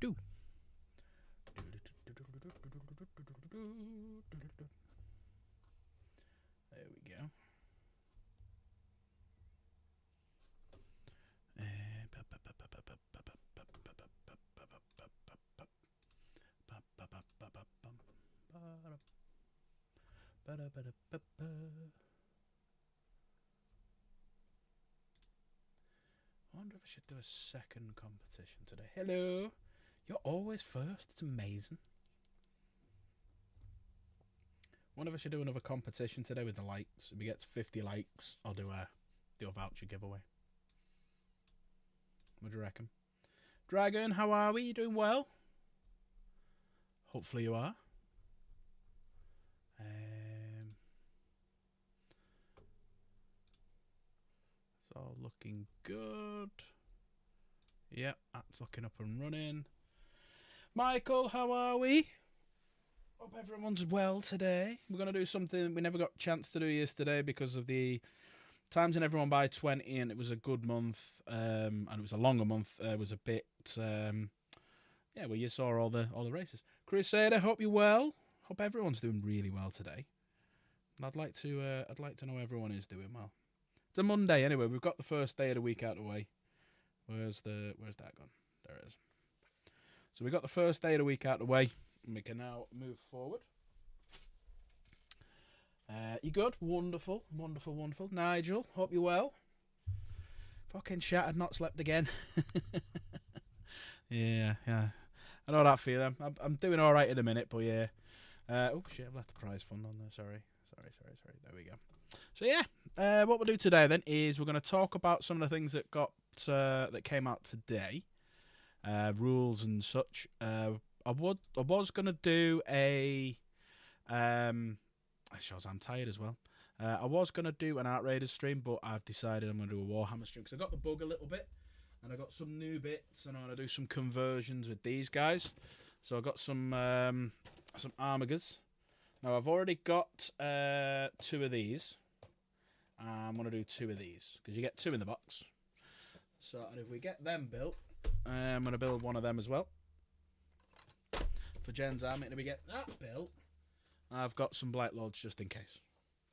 Do. There we go. I wonder if I should do a second competition today. Hello. You're always first. It's amazing. I wonder if I should do another competition today with the likes. If we get to 50 likes, I'll do a voucher giveaway. What do you reckon? Dragon, how are we? You doing well? Hopefully you are. It's all looking good. Yep, that's looking up and running. Michael, how are we? Hope everyone's well today. We're going to do something we never got a chance to do yesterday because of the times in everyone by 20, and it was a good month, and it was a longer month. It was a bit, where you saw all the races. Crusader, hope you're well. Hope everyone's doing really well today. And I'd like to know everyone is doing well. It's a Monday anyway. We've got the first day of the week out of the way. Where's that gone? There it is. So we got the first day of the week out of the way, and we can now move forward. You good? Wonderful, wonderful, wonderful. Nigel, hope you're well. Fucking shattered, not slept again. yeah. I know that feeling. I'm doing all right in a minute, but yeah. Oh shit, I've left the prize fund on there. Sorry. There we go. So yeah, what we'll do today then is we're going to talk about some of the things that that came out today, rules and such. I was going to do a it shows I'm tired as well. I was going to do an Outriders stream, but I've decided I'm going to do a Warhammer stream because I got the bug a little bit, and I got some new bits, and I'm going to do some conversions with these guys. So I got some Armigers. Now I've already got 2 of these. I'm going to do 2 of these because you get 2 in the box. So and if we get them built, I'm going to build one of them as well for Jen's army. And if we get that built, I've got some Blight Lords just in case.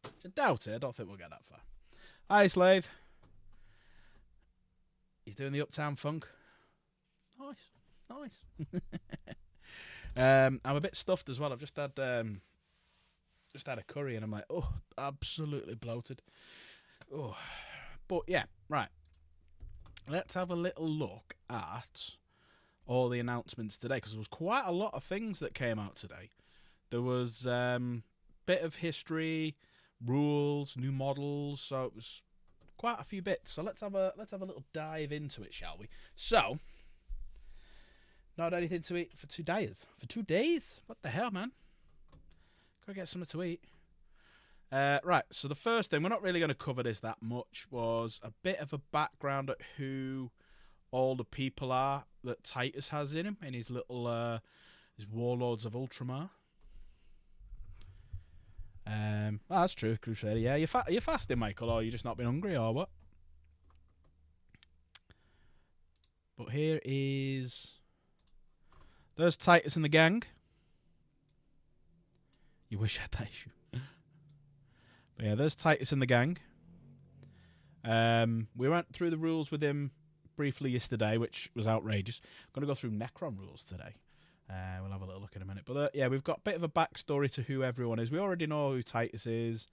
I doubt it. I don't think we'll get that far. Hi, Slave. He's doing the Uptown Funk. Nice. I'm a bit stuffed as well. I've just had a curry and I'm like, oh, absolutely bloated. Oh, but yeah, right. Let's have a little look at all the announcements today because there was quite a lot of things that came out today. There was bit of history, rules, new models, so it was quite a few bits. So let's have a little dive into it, shall we? So, not anything to eat for 2 days. For 2 days? What the hell, man? Gotta get something to eat. Right, so the first thing, we're not really going to cover this that much, was a bit of a background at who all the people are that Titus has in him, in his little his Warlords of Ultramar. That's true, Crusader. Yeah, you're fasting, Michael, or you just not been hungry, or what? But here is... There's Titus and the gang. You wish I had that issue. But yeah, there's Titus and the gang. We went through the rules with him briefly yesterday, which was outrageous. I'm going to go through Necron rules today. We'll have a little look in a minute. But yeah, we've got a bit of a backstory to who everyone is. We already know who Titus is.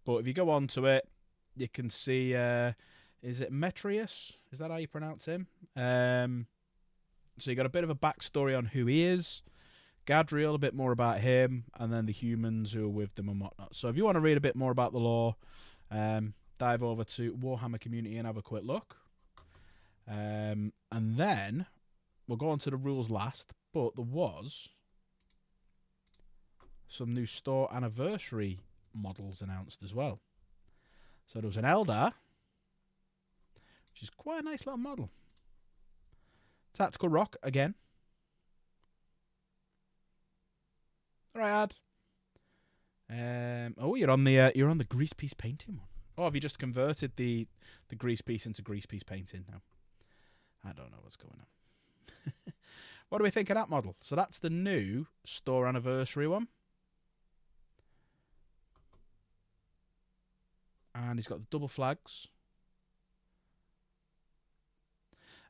But if you go on to it, you can see... is it Metreus? Is that how you pronounce him? So you got a bit of a backstory on who he is. Gadriel, a bit more about him. And then the humans who are with them and whatnot. So if you want to read a bit more about the lore, dive over to Warhammer Community and have a quick look. And then we'll go on to the rules last. But there was some new store anniversary models announced as well. So there was an Eldar, which is quite a nice little model. Tactical Rock again. All right, Ad. Oh, you're on the grease piece painting one. Oh, have you just converted the grease piece into grease piece painting now? I don't know what's going on. What do we think of that model? So that's the new store anniversary one. And he's got the double flags.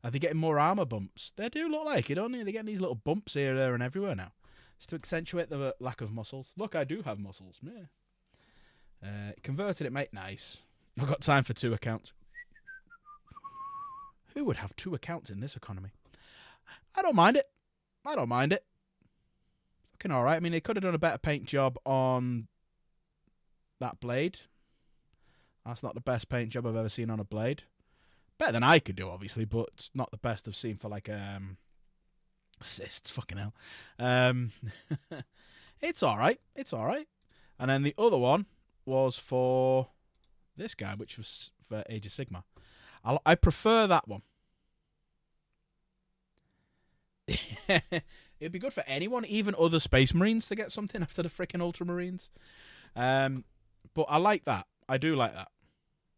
Are they getting more armour bumps? They do look like it, don't they? They're getting these little bumps here, there, and everywhere now. It's to accentuate the lack of muscles. Look, I do have muscles. Yeah. Converted it, mate. Nice. I've got time for 2 accounts. Who would have 2 accounts in this economy? I don't mind it. I don't mind it. It's looking alright. I mean, they could have done a better paint job on that blade. That's not the best paint job I've ever seen on a blade. Better than I could do, obviously, but it's not the best I've seen for, like, assists. Fucking hell. It's alright. It's alright. And then the other one was for this guy, which was for Age of Sigmar. I prefer that one. It'd be good for anyone, even other Space Marines, to get something after the freaking Ultramarines. But I like that. I do like that.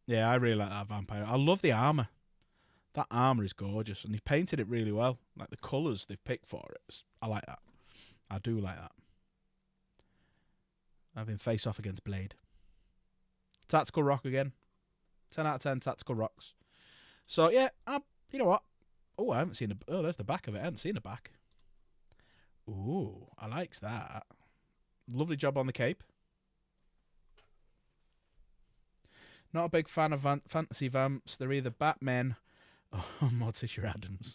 Yeah, I really like that vampire. I love the armour. That armour is gorgeous, and they've painted it really well. Like the colours they've picked for it. I like that. I do like that. Having face off against Blade. Tactical Rock again. 10 out of 10 Tactical Rocks. So, yeah, you know what? Oh, I haven't seen the... Oh, there's the back of it. I haven't seen the back. Ooh, I likes that. Lovely job on the cape. Not a big fan of fantasy vamps. They're either Batman or Morticia Adams.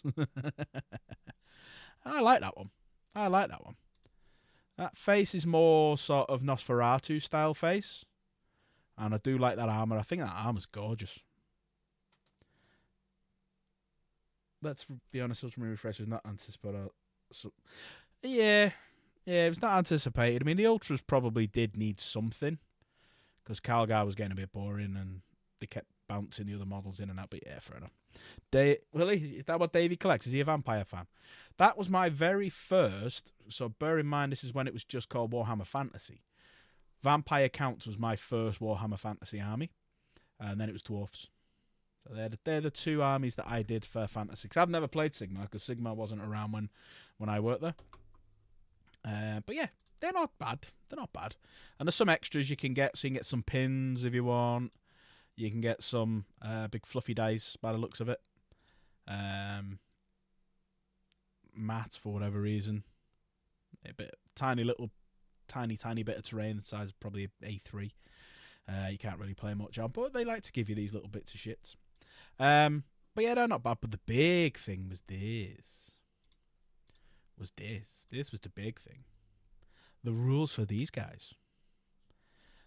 I like that one. I like that one. That face is more sort of Nosferatu style face. And I do like that armour. I think that armour's gorgeous. Let's be honest, Ultramarine Refresh was not anticipated. So, yeah, it was not anticipated. I mean, the Ultras probably did need something. Because Calgar was getting a bit boring and they kept bouncing the other models in and out. But yeah, fair enough. Is that what Davey collects? Is he a vampire fan? That was my very first. So bear in mind, this is when it was just called Warhammer Fantasy. Vampire Counts was my first Warhammer Fantasy army. And then it was Dwarfs. So they're the 2 armies that I did for Fantasy. Because I've never played Sigmar, because Sigmar wasn't around when I worked there. But yeah. They're not bad. They're not bad. And there's some extras you can get. So you can get some pins if you want. You can get some big fluffy dice by the looks of it. Mats for whatever reason. Tiny bit of terrain, the size of probably A3. You can't really play much on, but they like to give you these little bits of shits. But yeah, they're not bad. But the big thing was this. This was the big thing. The rules for these guys.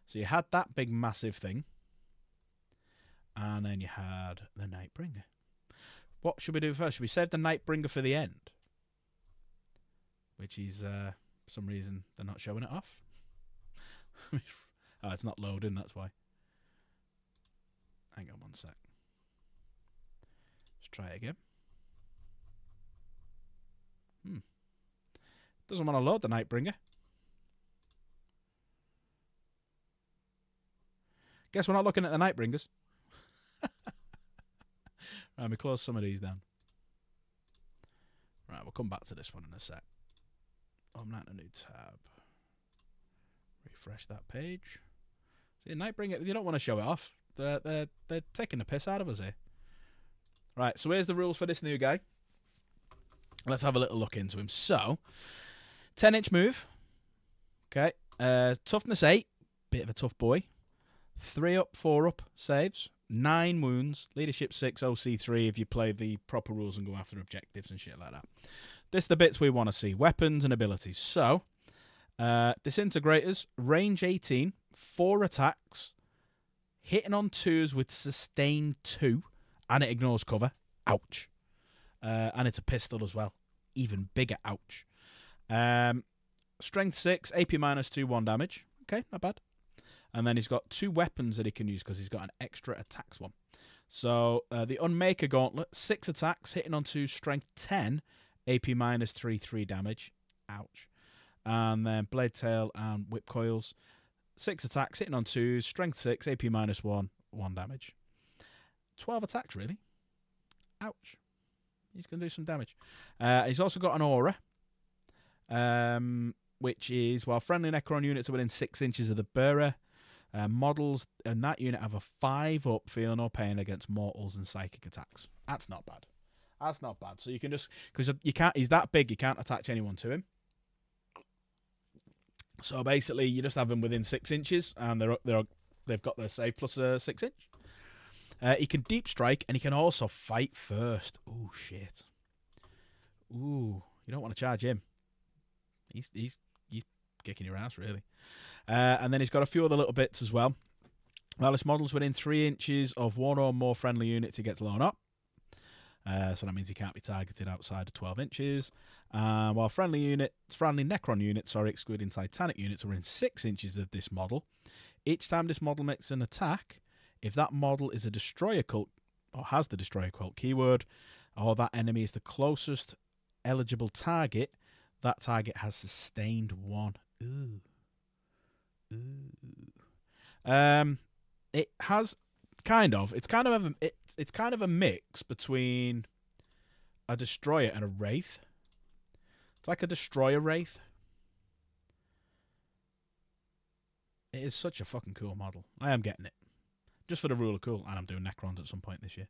So you had that big massive thing. And then you had the Nightbringer. What should we do first? Should we save the Nightbringer for the end? Which is, for some reason, they're not showing it off. Oh, it's not loading, that's why. Hang on one sec. Let's try it again. Doesn't want to load the Nightbringer. Guess we're not looking at the Nightbringers. Right, we close some of these down. Right, we'll come back to this one in a sec. I'm not in a new tab. Refresh that page. See, Nightbringer, you don't want to show it off. They're taking the piss out of us here. Right, so here's the rules for this new guy. Let's have a little look into him. So, 10-inch move. Okay. Toughness 8. Bit of a tough boy. 3 up, 4 up saves. 9 wounds. Leadership 6, OC 3 if you play the proper rules and go after objectives and shit like that. This is the bits we want to see. Weapons and abilities. So, Disintegrators. Range 18. 4 attacks. Hitting on 2s with sustain 2. And it ignores cover. Ouch. And it's a pistol as well. Even bigger ouch. Strength 6. AP minus 2. 1 damage. Okay, not bad. And then he's got 2 weapons that he can use because he's got an extra attacks one. So the Unmaker Gauntlet, 6 attacks, hitting on 2, strength 10, AP minus 3, 3 damage. Ouch. And then Blade Tail and Whip Coils, 6 attacks, hitting on 2, strength 6, AP minus 1, 1 damage. 12 attacks, really. Ouch. He's going to do some damage. He's also got an aura, which is, while friendly Necron units are within 6 inches of the bearer, models in that unit have a 5-up feel no pain against mortals and psychic attacks. That's not bad. That's not bad. So you can just, because you can't, he's that big, you can't attach anyone to him. So basically, you just have them within 6 inches, and they've got their save plus 6 inch. He can deep strike, and he can also fight first. Ooh, shit. Ooh, you don't want to charge him. He's kicking your ass, really. And then he's got a few other little bits as well. While this model's within 3 inches of one or more friendly units, he gets blown up. So that means he can't be targeted outside of 12 inches. While friendly Necron units, excluding Titanic units, are within 6 inches of this model, each time this model makes an attack, if that model is a destroyer cult, or has the destroyer cult keyword, or that enemy is the closest eligible target, that target has sustained 1. Ooh. It has it's kind of a mix between a destroyer and a wraith. It's like a destroyer wraith. It is such a fucking cool model. I am getting it. Just for the rule of cool, and I'm doing Necrons at some point this year.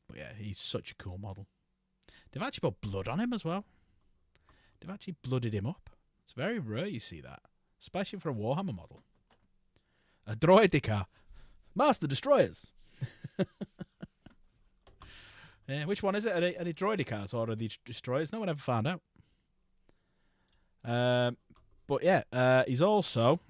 But yeah, he's such a cool model. They've actually put blood on him as well. They've actually blooded him up. It's very rare you see that, especially for a Warhammer model. A Droidica. Master Destroyers. Yeah, which one is it? Are they Droidicas or are they Destroyers? No one ever found out. But yeah, he's also,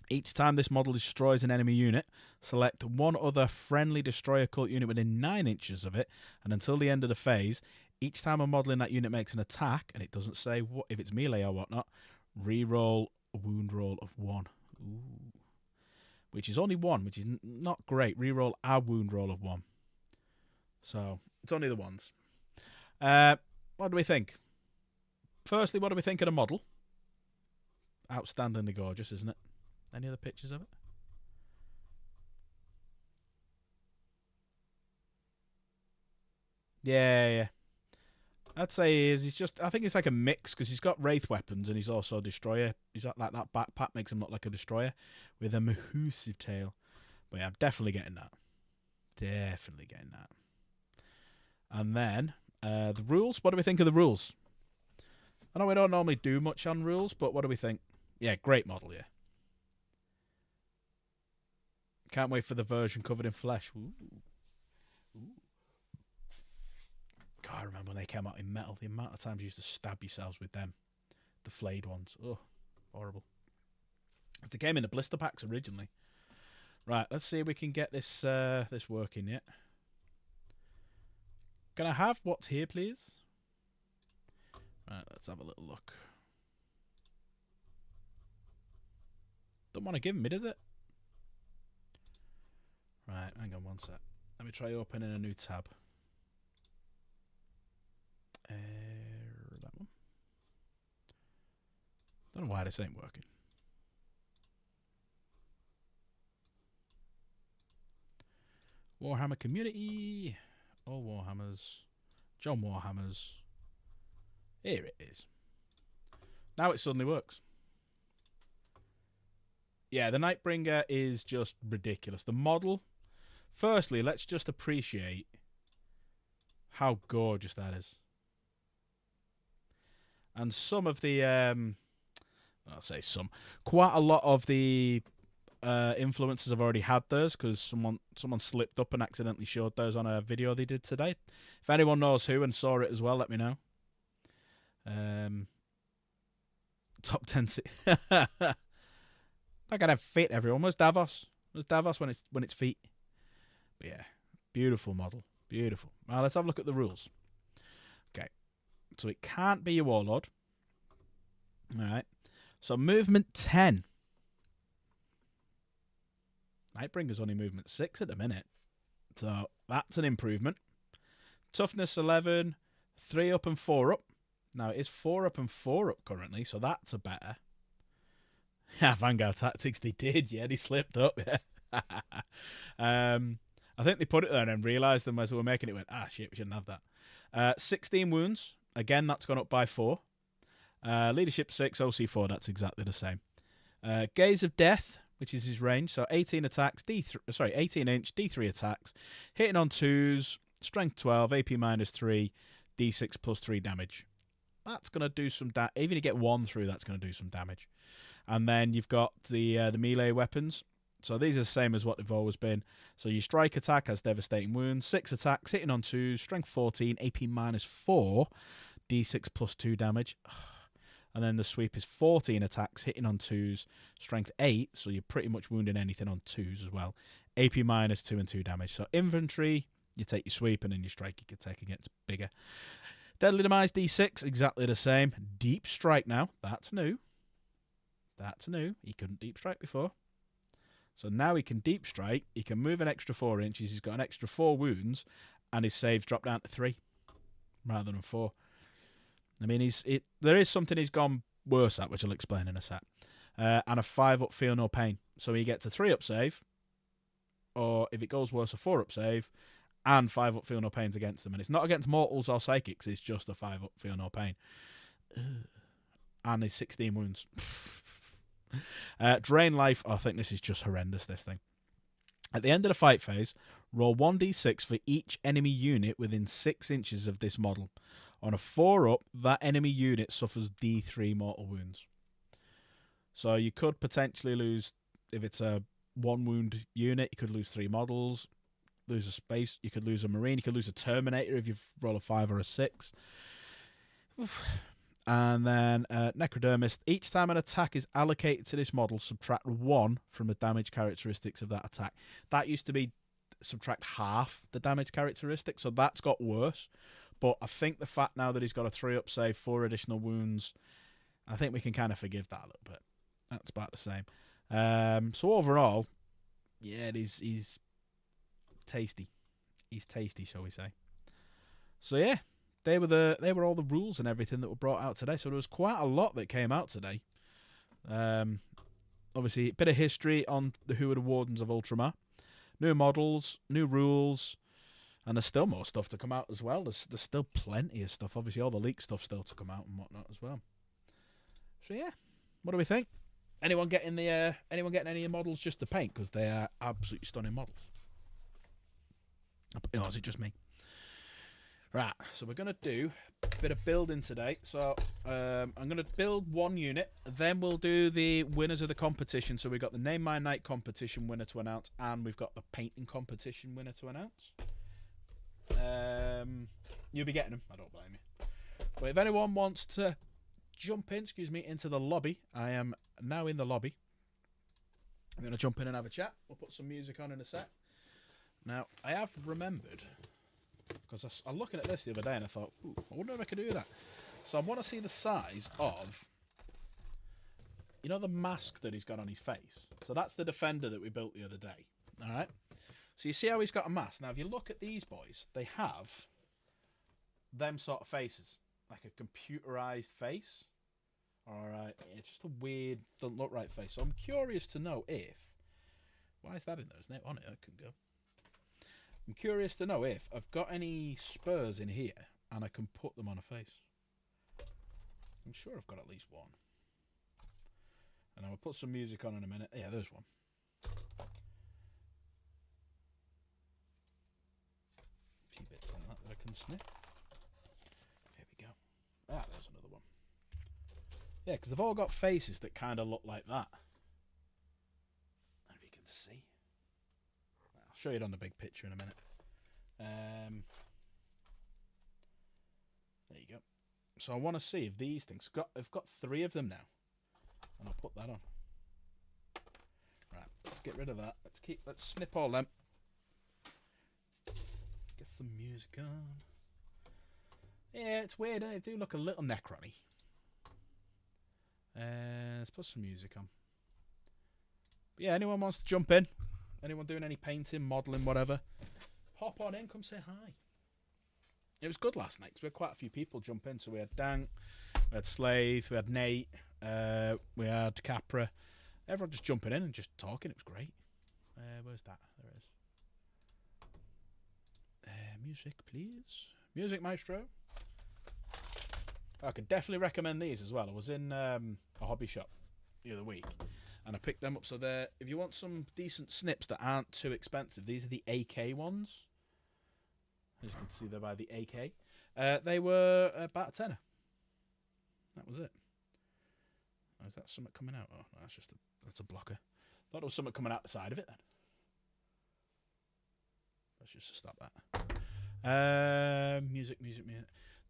each time this model destroys an enemy unit, select one other friendly Destroyer cult unit within 9 inches of it, and until the end of the phase, each time a model in that unit makes an attack, and it doesn't say what, if it's melee or whatnot, reroll a wound roll of 1. Ooh. Which is only 1, which is not great. Reroll a wound roll of 1. So, it's only the ones. What do we think? Firstly, what do we think of the model? Outstandingly gorgeous, isn't it? Any other pictures of it? Yeah. I'd say he's just, I think it's like a mix, because he's got Wraith weapons and he's also a destroyer. He's got like that backpack makes him look like a destroyer with a massive tail. But yeah, I'm definitely getting that. Definitely getting that. And then, the rules. What do we think of the rules? I know we don't normally do much on rules, but what do we think? Yeah, great model, yeah. Can't wait for the version covered in flesh. Ooh. God, I remember when they came out in metal, the amount of times you used to stab yourselves with them. The flayed ones. Oh, horrible. They came in the blister packs originally. Right, let's see if we can get this this working yet. Can I have what's here, please? Right, let's have a little look. Don't want to give me, does it? Right, hang on one sec. Let me try opening a new tab. That one. Don't know why this ain't working. Warhammer community. All Warhammers. John Warhammers. Here it is. Now it suddenly works. Yeah, the Nightbringer is just ridiculous. The model. Firstly, let's just appreciate how gorgeous that is. And some of the, I'll say some, quite a lot of the influencers have already had theirs, because someone slipped up and accidentally showed theirs on a video they did today. If anyone knows who and saw it as well, let me know. Top 10. Not gonna fit everyone. Where's Davos? Where's Davos when it's feet? But yeah, beautiful model, beautiful. Now let's have a look at the rules. Okay, so it can't be your warlord. All right. So movement 10. Nightbringer's only movement 6 at the minute, so that's an improvement. Toughness 11, 3 up and 4 up. Now it is 4 up and 4 up currently, so that's a better. Yeah, Vanguard Tactics, they did. Yeah, they slipped up. Yeah. I think they put it there and then realised them as they were making it. Went, shit, we shouldn't have that. 16 wounds. Again, that's gone up by 4. Leadership 6, OC 4. That's exactly the same. Gaze of Death, which is his range. So 18 attacks. 18 inch. D3 attacks. Hitting on 2s. Strength 12. AP -3. D6 +3 damage. That's going to do some damage. Even if you get 1 through, that's going to do some damage. And then you've got the melee weapons. So these are the same as what they've always been. So your strike attack has devastating wounds, 6 attacks, hitting on 2s, strength 14, AP -4, D6 +2 damage. And then the sweep is 14 attacks, hitting on 2s, strength 8, so you're pretty much wounding anything on 2s as well. AP -2 and 2 damage. So infantry, you take your sweep, and then your strike you can take against bigger. Deadly Demise D6, exactly the same. Deep Strike now, that's new. That's new. He couldn't Deep Strike before. So now he can Deep Strike, he can move an extra 4 inches, he's got an extra 4 wounds, and his saves drop down to 3 rather than 4. I mean, there is something he's gone worse at, which I'll explain in a sec. And a 5-up Feel No Pain. So he gets a 3-up save, or if it goes worse, a 4-up save, and 5-up Feel No Pains against them. And it's not against mortals or psychics, it's just a 5-up Feel No Pain. And his 16 wounds. Drain life. I think this is just horrendous, this thing. At the end of the fight phase, roll 1d6 for each enemy unit within 6 inches of this model. On a 4-up, that enemy unit suffers D3 mortal wounds. So you could potentially lose, if it's a 1-wound unit, you could lose 3 models, lose a space, you could lose a marine, you could lose a terminator if you roll a 5 or a 6. And then Necrodermist. Each time an attack is allocated to this model, subtract 1 from the damage characteristics of that attack. That used to be subtract half the damage characteristic, so that's got worse. But I think the fact now that he's got a 3-up save, 4 additional wounds, I think we can kind of forgive that a little bit. That's about the same. So overall, yeah, he's tasty. He's tasty, shall we say. So yeah. They were all the rules and everything that were brought out today. So there was quite a lot that came out today. Obviously, a bit of history on who are the Wardens of Ultramar. New models, new rules, and there's still more stuff to come out as well. There's still plenty of stuff. Obviously, all the leak stuff still to come out and whatnot as well. So yeah, what do we think? Anyone getting any models just to paint? Because they are absolutely stunning models. Or is it just me? Right, so we're going to do a bit of building today. So I'm going to build 1 unit, then we'll do the winners of the competition. So we've got the Name My Knight competition winner to announce, and we've got the painting competition winner to announce. You'll be getting them, I don't blame you. But if anyone wants to jump in, into the lobby, I am now in the lobby. I'm going to jump in and have a chat. We'll put some music on in a sec. Now, I have remembered... because I was looking at this the other day and I thought, I wonder if I could do that. So I want to see the size of, the mask that he's got on his face. So that's the Defender that we built the other day. All right. So you see how he's got a mask. Now, if you look at these boys, they have them sort of faces, like a computerized face. All right. It's just a weird, doesn't look right face. So I'm curious to know if, why is that in there? Isn't it on it? I could go. I'm curious to know if I've got any spurs in here and I can put them on a face. I'm sure I've got at least one. And I'll put some music on in a minute. Yeah, there's one. A few bits on that I can snip. Here we go. Ah, there's another one. Yeah, because they've all got faces that kind of look like that. And if you can see. I'll show you it on the big picture in a minute. There you go. So I want to see if these things I've got 3 of them now, and I'll put that on. Right, let's get rid of that. Let's snip all them. Get some music on. Yeah, it's weird, and they do look a little Necron-y. Let's put some music on. But yeah, anyone wants to jump in? Anyone doing any painting, modelling, whatever? Hop on in, come say hi. It was good last night because we had quite a few people jump in. So we had Dank, we had Slave, we had Nate, we had Capra. Everyone just jumping in and just talking. It was great. Where's that? There it is. Music, please. Music Maestro. I could definitely recommend these as well. I was in a hobby shop the other week, and I picked them up. So they're, if you want some decent snips that aren't too expensive, these are the AK ones. As you can see, they're by the AK. They were about a tenner. That was it. Oh, is that something coming out? Oh, no, that's a blocker. Thought there was something coming out the side of it then. Let's just stop that. Music.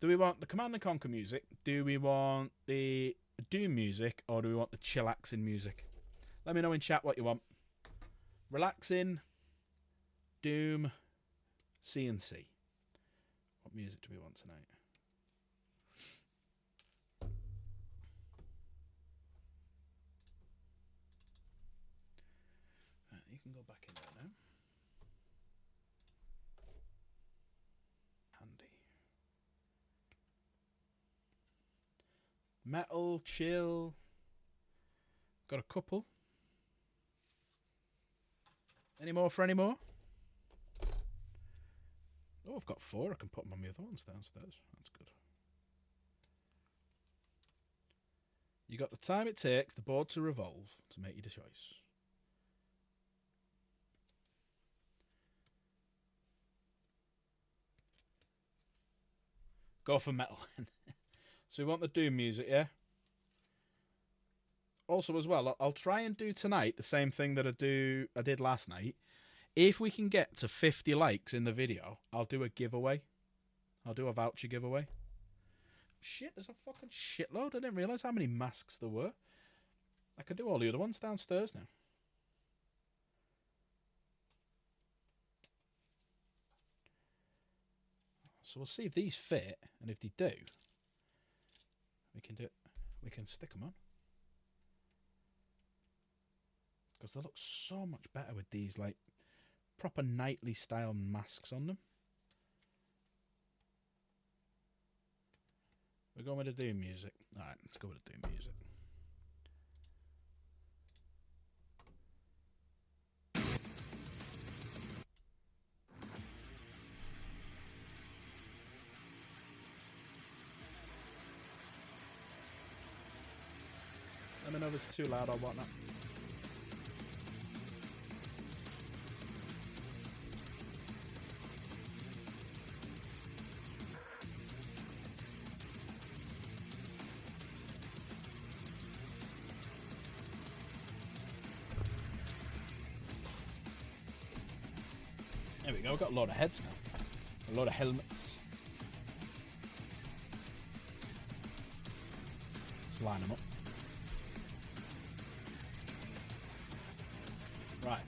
Do we want the Command & Conquer music? Do we want the Doom music? Or do we want the chillaxing music? Let me know in chat what you want. Relaxing, Doom, C&C. What music do we want tonight? Right, you can go back in there now. Handy. Metal, chill. Got a couple. Any more for any more? Oh, I've got 4. I can put them on the other ones downstairs. That's good. You got the time it takes the board to revolve to make your choice. Go for metal. So we want the Doom music, yeah? Also, as well, I'll try and do tonight the same thing that I did last night. If we can get to 50 likes in the video, I'll do a giveaway. I'll do a voucher giveaway. Shit, there's a fucking shitload. I didn't realise how many masks there were. I can do all the other ones downstairs now. So we'll see if these fit, and if they do, we can stick them on. Because they look so much better with these, like, proper knightly style masks on them. We're going with the Doom music. Alright, let's go with the Doom music. Let me know if it's too loud or whatnot. There we go, we've got a load of heads now. A load of helmets. Let's line them up. Right.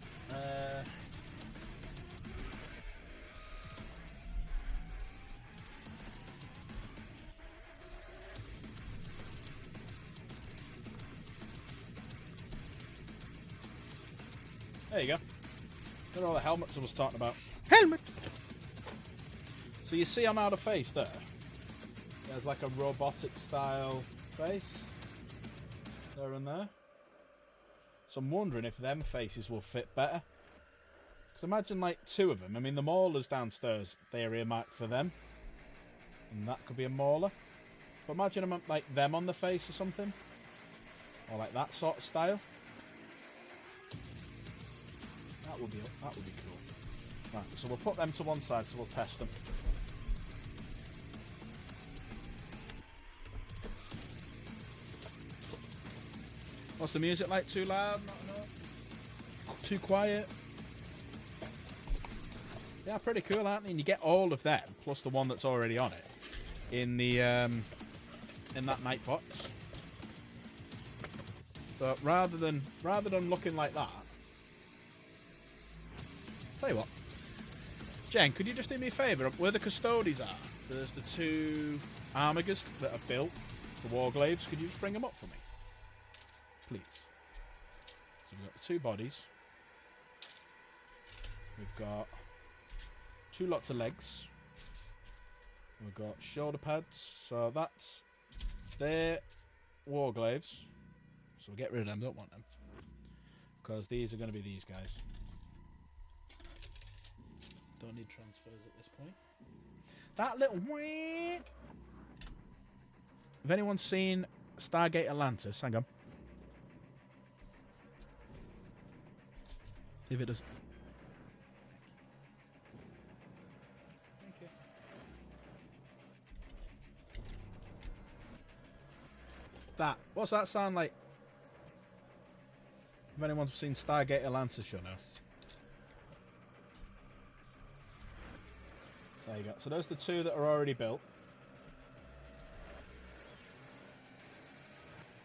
There you go. They're all the helmets I was talking about. Helmet! So you see on how the face there? There's like a robotic style face. There and there. So I'm wondering if them faces will fit better. Because imagine like 2 of them. I mean, the maulers downstairs, they're earmarked for them. And that could be a mauler. But imagine them like them on the face or something. Or like that sort of style. That would be cool. Right, so we'll put them to one side, so we'll test them. What's the music like? Too loud? Not enough? Too quiet? Yeah, pretty cool, aren't they? And you get all of them, plus the one that's already on it, in the in that night box. So rather than looking like that, tell you what, Jen, could you just do me a favour? Where the custodies are, there's the 2 armigers that are built, the warglaives. Could you just bring them up for me? Please. So we've got the 2 bodies. We've got 2 lots of legs. We've got shoulder pads. So that's their warglaives. So we'll get rid of them. Don't want them. Because these are going to be these guys. Don't need transfers at this point. That little wee. If anyone's seen Stargate Atlantis, hang on. See if it does. That. What's that sound like? If anyone's seen Stargate Atlantis, you'll know. There you go. So those are the two that are already built.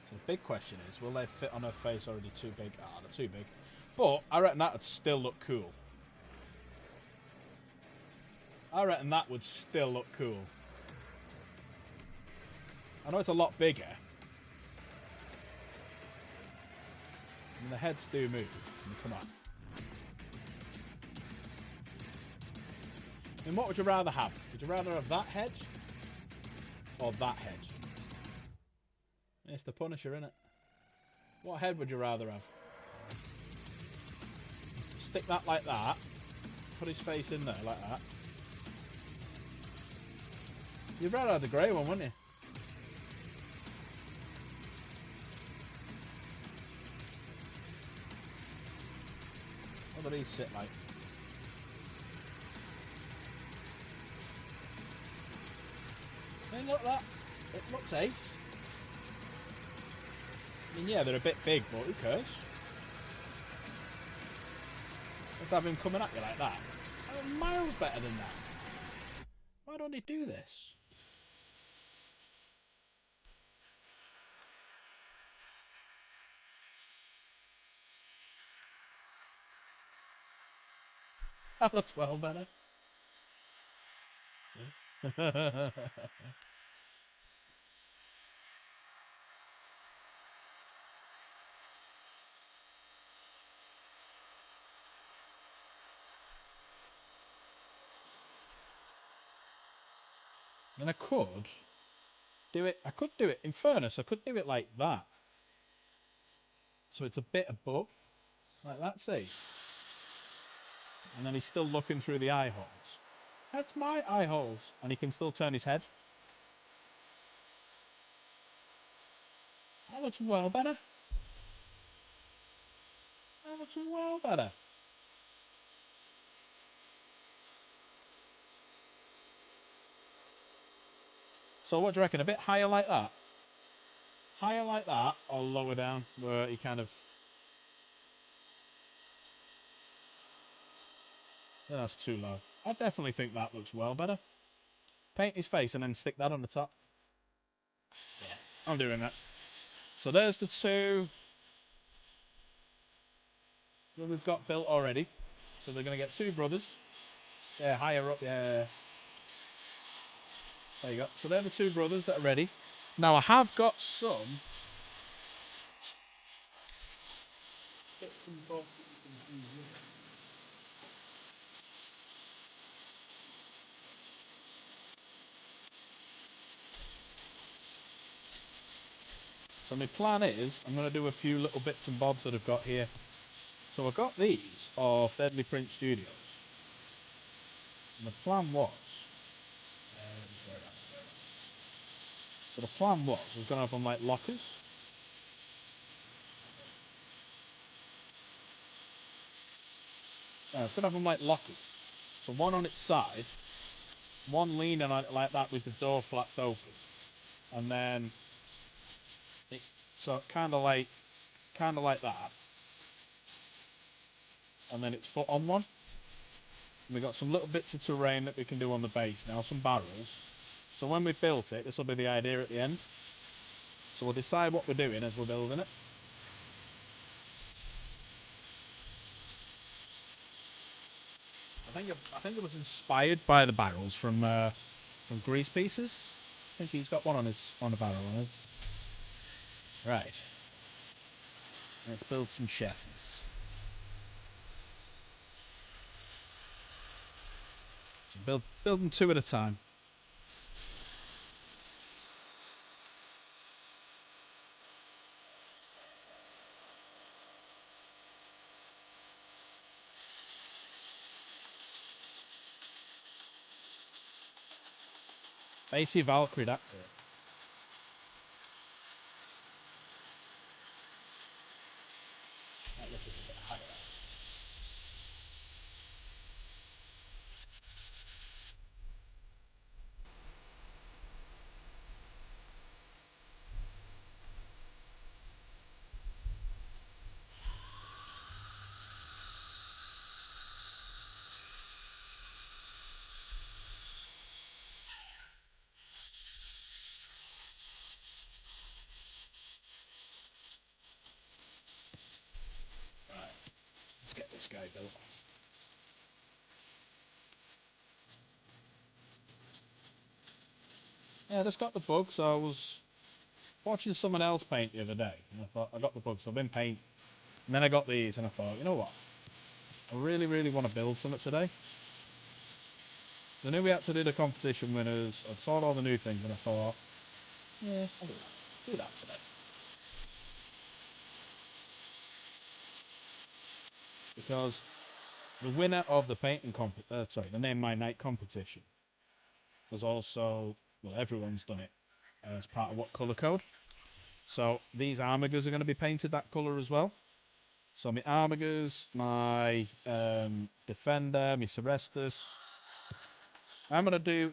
So the big question is, will they fit on her face already too big? Ah, they're too big. But I reckon that would still look cool. I reckon that would still look cool. I know it's a lot bigger. I mean, the heads do move. I mean, come on. I mean, what would you rather have? Would you rather have that head or that head? It's the Punisher, innit? What head would you rather have? Stick that like that. Put his face in there like that. You'd rather have the grey one, wouldn't you? What do these sit like? I mean, look at that. It looks ace. I mean, yeah, they're a bit big, but who cares? Just have him coming at you like that. I'm miles better than that. Why don't he do this? That looks well better. And I could do it. I could do it. In fairness, I could do it like that. So it's a bit above, like that. See, and then he's still looking through the eye holes. That's my eye holes, and he can still turn his head. That looks well better. That looks well better. So what do you reckon? A bit higher like that? Higher like that, or lower down, where he kind of... Yeah, that's too low. I definitely think that looks well better. Paint his face and then stick that on the top. Yeah, I'm doing that. So there's the two that we've got built already. So they're going to get two brothers. Yeah, higher up, yeah. There you go. So they're the two brothers that are ready. Now I have got some bits and bobs that you can do with it. So my plan is, I'm going to do a few little bits and bobs that I've got here. So I got these off Deadly Print Studios. And the plan was, so the plan was, I was going to have them like lockers. I was going to have them like lockers. So one on its side, one leaning on it like that with the door flapped open. And then, so kind of like that. And then it's foot on one. And we've got some little bits of terrain that we can do on the base now, some barrels. So when we've built it, this will be the idea at the end. So we'll decide what we're doing as we're building it. I think it was inspired by the barrels from Grease Pieces. I think he's got one on a barrel on his. Right. Let's build some chassis. So build them two at a time. AC Valkyrie, that's it. That looks a bit higher. Right, let's get this guy built. Yeah, just got the bug, so I was watching someone else paint the other day, and I thought, I got the bug, so I've been painting. And then I got these, and I thought, you know what? I really, really want to build something today. I knew we had to do the competition winners. I saw all the new things, and I thought, yeah, I'll do that. Do that today. Because the winner of the painting the Name My Night competition was also, well, everyone's done it as part of what colour code. So these armigers are going to be painted that colour as well. So my armigers, my defender, my Serestus. I'm going to do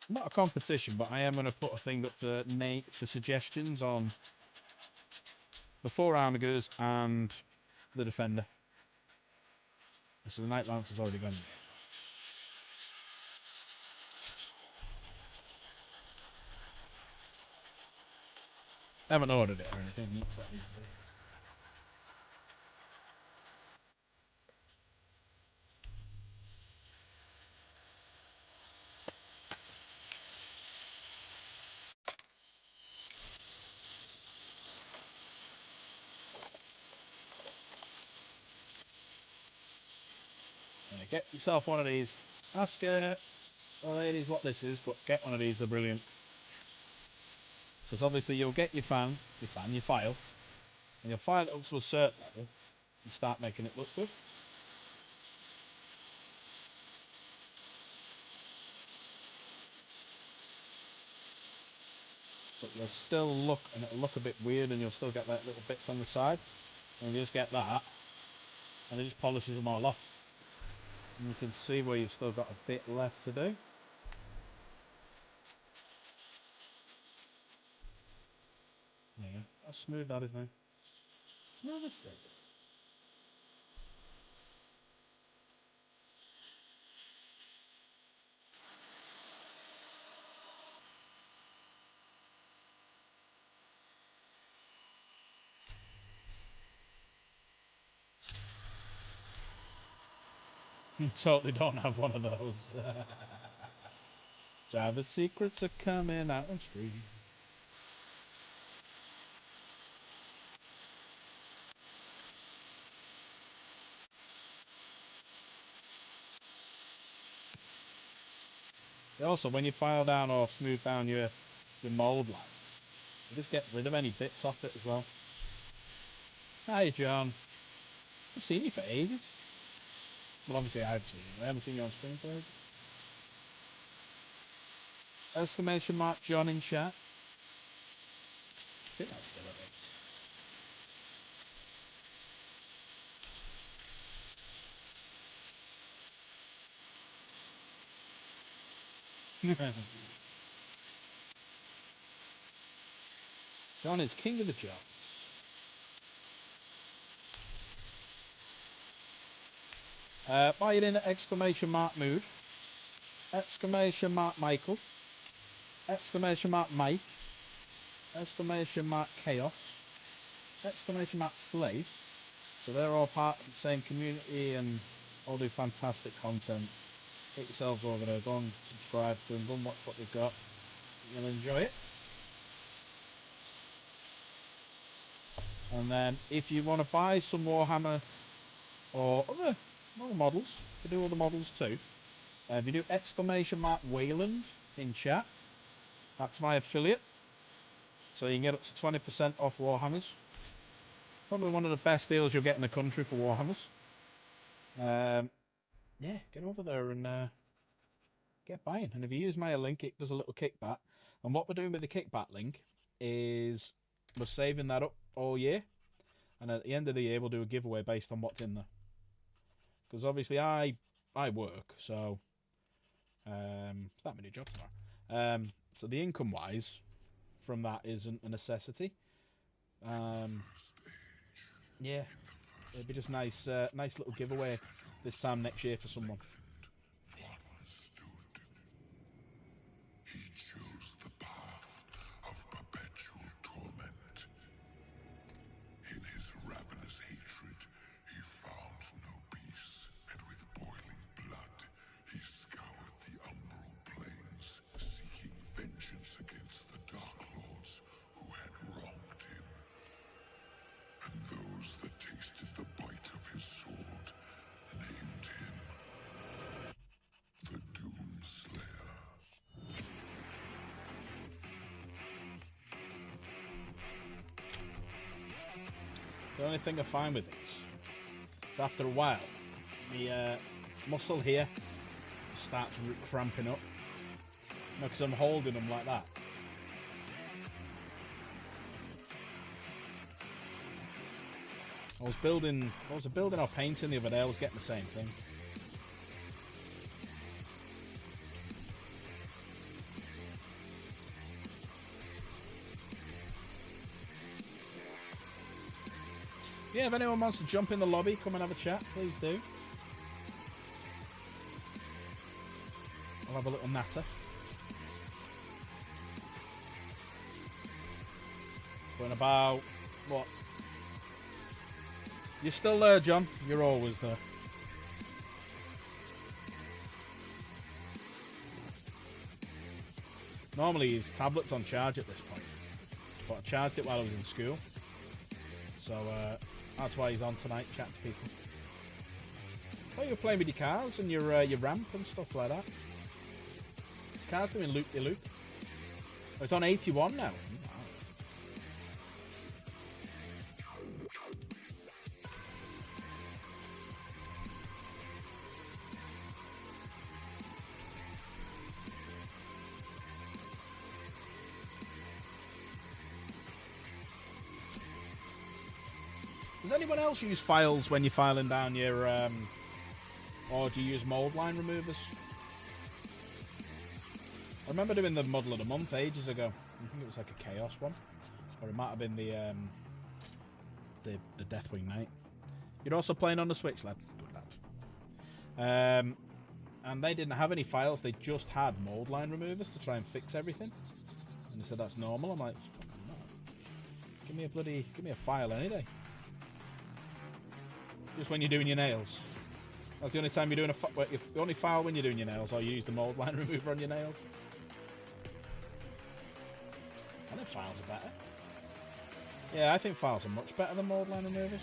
not a competition, but I am going to put a thing up for suggestions on the four armigers and the defender. So the Night Lance has already gone. I haven't ordered it or anything. That's what I need to do. Get yourself one of these. Ask the ladies what this is, but get one of these. They're brilliant. Because obviously you'll get your file, and you'll file it up to a certain level and start making it look good. But you'll still look, and it'll look a bit weird, and you'll still get that little bits on the side. And you just get that, and it just polishes them all off. And you can see where you've still got a bit left to do. There you go. How smooth that is now. Smooth as silk. You totally don't have one of those. Java's secrets are coming out on stream. Also, when you file down or smooth down your mould lines, you just get rid of any bits off it as well. Hi, John. I've seen you for ages. Well, obviously I've seen you. I haven't seen you on stream for ages. Exclamation mark John in chat. I think that's still a thing. John is king of the job. While you're in the exclamation mark mood, exclamation mark Michael, exclamation mark Mike, exclamation mark Chaos, exclamation mark Slave. So they're all part of the same community and all do fantastic content. Get yourselves over there, go and subscribe to them, go and watch what they've got. You'll enjoy it. And then if you want to buy some Warhammer or other models, you do other models too. If you do exclamation mark Wayland in chat, that's my affiliate. So you can get up to 20% off Warhammers. Probably one of the best deals you'll get in the country for Warhammers. Yeah, get over there and get buying. And if you use my link, it does a little kickback. And what we're doing with the kickback link is we're saving that up all year. And at the end of the year, we'll do a giveaway based on what's in there. Because obviously I work, so start my new job tomorrow. So the income wise from that isn't a necessity. Yeah, it'd be just nice little giveaway this time next year for someone. He chose the path of perpetual torment. In his ravenous hatred, he found no peace, and with boiling blood, he scoured the umbral plains, seeking vengeance against the Dark Lords who had wronged him. And those that tasted the bite of his sword named him the Doomslayer. The only thing I find with this is after a while, the muscle here starts cramping up. You know, because I'm holding them like that. I was building or painting the other day. I was getting the same thing. Yeah, if anyone wants to jump in the lobby, come and have a chat, please do. I'll have a little natter. But in about, what? You're still there, John. You're always there. Normally his tablet's on charge at this point. But I charged it while I was in school. So, that's why he's on tonight, chat to people. Oh, you're playing with your cars and your ramp and stuff like that. Car's doing loop-de-loop. Oh, it's on 81 now. Wow. Does anyone else use files when you're filing down your, or do you use mold line removers? I remember doing the model of the month ages ago. I think it was like a Chaos one, or it might have been the Deathwing Knight. You're also playing on the Switch, lad. Good lad. And they didn't have any files. They just had mold line removers to try and fix everything. And they said that's normal. I'm like, no. Give me a file any day. Just when you're doing your nails. That's the only time you're doing the only file when you're doing your nails, or you use the mold line remover on your nails. I think files are better. Yeah, I think files are much better than mold line removers.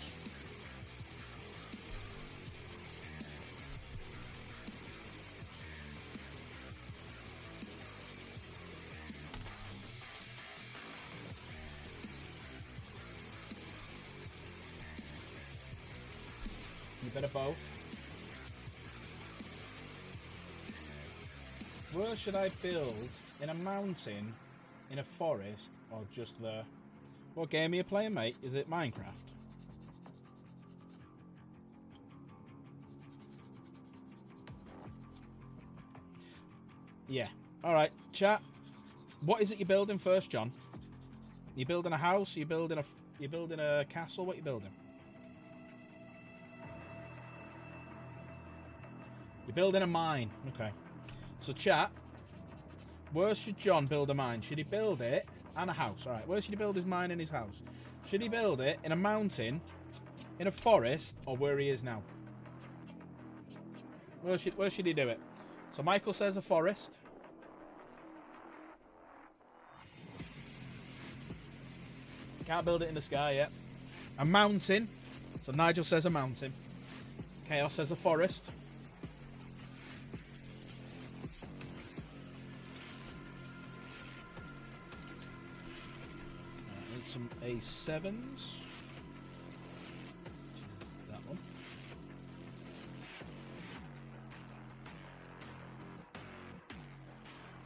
You better both. Where should I build? In a mountain, in a forest, or just there? What game are you playing, mate? Is it Minecraft? Yeah. Alright, chat. What is it you're building first, John? You building a house? You building a castle? What are you building? You're building a mine. Okay. So, chat, where should John build a mine? Should he build it and a house? All right. Where should he build his mine and his house? Should he build it in a mountain, in a forest, or where he is now? Where should he do it? So, Michael says a forest. Can't build it in the sky yet. A mountain. So, Nigel says a mountain. Chaos says a forest. Some A7s. That one.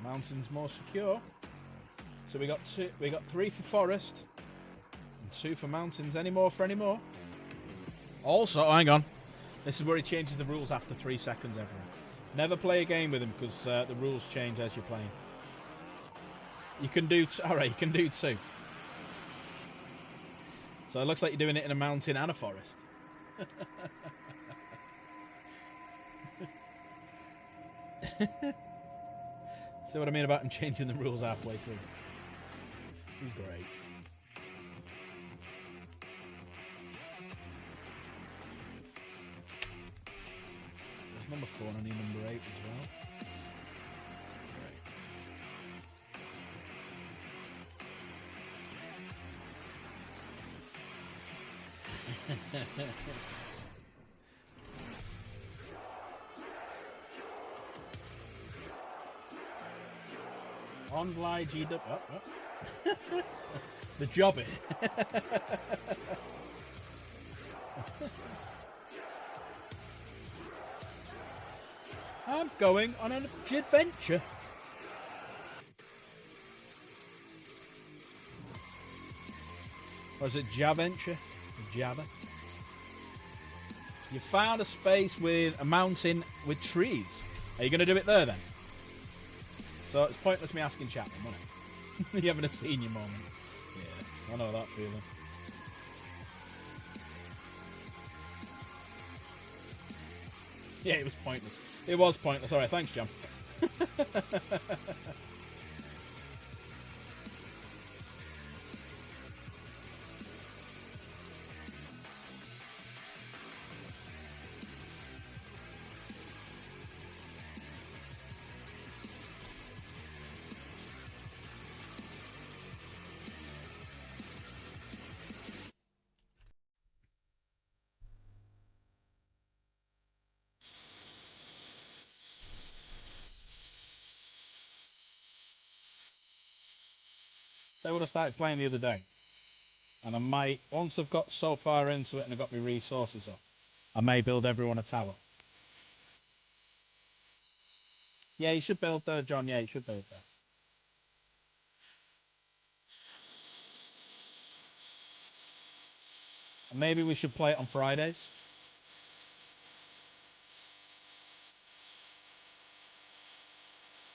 Mountains more secure. So we got two. We got 3 for forest and 2 for mountains. Any more for any more? Also, hang on. This is where he changes the rules after 3 seconds. Everyone, never play a game with him because the rules change as you're playing. You can do. All right, you can do 2. So it looks like you're doing it in a mountain and a forest. See what I mean about him changing the rules halfway through? He's great. There's number 4 and I need number 8 as well. Online GW. The Jobbit. I'm going on an adventure. Or is it Javenture? Java. You found a space with a mountain with trees. Are you going to do it there then? So it's pointless me asking Chapman, wasn't it? You having a senior moment. Yeah, I know that feeling. Yeah, it was pointless. It was pointless. Alright, thanks, John. So when I started playing the other day, and I might, once I've got so far into it and I've got my resources up, I may build everyone a tower. Yeah, you should build there, John. Yeah, you should build there. And maybe we should play it on Fridays.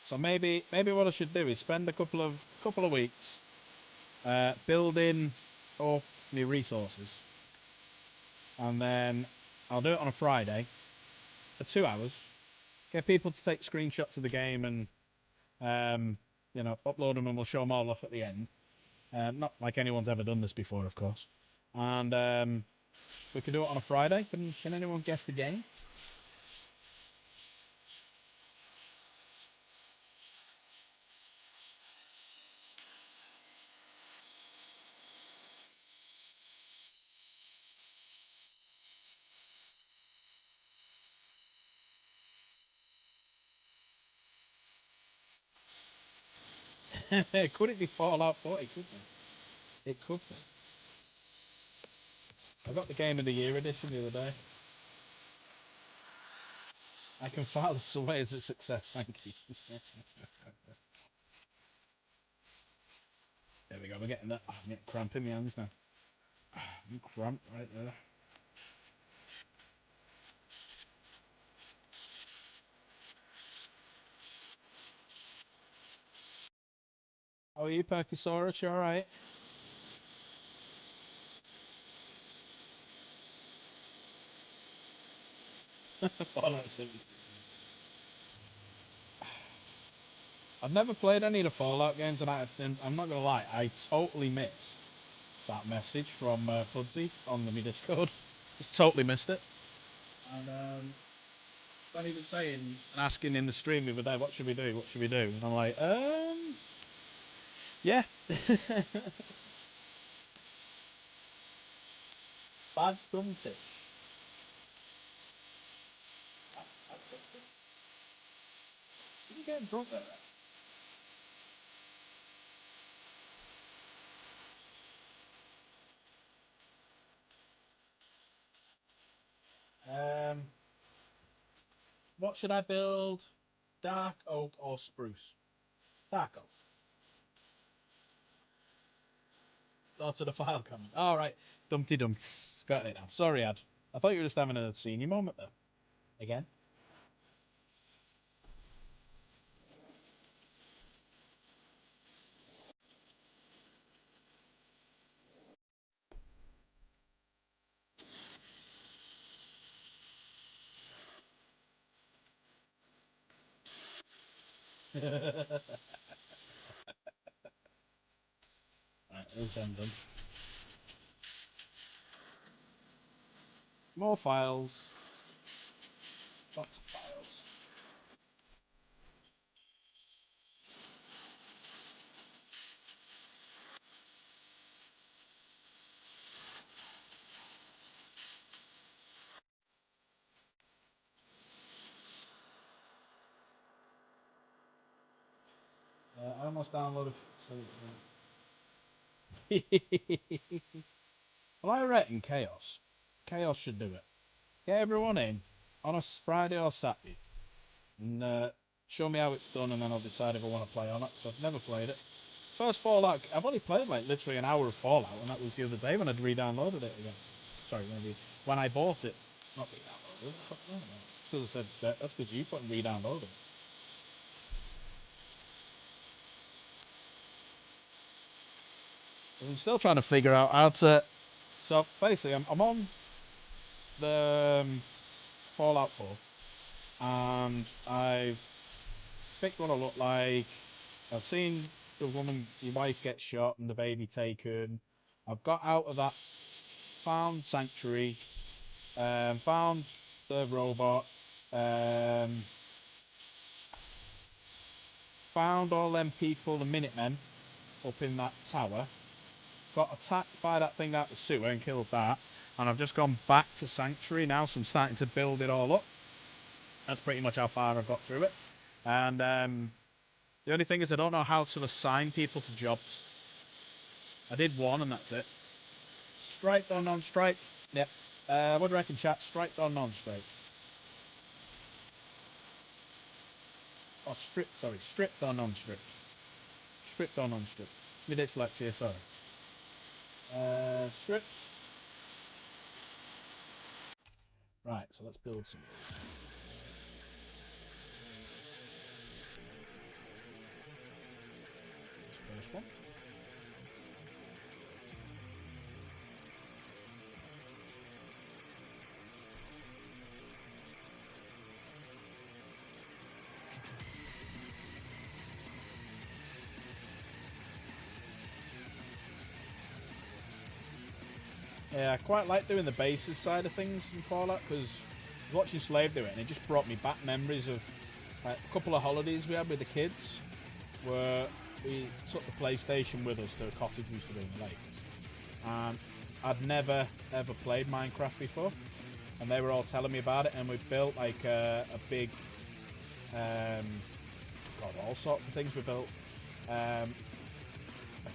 So maybe what I should do is spend a couple of weeks building up my resources, and then I'll do it on a Friday for 2 hours. Get people to take screenshots of the game and upload them, and we'll show them all off at the end. Not like anyone's ever done this before, of course. And we could do it on a Friday. Can anyone guess the game? Could it be Fallout 40? Could it? It could be. I got the Game of the Year edition the other day. I can file this away as a success, thank you. There we go, we're getting that. Oh, I'm getting cramp in my hands now. I'm cramped right there. How are you, Perkysaurus? You alright? Fallout 76. I've never played any of the Fallout games, and I'm not gonna lie, I totally missed that message from Fudzy on the Discord. Just totally missed it. And when he was saying and asking in the stream the other day, what should we do? What should we do? And I'm like, yeah. Bad Gunfish. You getting drunk there? What should I build? Dark oak or spruce? Taco. Oh, to the file comment. All right. Dumpty Dumps. Got it now. Sorry, Ad. I thought you were just having a senior moment there. Again. Right, there's them done. More files. Lots of files. I almost downloaded. Well, I reckon Chaos. Chaos should do it. Get everyone in on a Friday or Saturday and show me how it's done, and then I'll decide if I want to play on it. Because I've never played it. First Fallout, I've only played like literally an hour of Fallout, and that was the other day when I'd re-downloaded it again. Sorry, when I bought it, not re-downloaded. Still said that's because you put re-downloaded it. I'm still trying to figure out how to. So basically, I'm on the Fallout 4, and I've picked what I look like. I've seen the woman, your wife, get shot and the baby taken. I've got out of that, found Sanctuary, found the robot, um, found all them people, the Minutemen, up in that tower. Got attacked by that thing out the sewer and killed that. And I've just gone back to Sanctuary now, so I'm starting to build it all up. That's pretty much how far I've got through it. And the only thing is I don't know how to assign people to jobs. I did one and that's it. Striped or non-striped? Yep. What do you reckon, chat? Striped or non-striped? Or stripped, sorry. Stripped or non-stripped? Stripped or non-stripped? My dyslexia, sorry. Stripped. Right, so let's build some of these. First one. Yeah, I quite like doing the bases side of things in Fallout because I was watching Slave do it and it just brought me back memories of a couple of holidays we had with the kids where we took the PlayStation with us to a cottage we used to do in the lake. And I'd never ever played Minecraft before and they were all telling me about it and we built like a big, got all sorts of things. We built a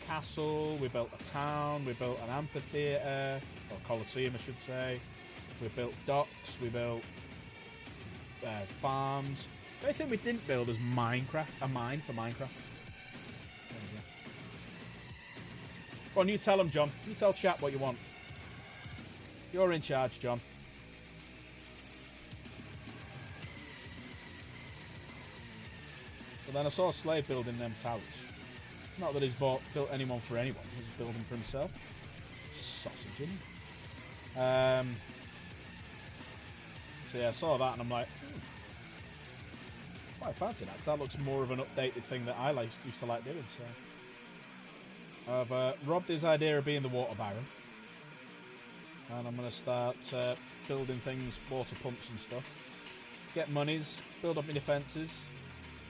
castle, we built a town, we built an amphitheatre, or coliseum I should say, we built docks, we built farms. The only thing we didn't build is Minecraft, a mine for Minecraft. Go on, you tell them, John. You tell chat what you want. You're in charge, John. But then I saw a slave building them towers. Not that he's built anyone for anyone. He's building for himself. Sausage, isn't he? So yeah, I saw that and I'm like, quite fancy that because that looks more of an updated thing that I used to like doing. So I've robbed his idea of being the water baron, and I'm going to start building things, water pumps and stuff. Get monies, build up my defences,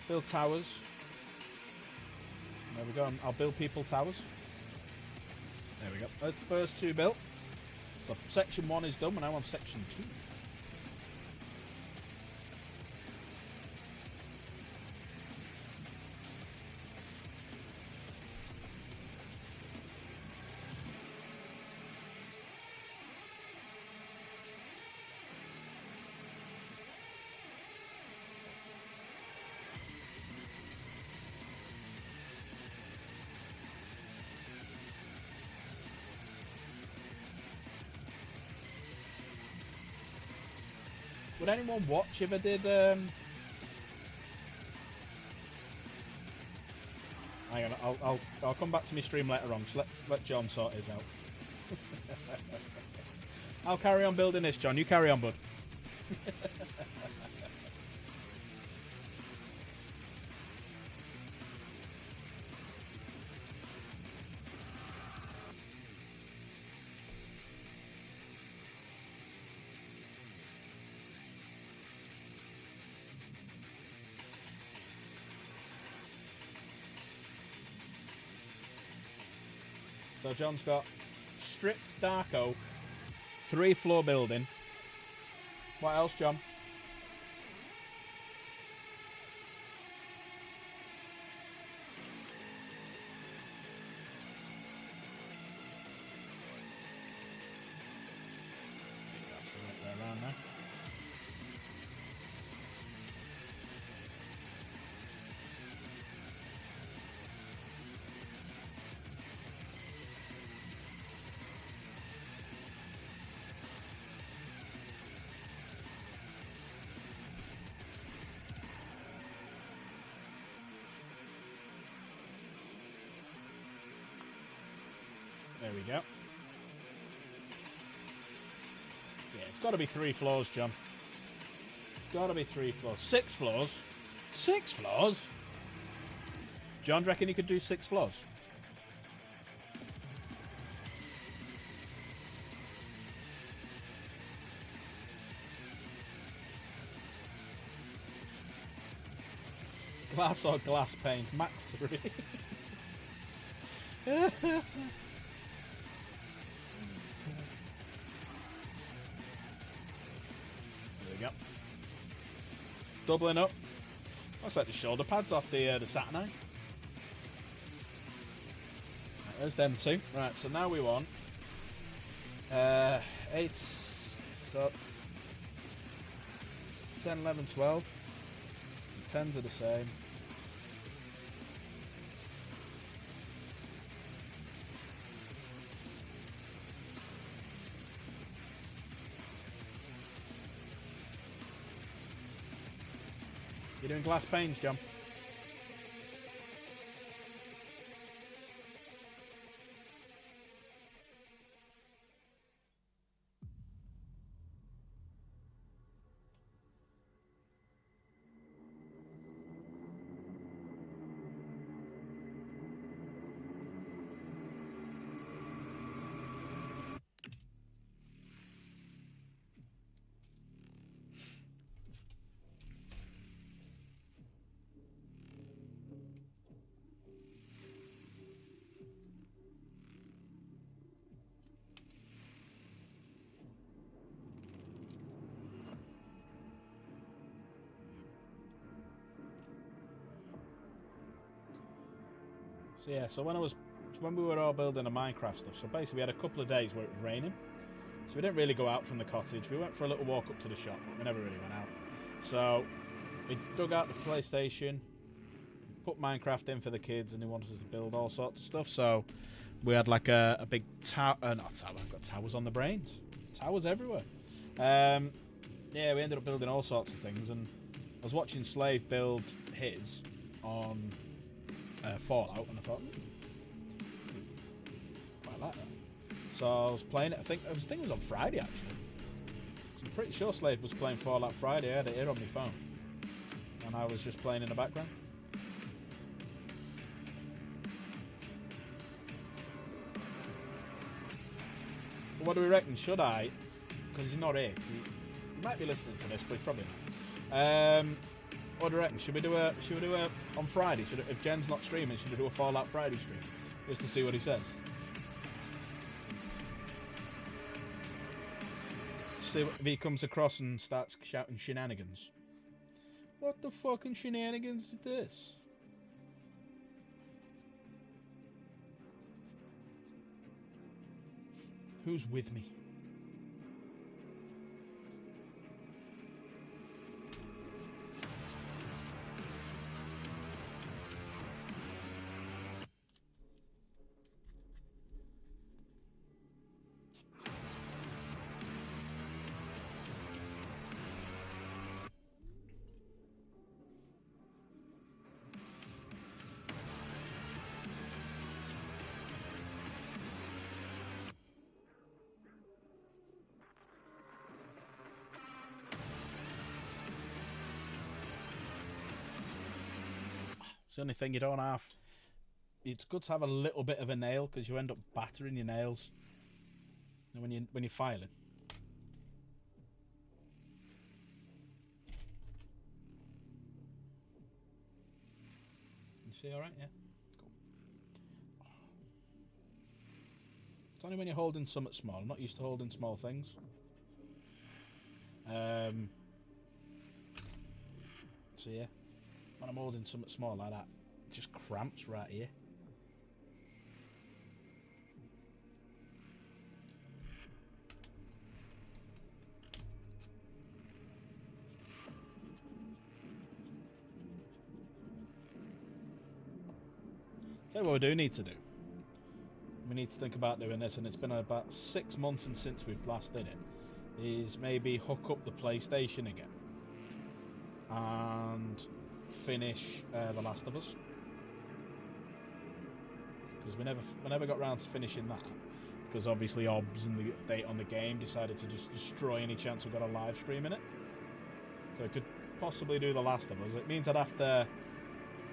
build towers. There we go. I'll build people towers. There we go. That's the first two built. So section 1 is done. We're now on section 2. Would anyone watch if I did? Hang on, I'll come back to my stream later on. So let John sort his out. I'll carry on building this, John. You carry on, bud. So John's got stripped dark oak, 3-floor building. What else, John? Around there. There we go. Yeah, it's got to be 3 floors, John. It's got to be 3 floors. 6 floors? 6 floors? John, do you reckon you could do 6 floors? Glass or glass paint? Max 3. There we go. Doubling up. Looks like the shoulder pads off the Saturn. Right, there's them 2. Right, so now we want 8. So 10, 11, 12. The 10s are the same. You're doing glass panes, John. So yeah, so when we were all building the Minecraft stuff, so basically we had a couple of days where it was raining, so we didn't really go out from the cottage. We went for a little walk up to the shop, but we never really went out. So we dug out the PlayStation, put Minecraft in for the kids, and they wanted us to build all sorts of stuff. So we had like a big tower, not tower. I've got towers on the brains, towers everywhere. Yeah, we ended up building all sorts of things, and I was watching Slave build his on Fallout, and I thought, quite like that. So I was playing it. I think it was on Friday actually. I'm pretty sure Slade was playing Fallout Friday. I had it here on my phone, and I was just playing in the background. But what do we reckon? Should I? Because he's not here. He might be listening to this, but he's probably not. What do you reckon? Should we do a on Friday? If Jen's not streaming, should we do a Fallout Friday stream just to see what he says? See if he comes across and starts shouting shenanigans. What the fucking shenanigans is this? Who's with me? It's the only thing you don't have. It's good to have a little bit of a nail because you end up battering your nails when you're filing. You see, all right, yeah, cool. It's only when you're holding something small. I'm not used to holding small things. So yeah, when I'm holding something small like that, it just cramps right here. Tell you what we do need to do. We need to think about doing this, and it's been about 6 months since we've last did it. Is maybe hook up the PlayStation again and finish The Last of Us, because we never got round to finishing that, because obviously OBS and the update on the game decided to just destroy any chance we got a live stream in it. So I could possibly do The Last of Us. It means I'd have to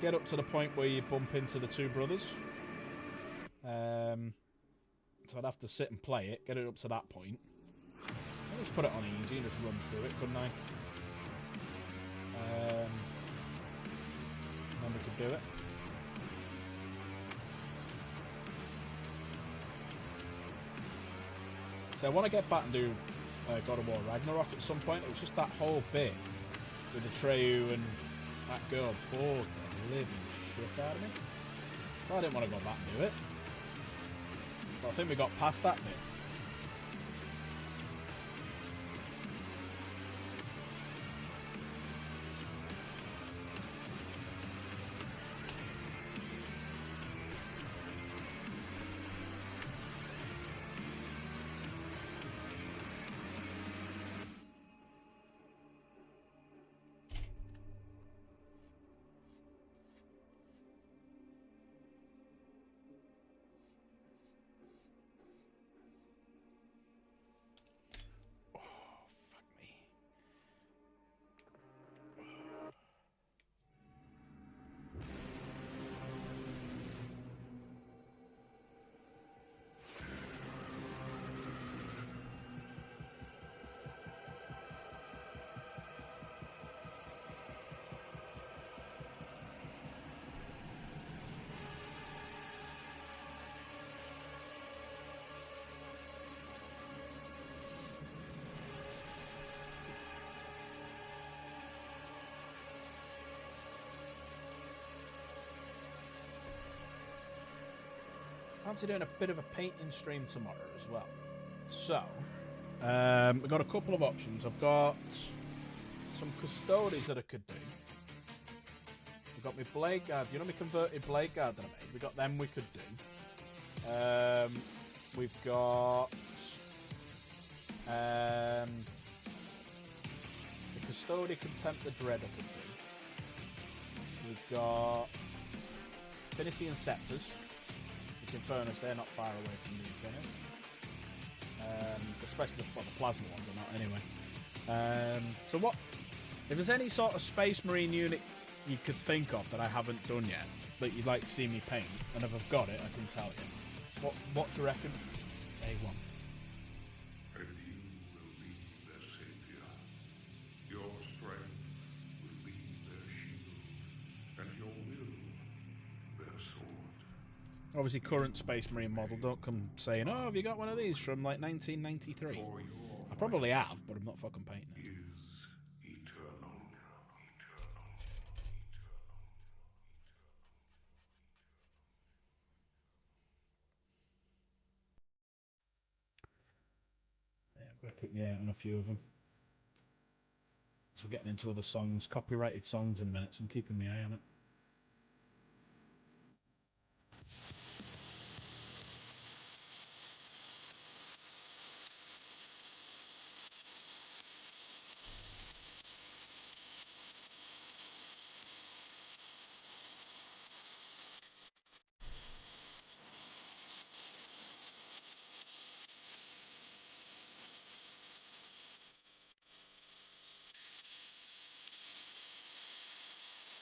get up to the point where you bump into the two brothers. So I'd have to sit and play it, get it up to that point. I'll just put it on easy and just run through it, couldn't I? And then we could do it. So I want to get back and do God of War Ragnarok at some point. It was just that whole bit with Atreyu and that girl bored the living shit out of me. So I didn't want to go back and do it. But I think we got past that bit. Fancy doing a bit of a painting stream tomorrow as well. So, we've got a couple of options. I've got some custodies that I could do. We've got my blade guard. You know my converted blade guard that I made? We've got them we could do. We've got the custody contempt the dread I could do. We've got Finishing Scepters. In fairness, they're not far away from the Infinity. Especially the plasma ones are not anyway. So what, if there's any sort of Space Marine unit you could think of that I haven't done yet, that you'd like to see me paint, and if I've got it, I can tell you. What do you reckon? A1. And you will be their savior. Your strength will be their shield, and your will their sword. Obviously, current Space Marine model. Don't come saying, "Oh, have you got one of these from like 1993?" I probably have, but I'm not fucking painting it. Is eternal. Yeah, I'm gonna pick me out on a few of them. So we're getting into other songs, copyrighted songs in minutes. I'm keeping my eye on it.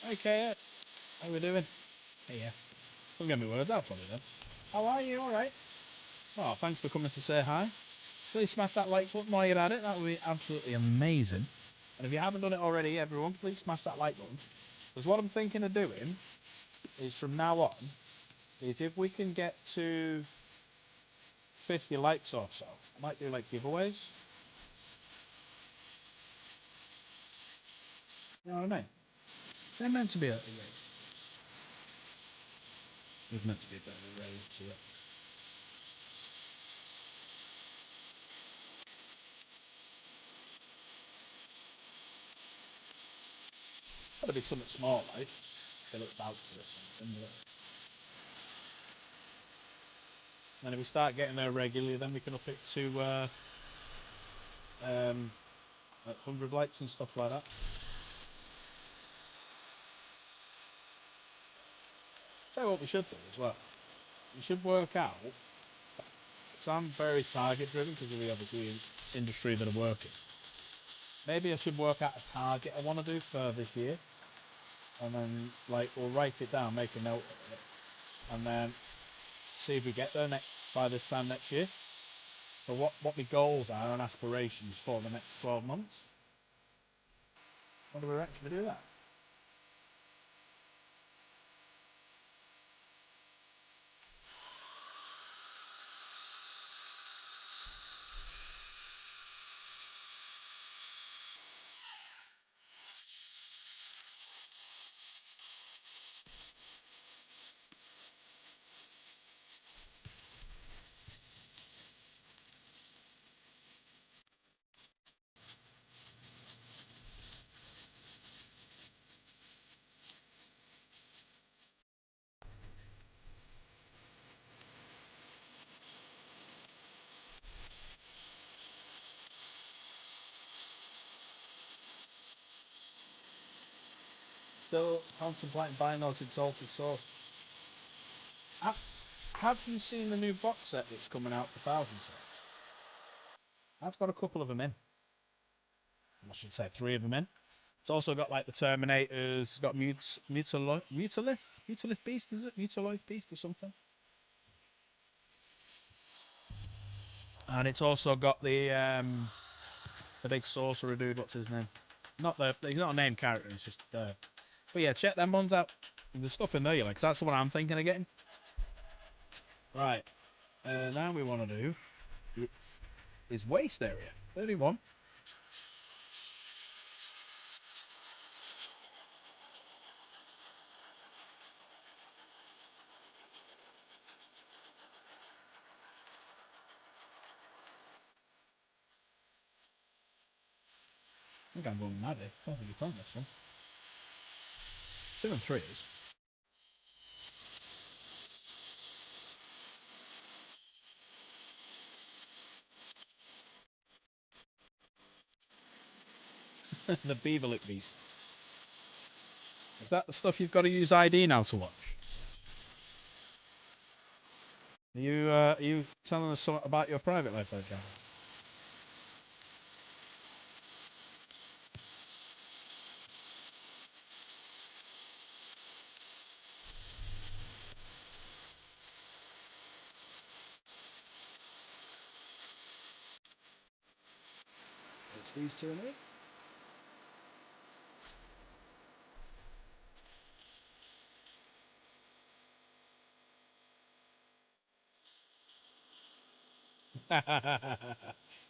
Okay. How we doing? Hey, yeah. Don't get me words out for me then. How are you? All right. Oh, thanks for coming to say hi. Please smash that like button while you're at it. That would be absolutely amazing. And if you haven't done it already, everyone, please smash that like button. Because what I'm thinking of doing is from now on, is if we can get to 50 likes or so, I might do like giveaways. You know what I mean? They're meant to be a raise. There's meant to be a bit of a raise to it. Gotta be something small, like. They look out for something. And if we start getting there regularly, then we can up it to like 100 likes and stuff like that. Tell you what we should do as well. We should work out, because I'm very target driven because of the obviously industry that I work in. Maybe I should work out a target I want to do for this year, and then like we'll write it down, make a note of it, and then see if we get there by this time next year. So what my goals are and aspirations for the next 12 months. How do we actually do that? Still contemplating buying those exalted swords. Have you seen the new box set that's coming out for Thousand Swords? That's got a couple of them in. I should say 3 of them in. It's also got like the Terminators, it's got Mutalith Beast, is it? Mutaloid Beast or something? And it's also got the big sorcerer dude, what's his name? He's not a named character, it's just but yeah, check them ones out. There's stuff in there you like, 'cause that's what I'm thinking of getting. Right. Now we want to do is waste area. 31. I think I'm going mad here. I don't think it's on this one. 2 and 3 is. The Beaverlick Beasts. Is that the stuff you've got to use ID now to watch? Are you telling us something about your private life, there, Gavin? It's these two in here.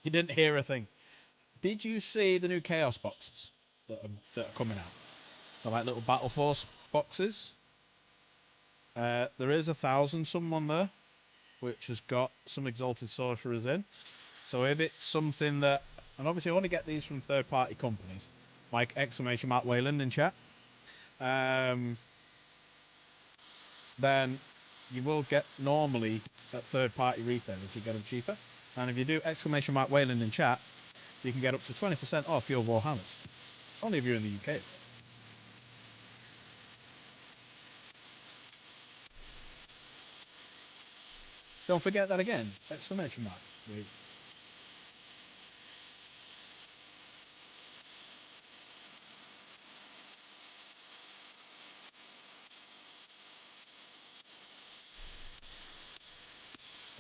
You didn't hear a thing. Did you see the new Chaos boxes that are coming out? They're like little Battle Force boxes. There is 1,000 someone there, which has got some Exalted Sorcerers in. So if it's something that, and obviously I want to get these from third-party companies, like exclamation mark Wayland in chat, then you will get normally at third-party retailers, you get them cheaper. And if you do exclamation mark Wayland in chat, you can get up to 20% off your warhammers. Only if you're in the UK. Don't forget that again. Exclamation mark.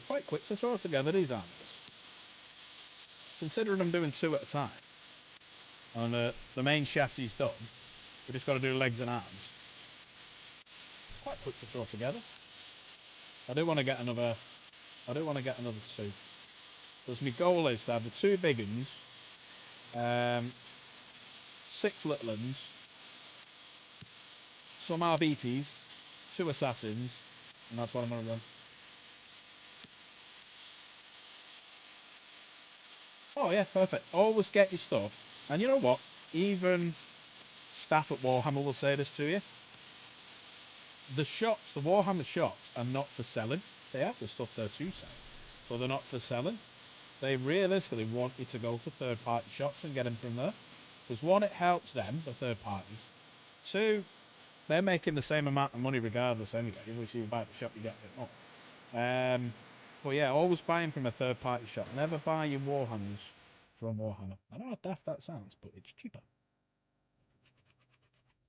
quite quick to throw together, these armies. Considering I'm doing 2 at a time. And the main chassis is done. We just got to do legs and arms. Quite quick to throw together. I do want to get another 2. Because my goal is to have the 2 big ones, 6 little ones, some RBTs, 2 assassins, and that's what I'm going to run. Oh yeah, perfect. Always get your stuff. And you know what? Even staff at Warhammer will say this to you. The shops, the Warhammer shops, are not for selling. They have the stuff there to sell, but they're not for selling. They realistically want you to go to third-party shops and get them from there. Because 1, it helps them, the third parties. 2, they're making the same amount of money regardless anyway. If you buy at the shop, you get a bit more. But yeah, always buying from a third-party shop. Never buy your Warhammers from Warhammer. I know how daft that sounds, but it's cheaper.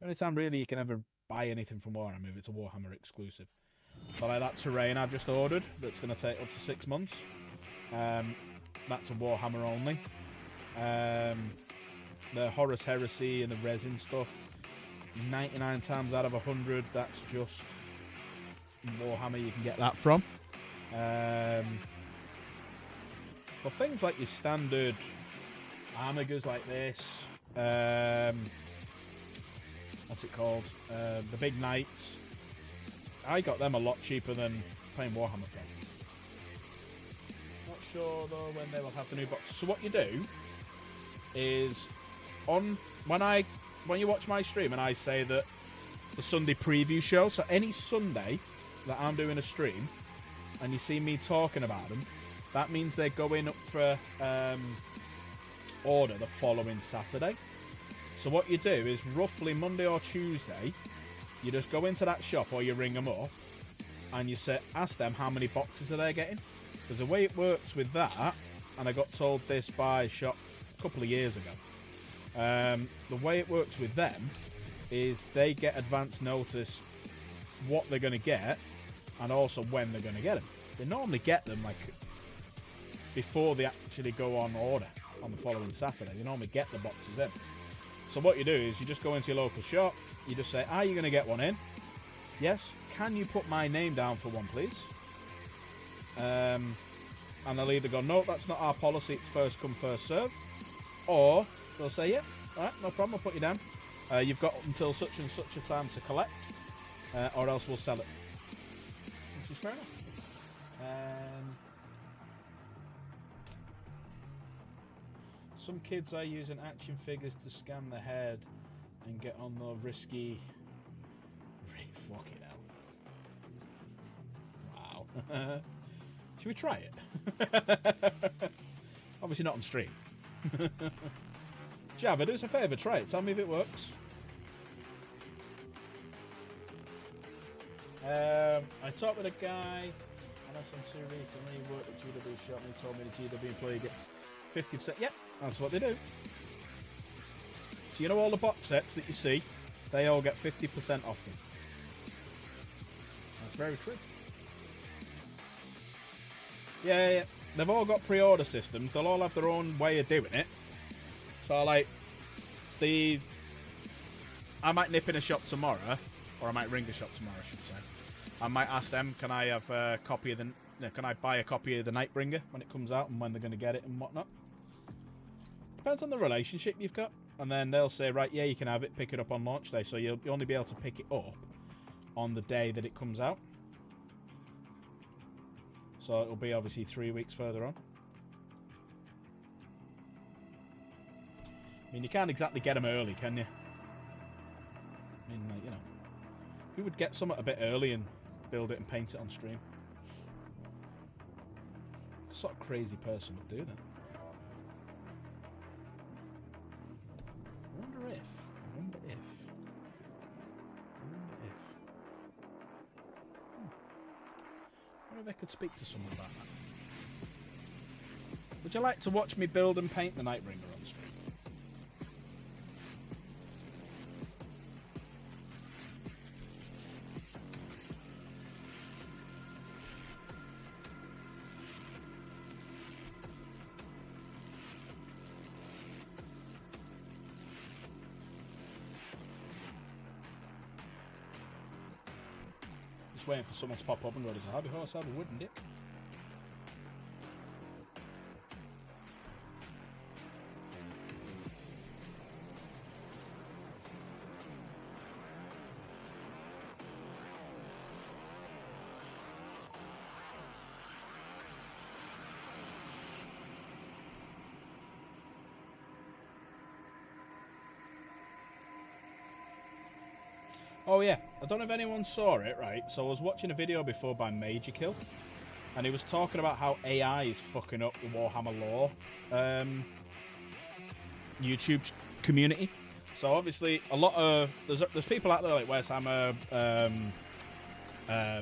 The only time really you can ever buy anything from Warhammer if it's a Warhammer exclusive. So like that terrain I've just ordered, that's going to take up to 6 months. That's a Warhammer only. The Horus Heresy and the resin stuff, 99 times out of 100, that's just Warhammer you can get that from. But things like your standard armigers like this, what's it called? The big knights. I got them a lot cheaper than playing Warhammer prices. Not sure though when they will have the new box. So what you do is when you watch my stream and I say that the Sunday preview show, so any Sunday that I'm doing a stream and you see me talking about them, that means they're going up for order the following Saturday. So what you do is roughly Monday or Tuesday, you just go into that shop or you ring them up and you ask them how many boxes are they getting. Because the way it works with that, and I got told this by a shop a couple of years ago, the way it works with them is they get advance notice what they're going to get and also when they're going to get them. They normally get them like before they actually go on order on the following Saturday. They normally get the boxes in. So what you do is you just go into your local shop, you just say, are you going to get one in? Yes. Can you put my name down for one, please? And they'll either go, no, that's not our policy, it's first come, first serve. Or they'll say, yeah, all right, no problem, I'll put you down. You've got until such and such a time to collect, or else we'll sell it. Which is fair enough. Some kids are using action figures to scan the head and get on the risky... Fucking hell. Wow. Should we try it? Obviously not on stream. Jabba, do us a favour, try it. Tell me if it works. I talked with a guy on SN2 recently, he worked at GW shop and he told me the GW employee gets 50%. Yep, that's what they do. So you know all the box sets that you see, they all get 50% off them. That's very true. Yeah. They've all got pre-order systems. They'll all have their own way of doing it. So like, I might nip in a shop tomorrow, or I might ring a shop tomorrow, I should say. I might ask them, can I have a copy of can I buy a copy of the Nightbringer when it comes out and when they're going to get it and whatnot. Depends on the relationship you've got. And then they'll say, right, yeah, you can have it, pick it up on launch day. So you'll only be able to pick it up on the day that it comes out. So it'll be obviously 3 weeks further on. I mean, you can't exactly get them early, can you? I mean, like, you know, who would get something a bit early and build it and paint it on stream? What sort of crazy person would do that? I wonder if. I wonder if I could speak to someone about that. Would you like to watch me build and paint the Nightbringer on stream? waiting for someone to pop up and go, "Does a hobby horse have a wooden dick?" Oh yeah, I don't know if anyone saw it, right? So I was watching a video before by Major Kill, and he was talking about how AI is fucking up the Warhammer lore YouTube community. So obviously, a lot of there's people out there like Wes Hammer,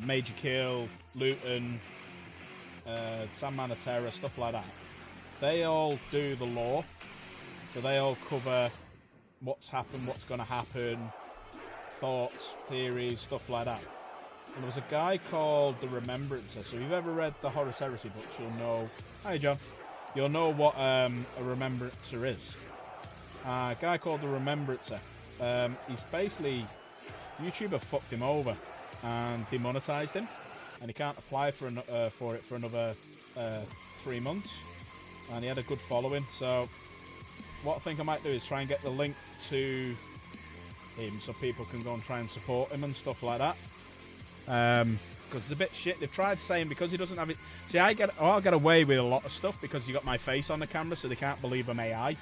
Major Kill, Luton, Sandman of Terror, stuff like that. They all do the lore, so they all cover what's happened, what's going to happen, thoughts, theories, stuff like that. And there was a guy called the Remembrancer. So if you've ever read the Horus Heresy books, you'll know. Hi, John. You'll know what a Remembrancer is. A guy called the Remembrancer. He's basically YouTuber fucked him over and demonetized him, and he can't apply for it for another 3 months. And he had a good following. So what I think I might do is try and get the link to him so people can go and try and support him and stuff like that, because it's a bit shit. They've tried saying because he doesn't have it. See, I'll get away with a lot of stuff because you got my face on the camera, so they can't believe I'm AI.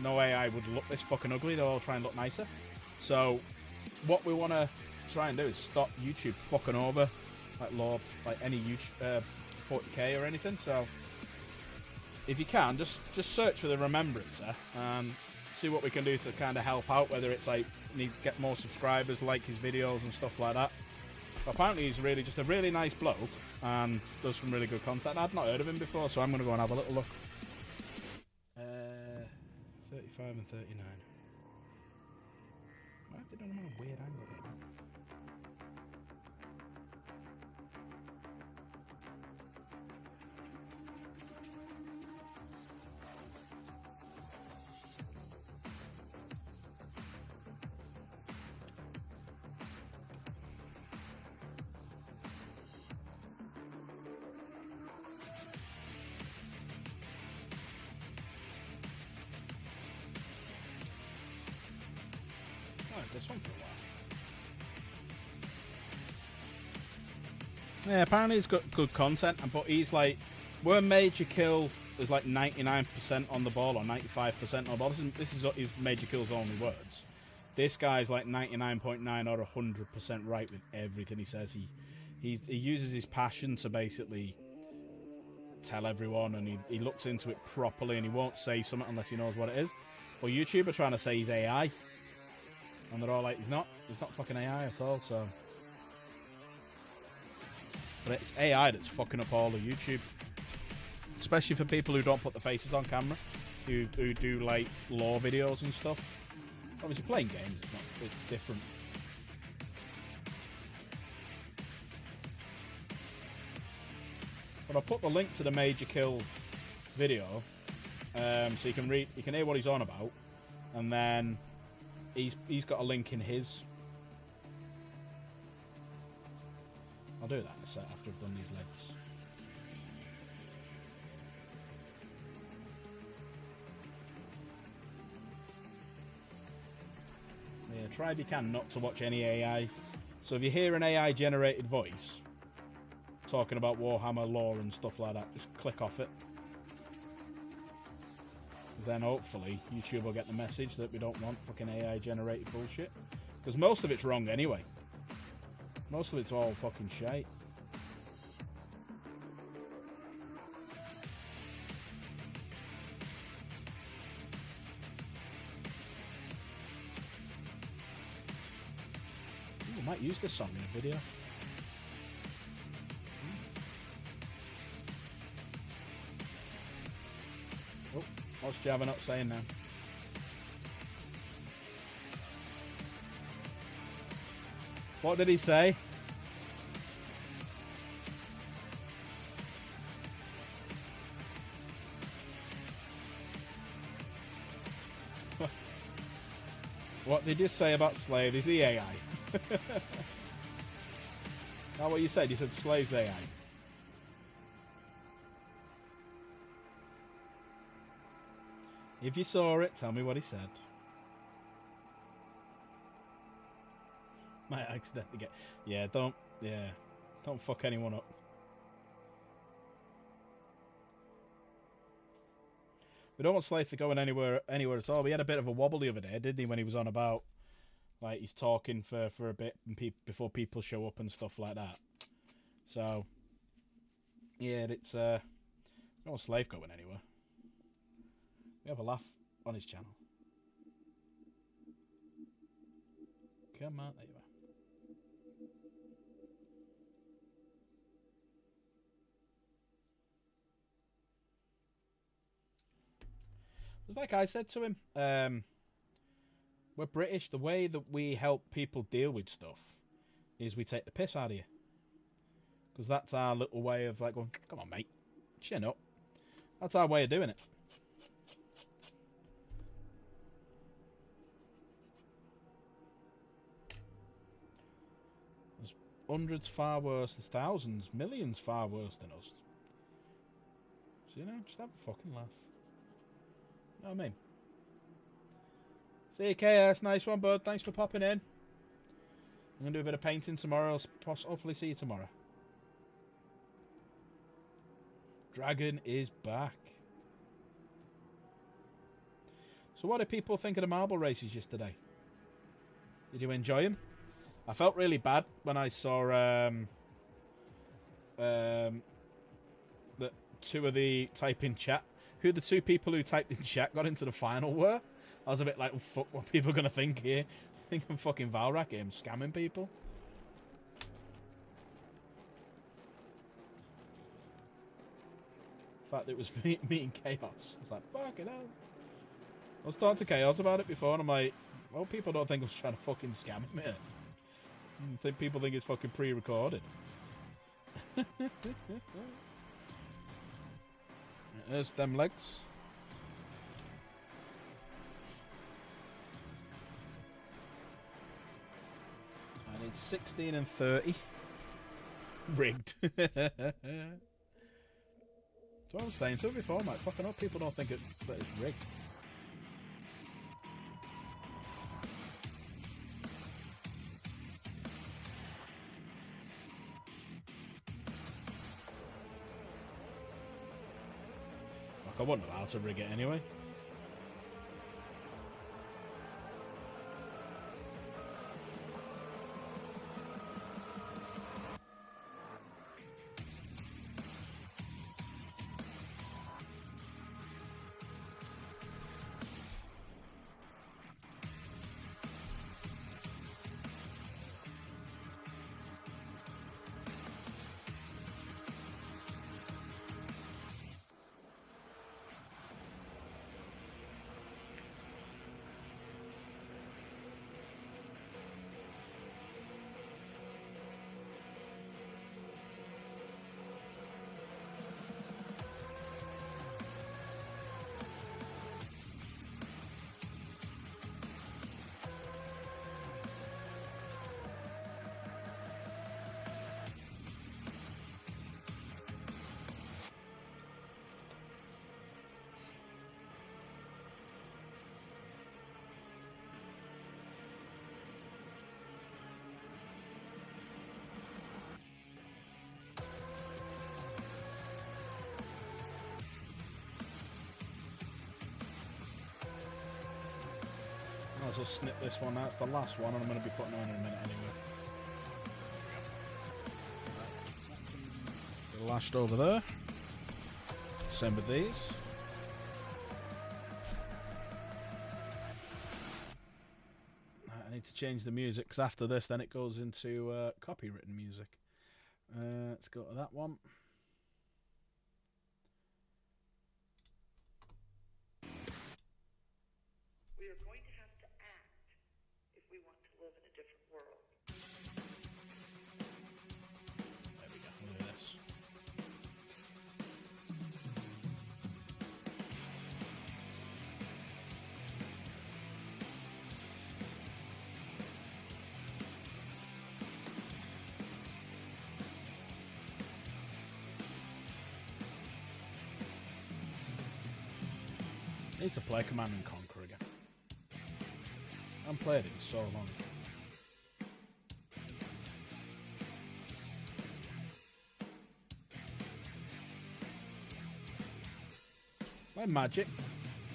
No AI would look this fucking ugly. They'll all try and look nicer. So what we want to try and do is stop YouTube fucking over like any YouTube 40k or anything. So if you can, just search for the Remembrancer and see what we can do to kind of help out, whether it's like need to get more subscribers, like his videos and stuff like that. But apparently he's really just a really nice bloke and does some really good content. I'd not heard of him before, so I'm going to go and have a little look. 35 and 39. Why have they done them on a weird angle like that? This one for a while. Yeah, apparently he's got good content, but he's like, where Major Kill is like 99% on the ball or 95% on the ball. This is his Major Kill's only words. This guy's like 99.9 or 100% right with everything he says. He uses his passion to basically tell everyone, and he looks into it properly, and he won't say something unless he knows what it is. Well, YouTube are trying to say he's AI. And they're all like, he's not fucking AI at all, so. But it's AI that's fucking up all of YouTube. Especially for people who don't put the faces on camera. Who do like lore videos and stuff. Obviously playing games, it's different. But I'll put the link to the Major Kill video. So you can hear what he's on about. And then He's got a link in his. I'll do that in a sec after I've done these legs. Yeah, try if you can not to watch any AI. So if you hear an AI generated voice talking about Warhammer lore and stuff like that, just click off it. Then hopefully YouTube will get the message that we don't want fucking AI generated bullshit, because most of it's wrong anyway. Most of it's all fucking shite. Ooh, I might use this song in a video. Oh, what's Java not saying now? What did he say? What did you say about Slade? Is he AI? Oh, what you said? You said slaves AI. If you saw it, tell me what he said. Might accidentally get... Yeah, don't fuck anyone up. We don't want Slater going anywhere at all. We had a bit of a wobble the other day, didn't he, when he was on about, like, he's talking for a bit and before people show up and stuff like that. So, yeah, it's, we don't want Slave going anywhere. We have a laugh on his channel. Come on, there you are. It was like I said to him, we're British. The way that we help people deal with stuff is we take the piss out of you. Because that's our little way of like going, come on, mate, chin up. That's our way of doing it. There's hundreds far worse, there's thousands, millions far worse than us. So, you know, just have a fucking laugh. You know what I mean? See you, KS. Nice one, bud. Thanks for popping in. I'm going to do a bit of painting tomorrow. I'll hopefully see you tomorrow. Dragon is back. So what did people think of the marble races yesterday? Did you enjoy them? I felt really bad when I saw that two of the type in chat. Who the two people who typed in chat got into the final were. I was a bit like, well, fuck, what are people going to think here? I think I'm fucking Valrak here. I'm scamming people. In fact, it was me and Chaos. I was like, fucking hell. I was talking to Chaos about it before, and I'm like, well, people don't think I was trying to fucking scam me. I think people think it's fucking pre-recorded. There's them legs. I need 16 and 30. Rigged. That's what I was saying to it before, mate. Fucking up, people don't think that it's rigged. I wouldn't know how to rig it anyway. Might as well snip this one out. It's the last one, and I'm going to be putting on in a minute anyway. Lashed over there. Same with these. I need to change the music because after this, then it goes into copywritten music. Let's go to that one. Need to play Command and Conquer again. I haven't played it in so long. Playing Magic.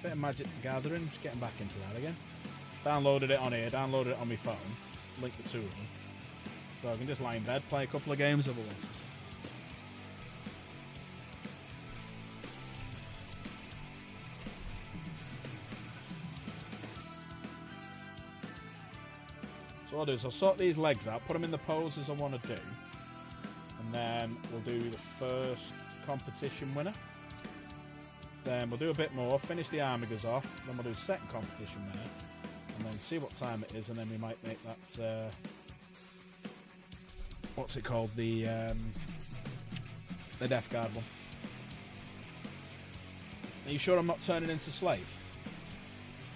Bit of Magic the Gathering. Just getting back into that again. Downloaded it on here. Downloaded it on my phone. Linked the two of them. So I can just lie in bed, play a couple of games of it. So what I'll do is I'll sort these legs out, put them in the poses I want to do, and then we'll do the first competition winner. Then we'll do a bit more, finish the Armigers off, then we'll do second competition winner, and then see what time it is, and then we might make that, what's it called, the Death Guard one. Are you sure I'm not turning into slave?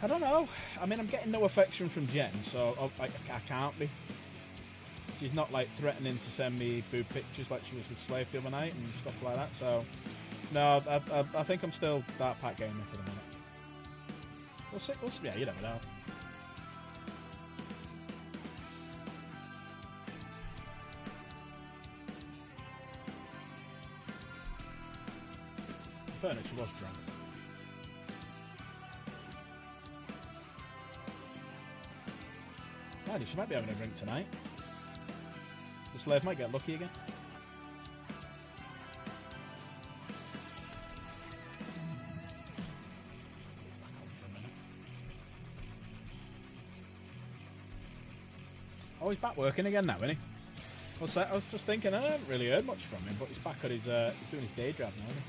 I don't know. I mean, I'm getting no affection from Jen, so I can't be. She's not, like, threatening to send me boob pictures like she was with Slave the other night and stuff like that, so... No, I think I'm still Dark Pack gaming for the minute. We'll see, yeah, you never know. Furniture was drunk. Mind you, she might be having a drink tonight. The slave might get lucky again. Oh, he's back working again now, isn't he? I was just thinking, I haven't really heard much from him, but he's back at his, he's doing his day job now, isn't he?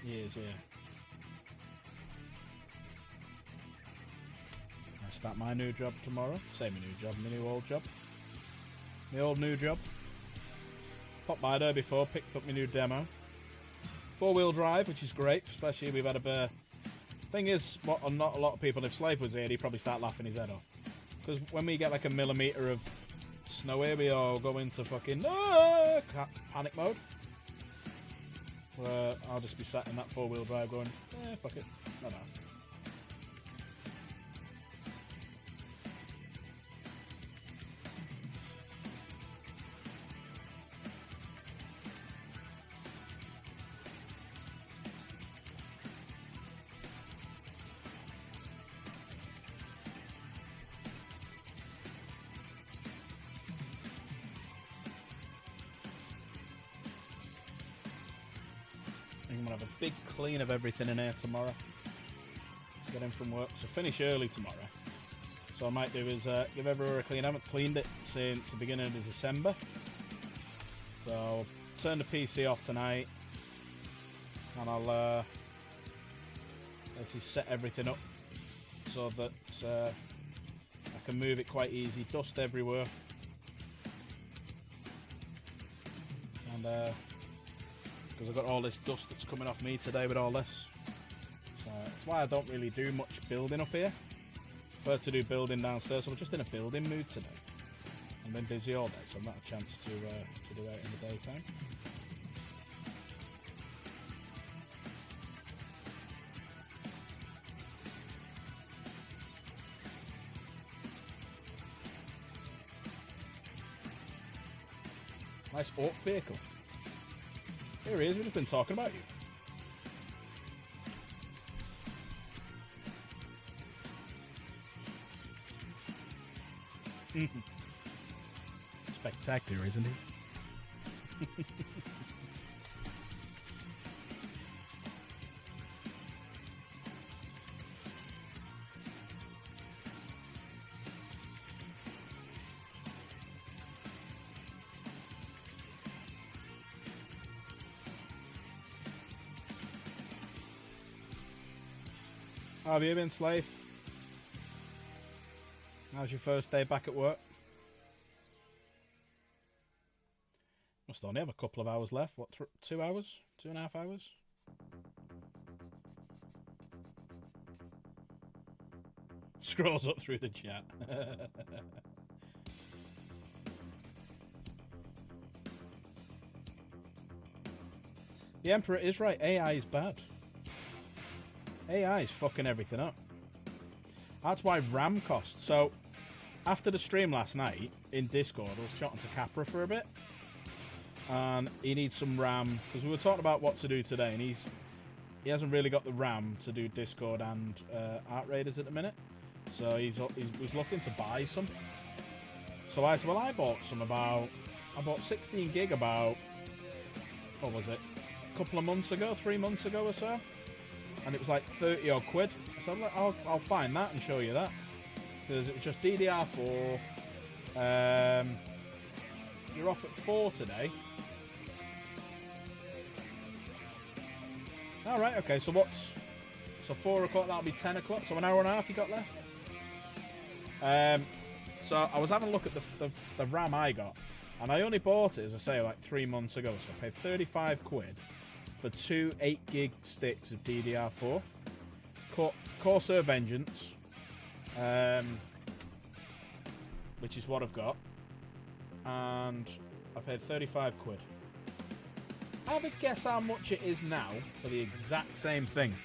He is, yeah. I start my new job tomorrow. Say my new job, my new old job. My old new job. Popped by there before, picked up my new demo. 4-wheel drive, which is great, especially we've had a... Thing is, what not a lot of people, if Slave was here, he'd probably start laughing his head off. Because when we get like a millimetre of snow here, we all go into fucking panic mode. Where I'll just be sat in that 4-wheel drive going, fuck it, I don't know. I'm going to have a big clean of everything in here tomorrow. Get in from work. So finish early tomorrow. So I might do is give everywhere a clean. I haven't cleaned it since the beginning of December. So I'll turn the PC off tonight. And I'll basically set everything up so that I can move it quite easy. Dust everywhere. And because I've got all this dust that's coming off me today with all this. So that's why I don't really do much building up here. I prefer to do building downstairs, so I'm just in a building mood today. I've been busy all day, so I've not had a chance to do it in the daytime. Nice orc vehicle. Here he is, we've just been talking about you. Spectacular, isn't he? How have you been, Slave? How's your first day back at work? Must only have a couple of hours left. What, 2 hours? 2.5 hours? Scrolls up through the chat. The Emperor is right. AI is bad. AI is fucking everything up. That's why RAM costs. So, after the stream last night in Discord, I was chatting to Capra for a bit, and he needs some RAM because we were talking about what to do today, and he hasn't really got the RAM to do Discord and Art Raiders at the minute. So he's looking to buy some. So I said, well, I bought 16 gig about, what was it, a couple of months ago, 3 months ago or so, and it was like 30 odd quid. So I'm like, I'll find that and show you that, because it was just DDR4. You're off at 4 today. All right, okay. So 4 o'clock? That'll be 10 o'clock. So an hour and a half you got left. So I was having a look at the RAM I got, and I only bought it, as I say, like 3 months ago. So I paid 35 quid for 2 8 gig sticks of DDR4. Corsair Vengeance, which is what I've got, and I paid 35 quid. Have a guess how much it is now for the exact same thing.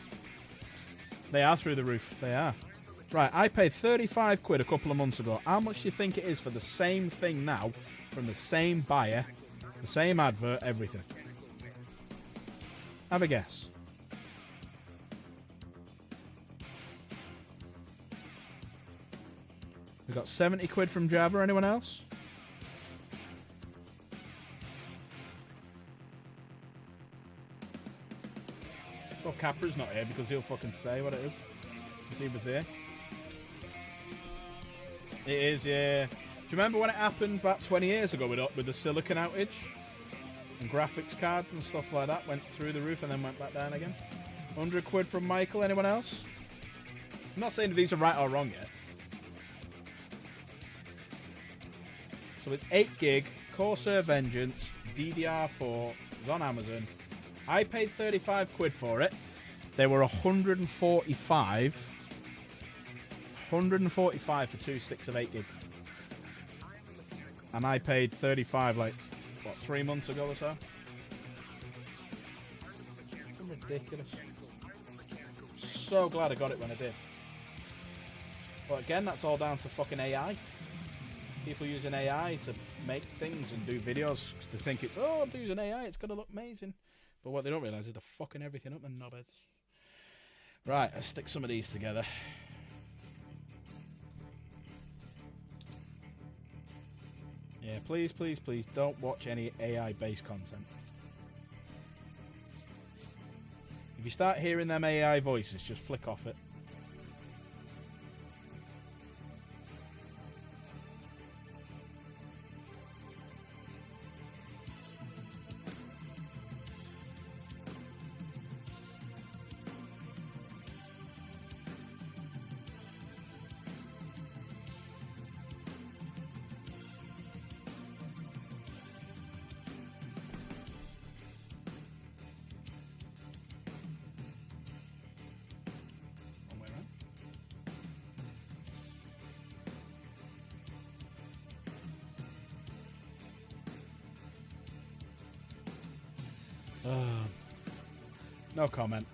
They are through the roof. They are. Right, I paid 35 quid a couple of months ago. How much do you think it is for the same thing now, from the same buyer, the same advert, everything? Have a guess. We got 70 quid from Java. Anyone else? Well, Capra's not here because he'll fucking say what it is. If he was here. It is, yeah. Do you remember when it happened about 20 years ago with the silicon outage? And graphics cards and stuff like that went through the roof and then went back down again? 100 quid from Michael. Anyone else? I'm not saying if these are right or wrong yet. So it's 8 gig, Corsair Vengeance, DDR4, it's on Amazon. I paid 35 quid for it. They were 145 for 2 sticks of 8 gig. And I paid 35 like, what, 3 months ago or so? Ridiculous. So glad I got it when I did. But again, that's all down to fucking AI. People using AI to make things and do videos. They think it's, oh, I'm using AI, it's going to look amazing. But what they don't realise is they're fucking everything up, and knobheads. Right, let's stick some of these together. Yeah, please, please, please don't watch any AI-based content. If you start hearing them AI voices, just flick off it. No comment.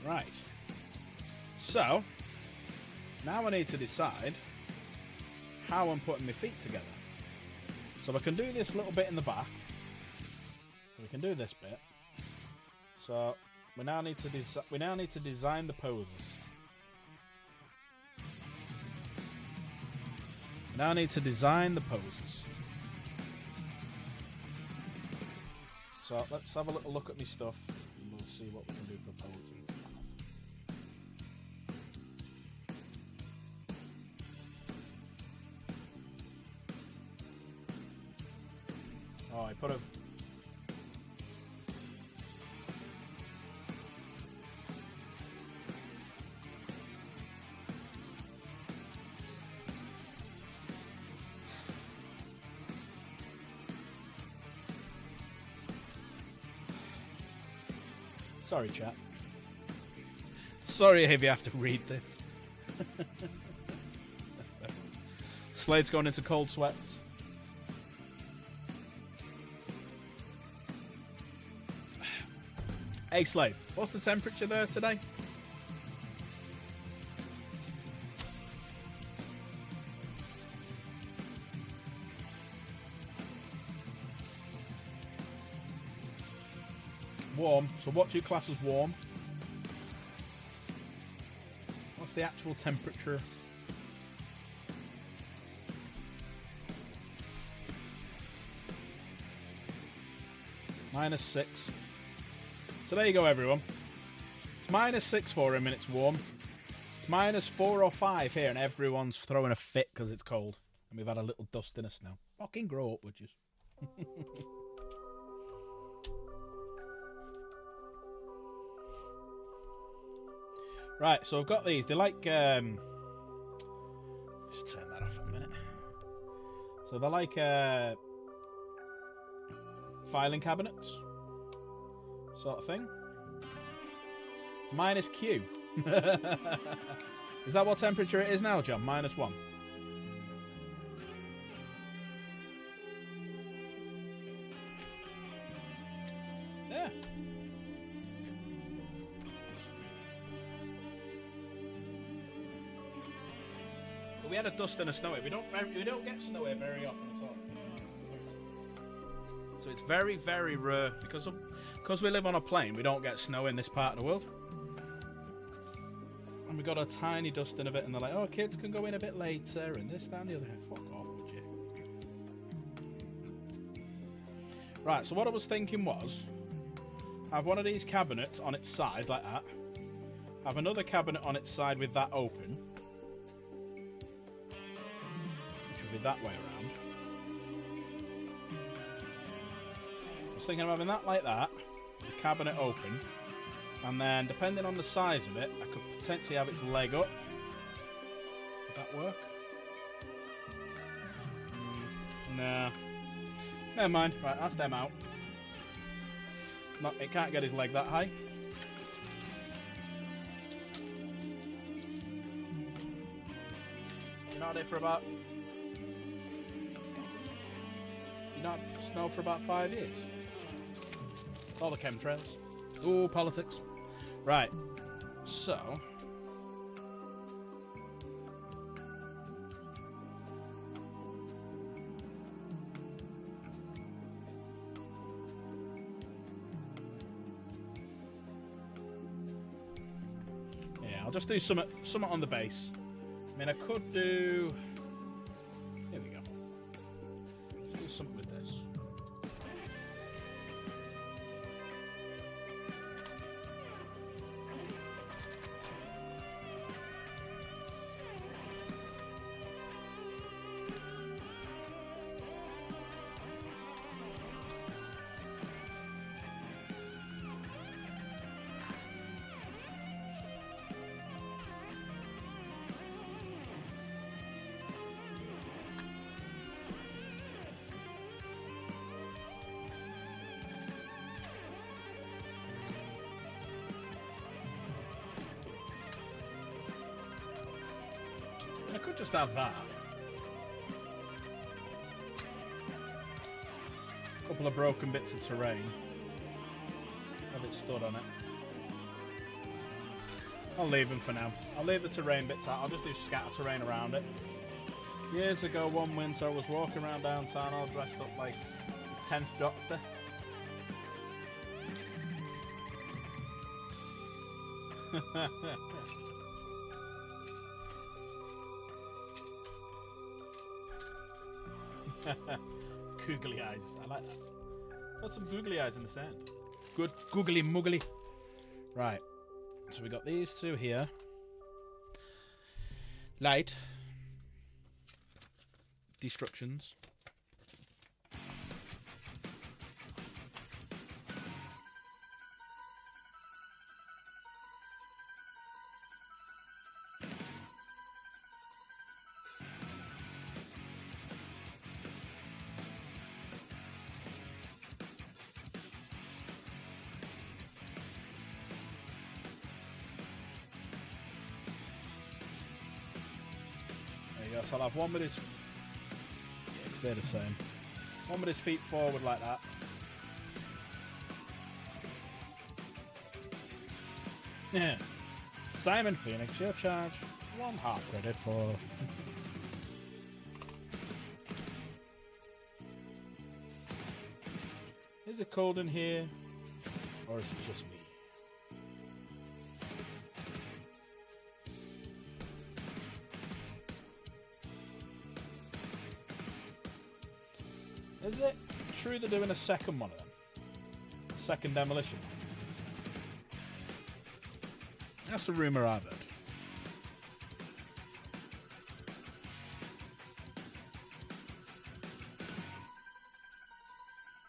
Right. So, now I need to decide how I'm putting my feet together. So I can do this little bit in the back. We can do this bit. So We now need to design the poses. We now need to design the poses. So let's have a little look at my stuff and we'll see what we can do for poses. Oh, I put a... Sorry, chat. Sorry if you have to read this. Slade's going into cold sweats. Hey, Slade, what's the temperature there today? Warm. So what do you class as warm? What's the actual temperature? -6. So there you go, everyone. It's -6 for him and it's warm. It's -4 or 5 here and everyone's throwing a fit because it's cold. And we've had a little dust in us now. Fucking grow up, would you? Right, so I've got these. They're like... just turn that off a minute. So they're like filing cabinets. Sort of thing. -Q. Is that what temperature it is now, John? -1. Yeah. But we had a dust and a snow here. We don't get snow here very often at all. So it's very, very rare because we live on a plain. We don't get snow in this part of the world. And we got a tiny dusting of it, and they're like, "Oh, kids can go in a bit later," and this, that, and the other. Fuck off, would you? Right. So what I was thinking was, have one of these cabinets on its side like that. Have another cabinet on its side with that open, which would be that way around. I was thinking of having that like that, the cabinet open, and then depending on the size of it, I could potentially have its leg up. Would that work? Nah. Never mind. Right, that's them out. It can't get his leg that high. You're not here for about... You're not snow for about 5 years. All the chemtrails. Ooh, politics. Right. So. Yeah, I'll just do something on the base. I mean, I could do... Here we go. Just do something with this. I could just have that. A couple of broken bits of terrain. Have it stood on it. I'll leave them for now. I'll leave the terrain bits out. I'll just do scatter terrain around it. Years ago, one winter, I was walking around downtown all dressed up like the 10th Doctor. Googly eyes. I like that. Got some googly eyes in the sand. Good googly muggly. Right. So we got these two here. Light. Destructions. So I'll have one with his... Yeah, they're the same. One with his feet forward like that. Yeah. Simon Phoenix, your charge. 1/2 credit for... Is it cold in here? Or is it just me? Is it true they're doing a second one of them? Second demolition? That's the rumour I've heard.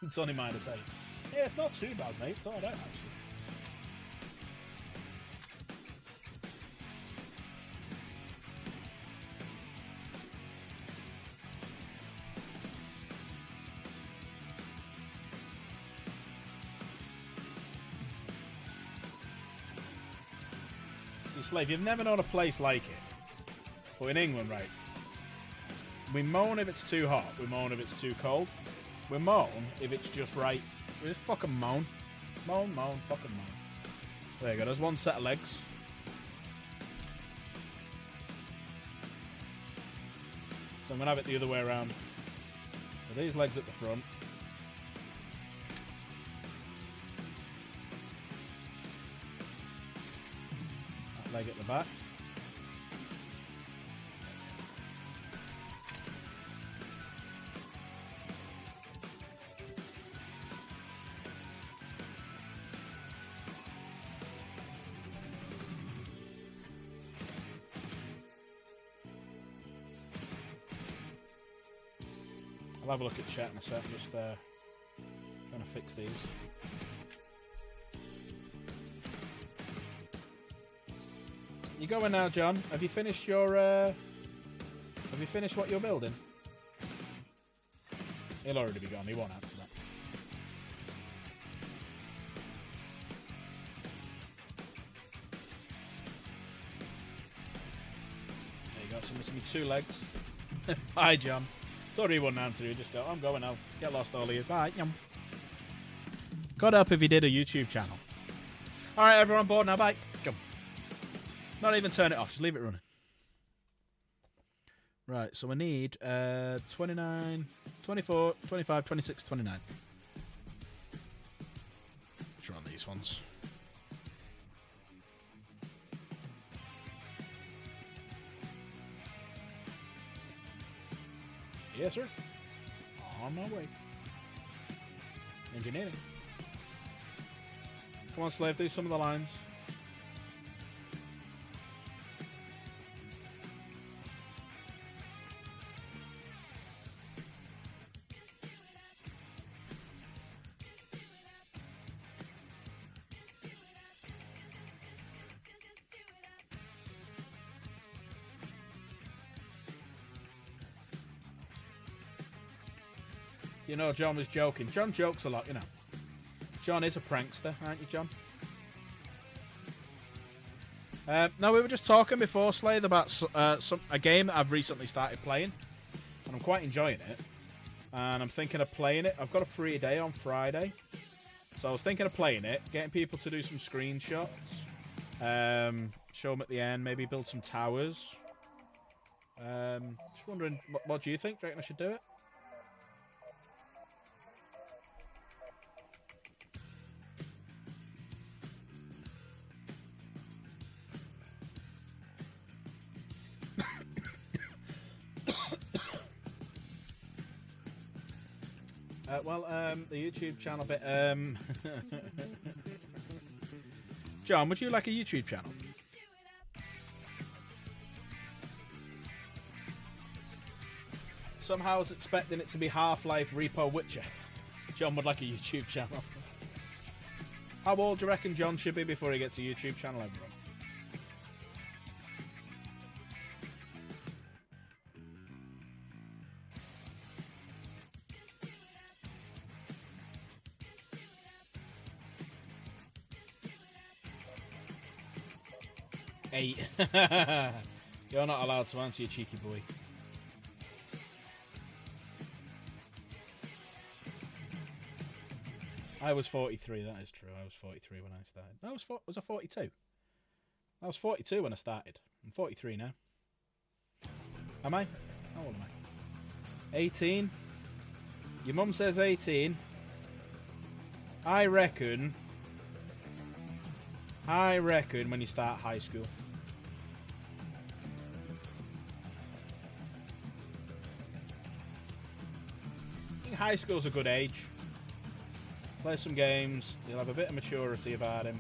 It's only mine to say. Yeah, it's not too bad, mate. It's alright, actually. Slave, you've never known a place like it. But in England, right, we moan if it's too hot, we moan if it's too cold, we moan if it's just right. We just fucking moan. Moan, moan, fucking moan. There you go, there's one set of legs. So I'm going to have it the other way around. So these legs at the front. Leg at the back. I'll have a look at chat in a sec, just trying to fix these. You going now, John? Have you finished your? Have you finished what you're building? He'll already be gone. He won't answer that. There you go. Some 2 legs. Bye, John. Sorry he wouldn't answer you. Just go. I'm going now. Get lost, all of you. Bye. Yum. God help if he did a YouTube channel. All right, everyone. Bored now. Bye. Go. Not even turn it off, just leave it running. Right, so we need 29, 24, 25, 26, 29. Let's run these ones. Yes, sir. On my way. Engineering. Come on, slave, do some of the lines. You know, John was joking. John jokes a lot, you know. John is a prankster, aren't you, John? No, we were just talking before, Slade, about a game that I've recently started playing. And I'm quite enjoying it. And I'm thinking of playing it. I've got a free day on Friday. So I was thinking of playing it, getting people to do some screenshots. Show them at the end, maybe build some towers. Just wondering, what do you think? Do you reckon I should do it? The YouTube channel bit. John, would you like a YouTube channel? Somehow I was expecting it to be Half-Life Repo Witcher. John would like a YouTube channel. How old do you reckon John should be before he gets a YouTube channel, everyone? Eight. You're not allowed to answer, you cheeky boy. I was 43, that is true. I was 43 when I started. No, was I 42? I was 42 when I started. I'm 43 now. Am I? How old am I? 18. Your mum says 18. I reckon when you start high school. I think high school's a good age. Play some games, you'll have a bit of maturity about him.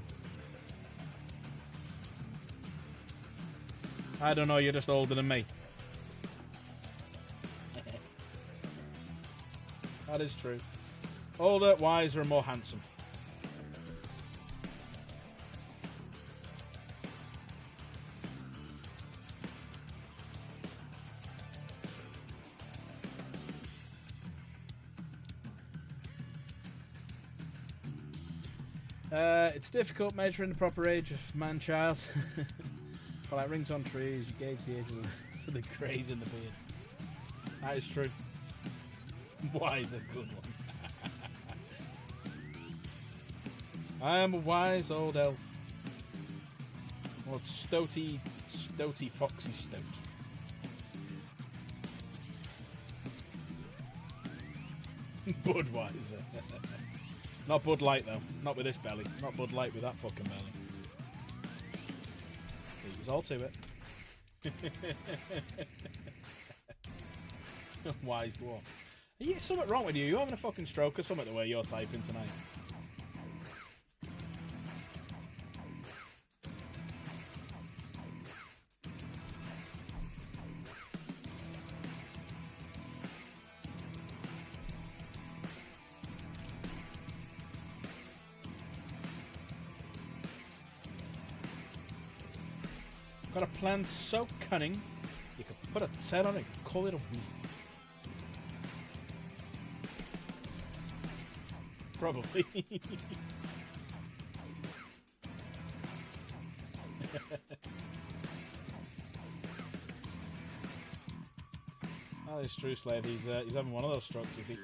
I don't know, you're just older than me. That is true. Older, wiser, and more handsome. It's difficult measuring the proper age of man-child. Well, like rings on trees, you gauge the age of the greys in the beard. That is true. Wise, a good one. I am a wise old elf. Or stoaty, foxy stoat. Budweiser. Not Bud Light, though. Not with this belly. Not Bud Light with that fucking belly. He's all to it. Wise dwarf. Are something wrong with you? You having a fucking stroke or something the way you're typing tonight? Got a plan so cunning, you could put a tail on it and call it a weasel. Probably. Oh, it's true, Slave. He's having one of those strokes, is he?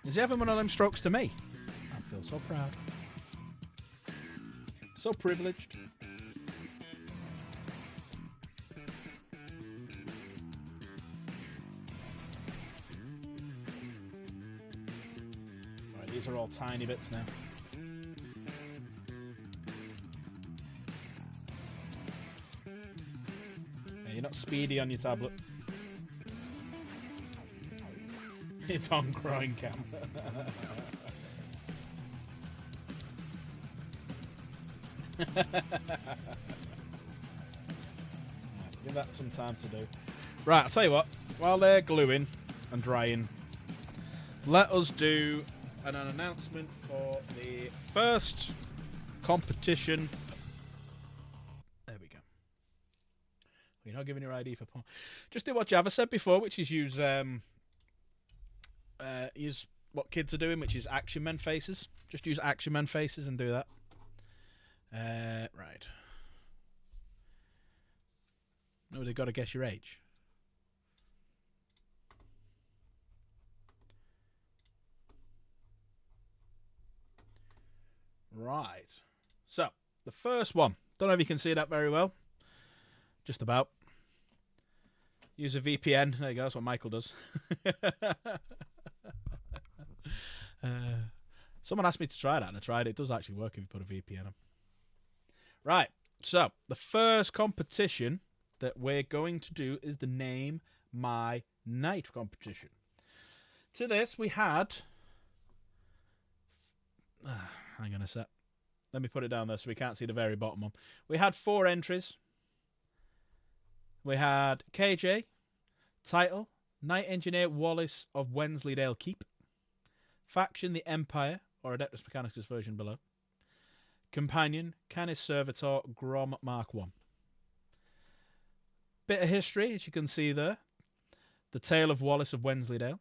Is he having one of them strokes to me? I feel so proud. So privileged. Right, these are all tiny bits now. Yeah, you're not speedy on your tablet. It's on growing cam. Give that some time to do. Right, I'll tell you what. While they're gluing and drying, let us do an announcement for the first competition. There we go. You're not giving your ID for porn. Just do what Java said before, which is use what kids are doing, which is Action Men faces. Just use Action Men faces and do that. Right. No, they've got to guess your age. Right. So, the first one. Don't know if you can see that very well. Just about. Use a VPN. There you go. That's what Michael does. Someone asked me to try that, and I tried it. It does actually work if you put a VPN on. Right. So, the first competition that we're going to do is the Name My Night competition. to this, we had... hang on a sec. Let me put it down there so we can't see the very bottom one. We had 4 entries. We had KJ, title, Knight Engineer Wallace of Wensleydale Keep. Faction, the Empire, or Adeptus Mechanicus version below. Companion, Canis Servitor, Grom Mark 1. Bit of history, as you can see there. The Tale of Wallace of Wensleydale.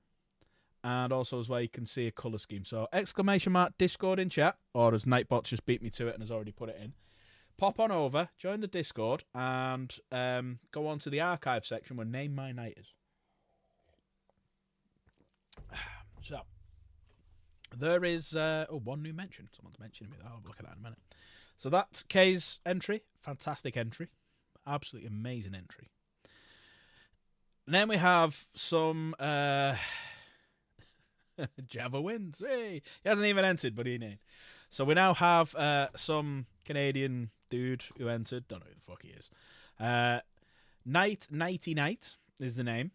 And also as well, you can see a colour scheme. So, exclamation mark Discord in chat, or as Nightbot's just beat me to it and has already put it in. Pop on over, join the Discord, and go on to the archive section where Name My Knight is. So, there is one new mention. Someone's mentioning me. I'll have a look at that in a minute. So that's Kay's entry. Fantastic entry. Absolutely amazing entry. And then we have some Java wins. Hey! He hasn't even entered, but he named. So we now have some Canadian dude who entered. Don't know who the fuck he is. Nighty Night is the name.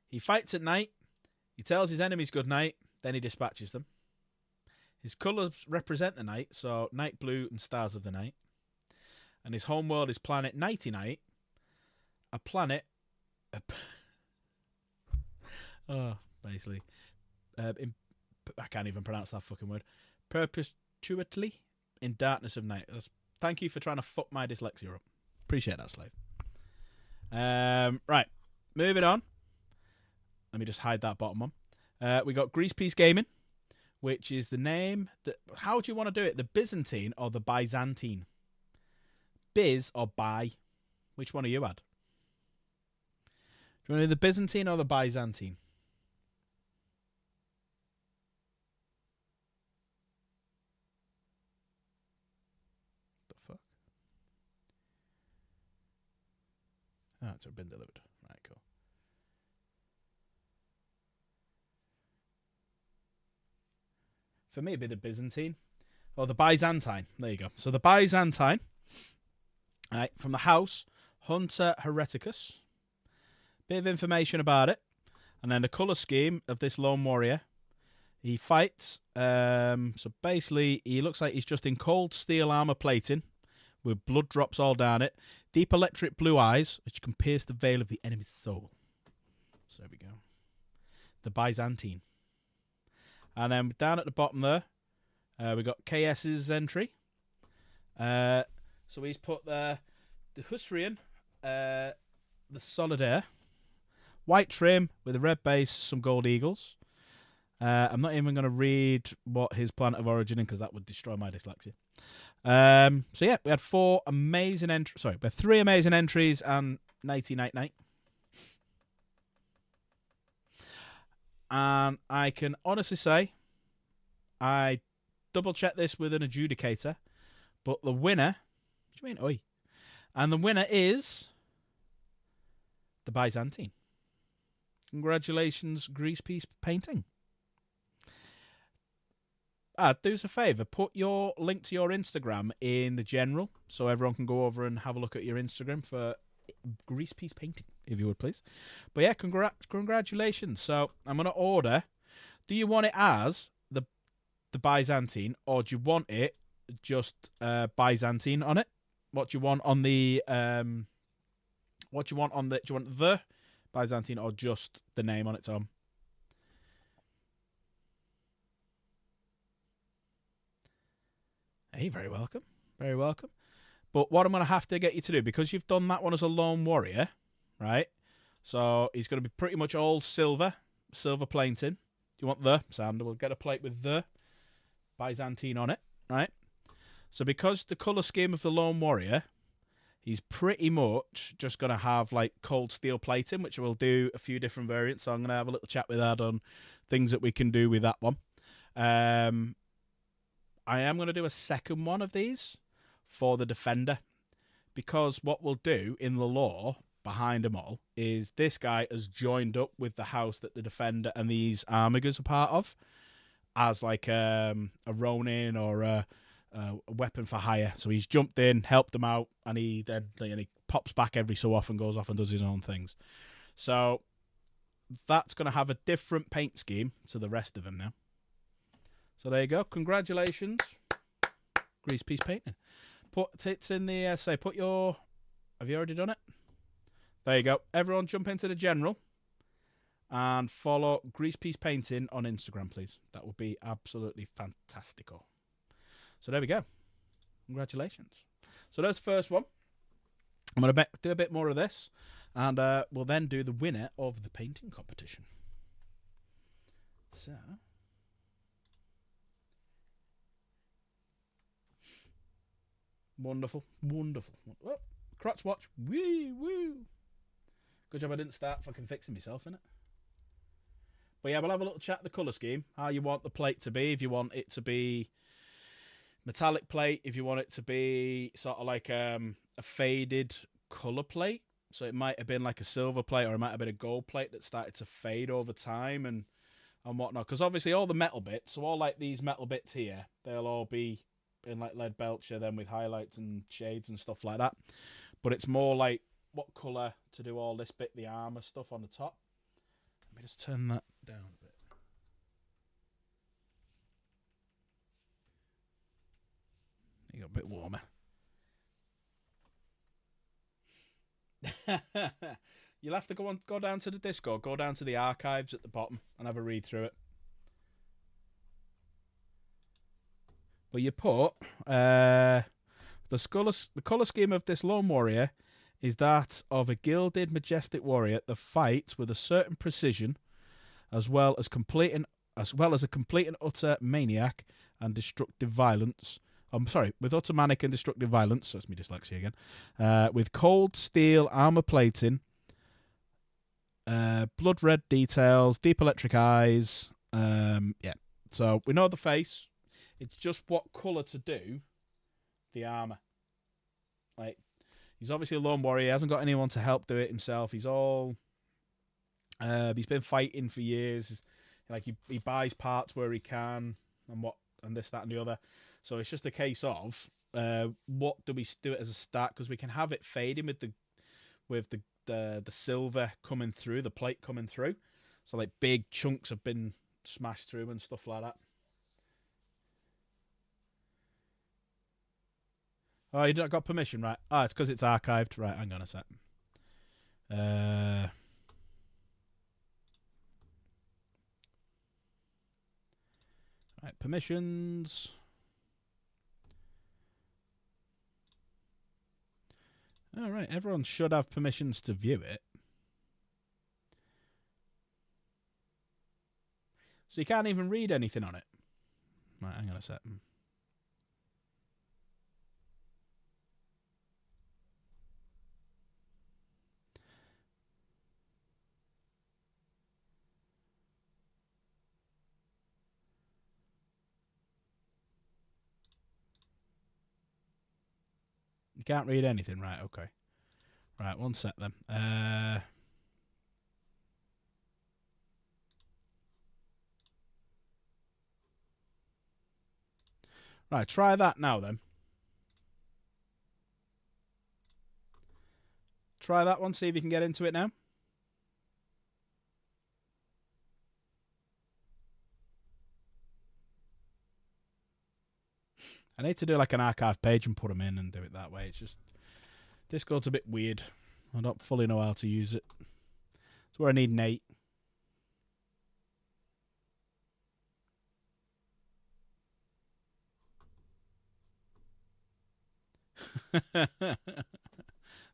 He fights at night. He tells his enemies good night. Then he dispatches them. His colours represent the night, so night blue and stars of the night. And his home world is planet Nighty Night, a planet... basically. I can't even pronounce that fucking word. Perpetually in darkness of night. Thank you for trying to fuck my dyslexia up. Appreciate that, slave. Right, moving on. Let me just hide that bottom one. We got Grease Piece Gaming, which is the name. How do you want to do it? The Byzantine or the Byzantine? Biz or By? Which one are you at? Do you want to do the Byzantine or the Byzantine? The fuck? Oh, it's been delivered. Right, cool. For me, it'd be the Byzantine. Or the Byzantine. There you go. So the Byzantine. Right, from the house, Hunter Hereticus. Bit of information about it. And then the colour scheme of this lone warrior. He fights. So basically, he looks like he's just in cold steel armour plating with blood drops all down it. Deep electric blue eyes, which can pierce the veil of the enemy's soul. So there we go. The Byzantine. And then down at the bottom there, we got KS's entry. So he's put there the Husrian, the Solidaire, white trim with a red base, some gold eagles. I'm not even going to read what his planet of origin is because that would destroy my dyslexia. So yeah, we had 3 amazing entries and Nighty Night Night. And I can honestly say, I double-checked this with an adjudicator, but the winner... What do you mean, oi? And the winner is... the Byzantine. Congratulations, Grease Piece Painting. Do us a favour, put your link to your Instagram in the general, so everyone can go over and have a look at your Instagram for Grease Piece Painting, if you would please. But yeah, congratulations. So I'm going to order. Do you want it as the Byzantine, or do you want it just Byzantine on it? What do you want on the do you want the Byzantine or just the name on its own? Hey, very welcome. Very welcome. But what I'm going to have to get you to do, because you've done that one as a lone warrior, right? So he's going to be pretty much all silver plating. Do you want the? Sander, we'll get a plate with the Byzantine on it, right? So because the colour scheme of the lone warrior, he's pretty much just going to have like cold steel plating, which we'll do a few different variants. So I'm going to have a little chat with Ad on things that we can do with that one. I am going to do a second one of these for the Defender, because what we'll do in the lore behind them all is this guy has joined up with the house that the Defender and these Armigers are part of as like a Ronin or a weapon for hire. So he's jumped in, helped them out, and he pops back every so often, goes off and does his own things. So that's going to have a different paint scheme to the rest of them now. So there you go. Congratulations, Grease Piece Painting. Put it in the put your. Have you already done it? There you go. Everyone, jump into the general and follow Grease Piece Painting on Instagram, please. That would be absolutely fantastical. So there we go. Congratulations. So that's the first one. I'm going to do a bit more of this, and we'll then do the winner of the painting competition. So, wonderful, wonderful. Oh, crotch watch. Woo, woo. Good job I didn't start fucking fixing myself, innit? But yeah, we'll have a little chat the colour scheme. How you want the plate to be. If you want it to be metallic plate. If you want it to be sort of like a faded colour plate. So it might have been like a silver plate, or it might have been a gold plate that started to fade over time and whatnot. Because obviously all the metal bits, so all like these metal bits here, they'll all be in like lead belcher, then with highlights and shades and stuff like that. But it's more like what colour to do all this bit, the armour stuff on the top. Let me just turn that down a bit. You got a bit warmer. You'll have to go down to the Discord, go down to the archives at the bottom and have a read through it. But you put the colour scheme of this lone warrior is that of a gilded, majestic warrior that fights with a certain precision, as well as a complete and utter maniac and destructive violence. I'm sorry, with utter manic and destructive violence. That's me dyslexia again. With cold steel armor plating, blood red details, deep electric eyes. Yeah. So we know the face. It's just what colour to do the armor. Like, he's obviously a lone warrior. He hasn't got anyone to help do it himself. He's all. He's been fighting for years. Like he buys parts where he can, and this, that, and the other. So it's just a case of what do we do it as a start, because we can have it fading with the silver coming through, the plate coming through. So like big chunks have been smashed through and stuff like that. Oh, you not got permission, right? Ah, it's because it's archived. Right, hang on a sec. Right, permissions. All right, everyone should have permissions to view it. So you can't even read anything on it. Right, hang on a sec. You can't read anything, right? Okay. Right, one sec then. Right, try that now then. Try that one, see if you can get into it now. I need to do like an archive page and put them in and do it that way. It's just, Discord's a bit weird. I don't fully know how to use it. It's where I need Nate.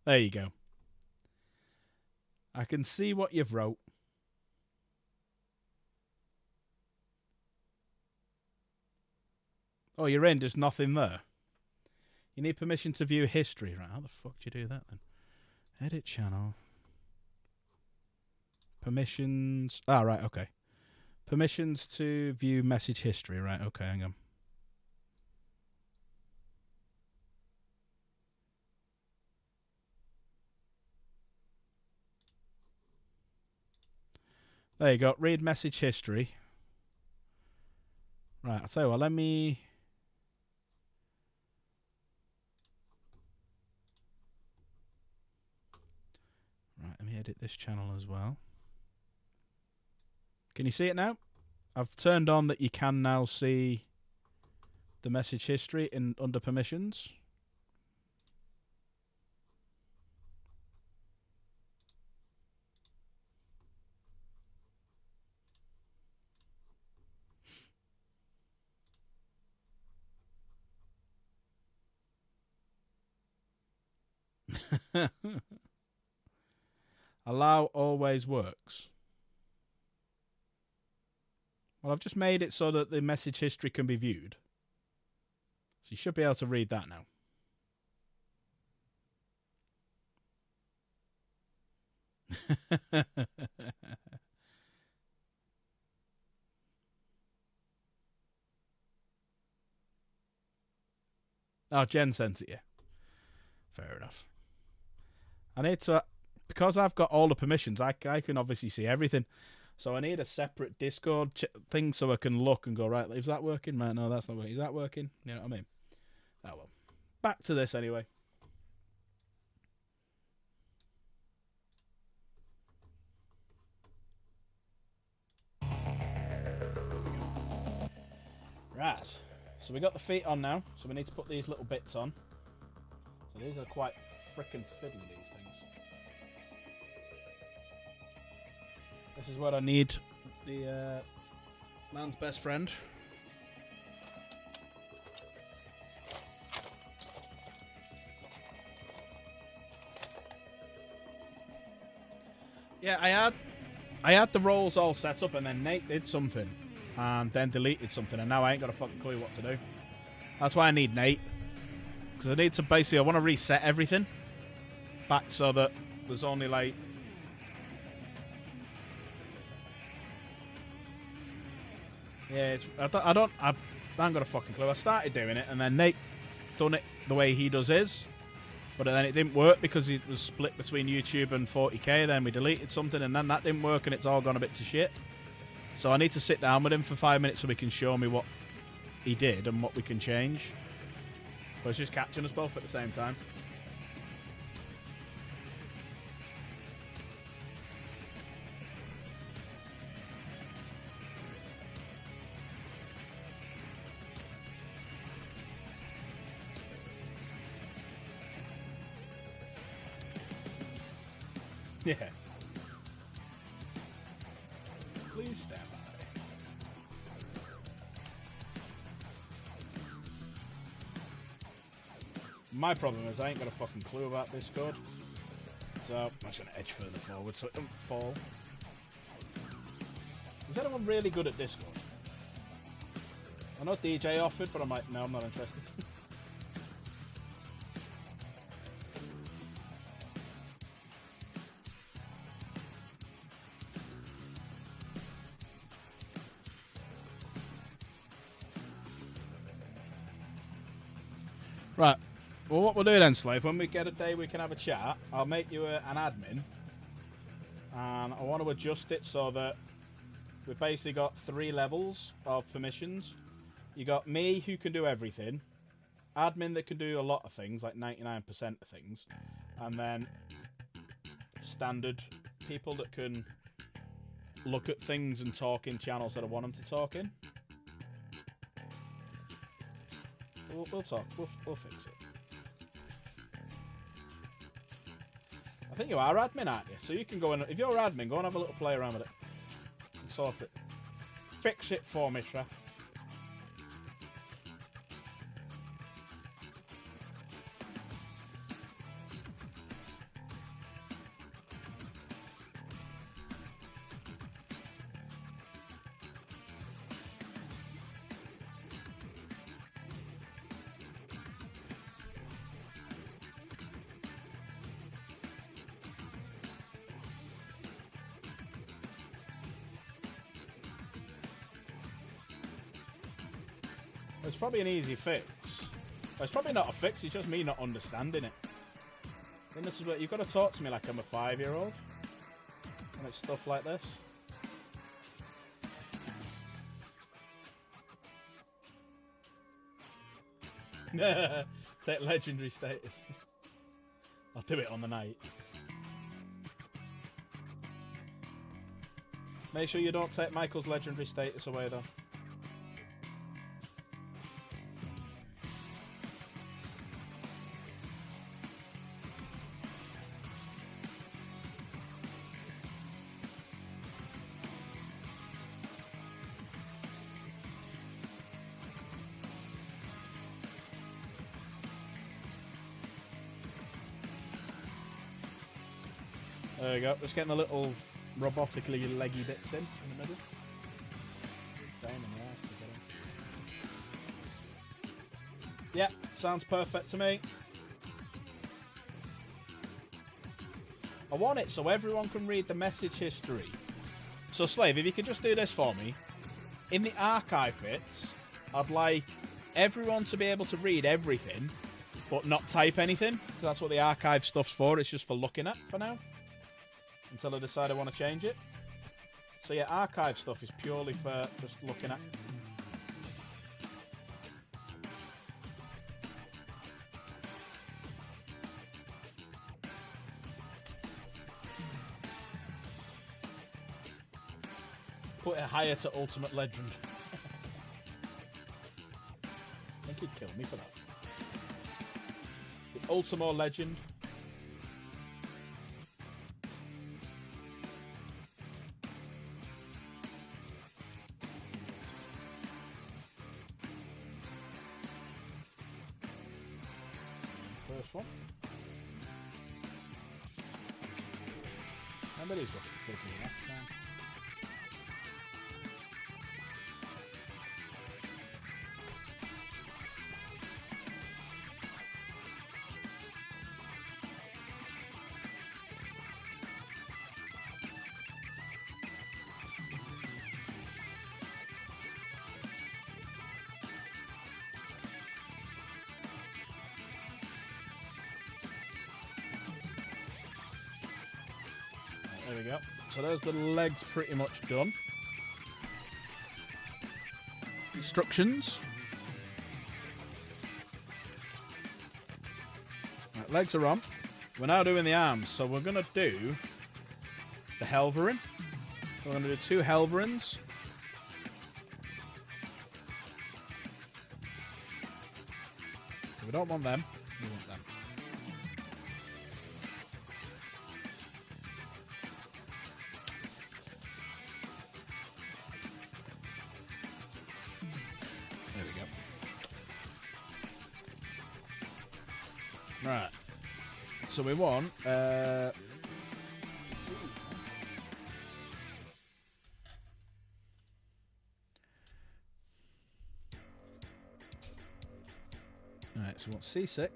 There you go. I can see what you've wrote. Oh, you're in, there's nothing there. You need permission to view history. Right, how the fuck do you do that then? Edit channel. Permissions. Ah, right, okay. Permissions to view message history. Right, okay, hang on. There you go. Read message history. Right, I'll tell you what, let me... Right, let me edit this channel as well. Can you see it now? I've turned on that you can now see the message history in under permissions. Allow always works. Well, I've just made it so that the message history can be viewed. So you should be able to read that now. Oh, Jen sent it you. Fair enough. I need to, because I've got all the permissions, I can obviously see everything. So I need a separate Discord thing so I can look and go, right, is that working? Man, no, that's not working. Is that working? You know what I mean? Oh, well. Back to this anyway. Right. So we got the feet on now. So we need to put these little bits on. So these are quite frickin' fiddly, these things. This is what I need. The man's best friend. Yeah, I had the roles all set up, and then Nate did something, and then deleted something, and now I ain't got a fucking clue what to do. That's why I need Nate, because I need to basically, I want to reset everything back so that there's only like I haven't got a fucking clue. I started doing it, and then Nate done it the way he does his. But then it didn't work because it was split between YouTube and 40k. Then we deleted something, and then that didn't work, and it's all gone a bit to shit. So I need to sit down with him for 5 minutes so he can show me what he did and what we can change. But it's just catching us both at the same time. Yeah. Please stand by. My problem is I ain't got a fucking clue about this code. So I'm just going to edge further forward so it don't fall. Is anyone really good at Discord? I know DJ offered, but I'm like, no, I'm not interested. Right. Well, what we'll do then, Slave, when we get a day we can have a chat, I'll make you an admin. And I want to adjust it so that we've basically got 3 levels of permissions. You got me, who can do everything. Admin that can do a lot of things, like 99% of things. And then standard people that can look at things and talk in channels that I want them to talk in. We'll talk. We'll fix it. I think you are admin, aren't you? So you can go and, if you're admin, go and have a little play around with it. And sort it. Fix it for me, Tra. It's probably an easy fix. Well, it's probably not a fix, it's just me not understanding it. And this is what you've got to talk to me like I'm a 5-year-old. And it's stuff like this. Take legendary status. I'll do it on the night. Make sure you don't take Michael's legendary status away, though. There we go. Just getting the little robotically leggy bits in the middle. Yeah, sounds perfect to me. I want it so everyone can read the message history. So, Slave, if you could just do this for me. In the archive bits, I'd like everyone to be able to read everything, but not type anything. Because that's what the archive stuff's for. It's just for looking at for now. Until I decide I want to change it. So yeah, archive stuff is purely for just looking at. Put it higher to Ultimate Legend. I think he'd kill me for that. The Ultimate Legend. First one. Remember these got taken last time. There we go. So there's the legs pretty much done. Instructions. Right, legs are on. We're now doing the arms. So we're going to do the Helverin. So we're going to do 2 Helverins. We don't want them. We want them. There we go. Right. So we want Alright, so we want C6.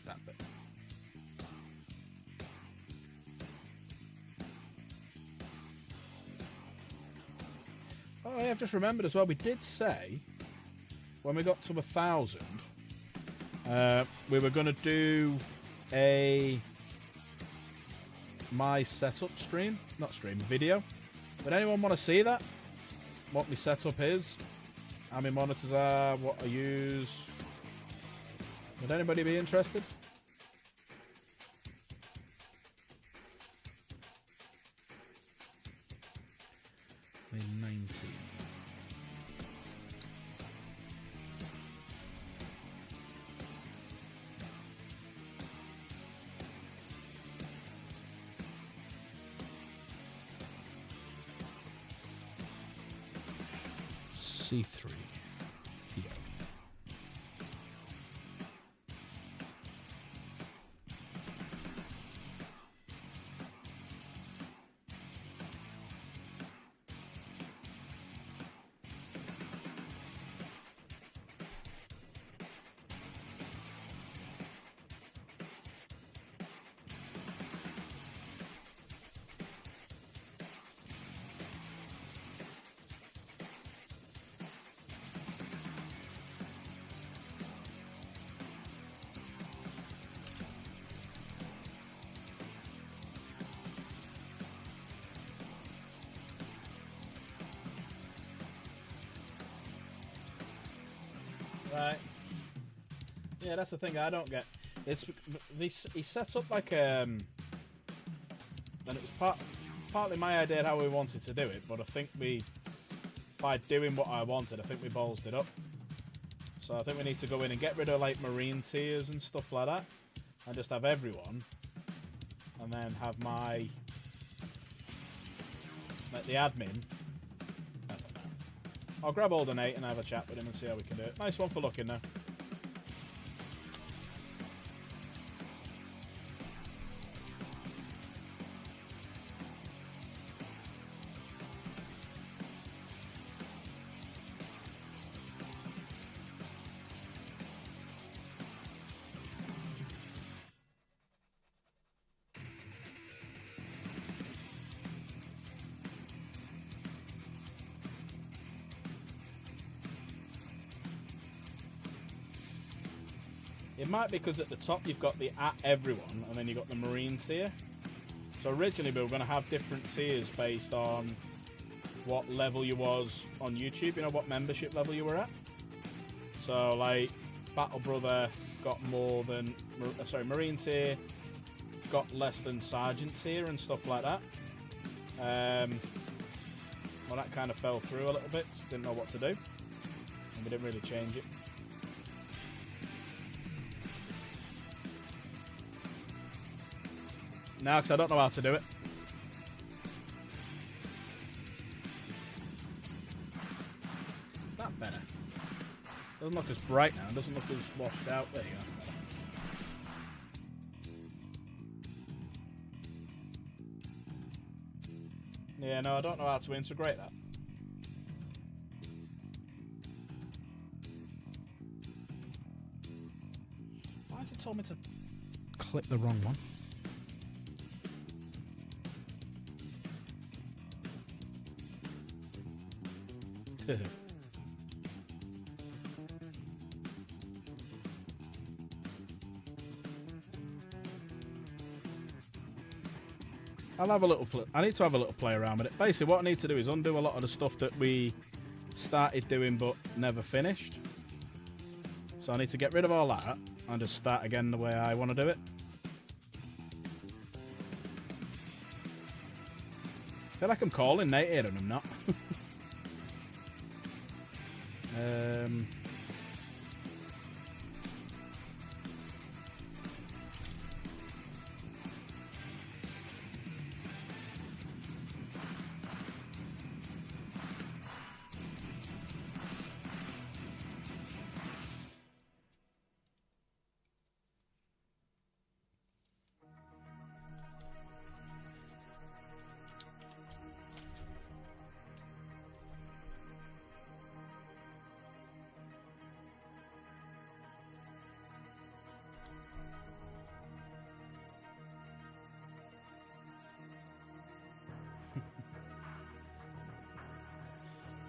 That bit. Oh, yeah, I've just remembered as well. We did say when we got to 1,000, we were going to do a my setup stream, not stream, video. Would anyone want to see that? What my setup is, how my monitors are, what I use. Would anybody be interested? May 19. C3. Yeah. Yeah, that's the thing I don't get. It's he sets up like and it was partly my idea of how we wanted to do it, but I think by doing what I wanted, I think we ballsed it up. So I think we need to go in and get rid of like marine tiers and stuff like that, and just have everyone, and then have the admin. I don't know. I'll grab Aldenate and have a chat with him and see how we can do it. Nice one for looking though. It might be because at the top you've got the at everyone, and then you've got the marine tier. So originally we were going to have different tiers based on what level you was on YouTube, you know, what membership level you were at. So like Battle Brother got more than, marine tier got less than sergeant tier and stuff like that. Well, that kind of fell through a little bit, didn't know what to do, and we didn't really change it. Now, because I don't know how to do it. That better. Doesn't look as bright now. Doesn't look as washed out. There you go. Yeah, no, I don't know how to integrate that. Why has it told me to click the wrong one? I'll have a little I need to have a little play around with it. Basically, what I need to do is undo a lot of the stuff that we started doing but never finished. So I need to get rid of all that and just start again the way I want to do it. I feel like I'm calling Nate here and I'm not.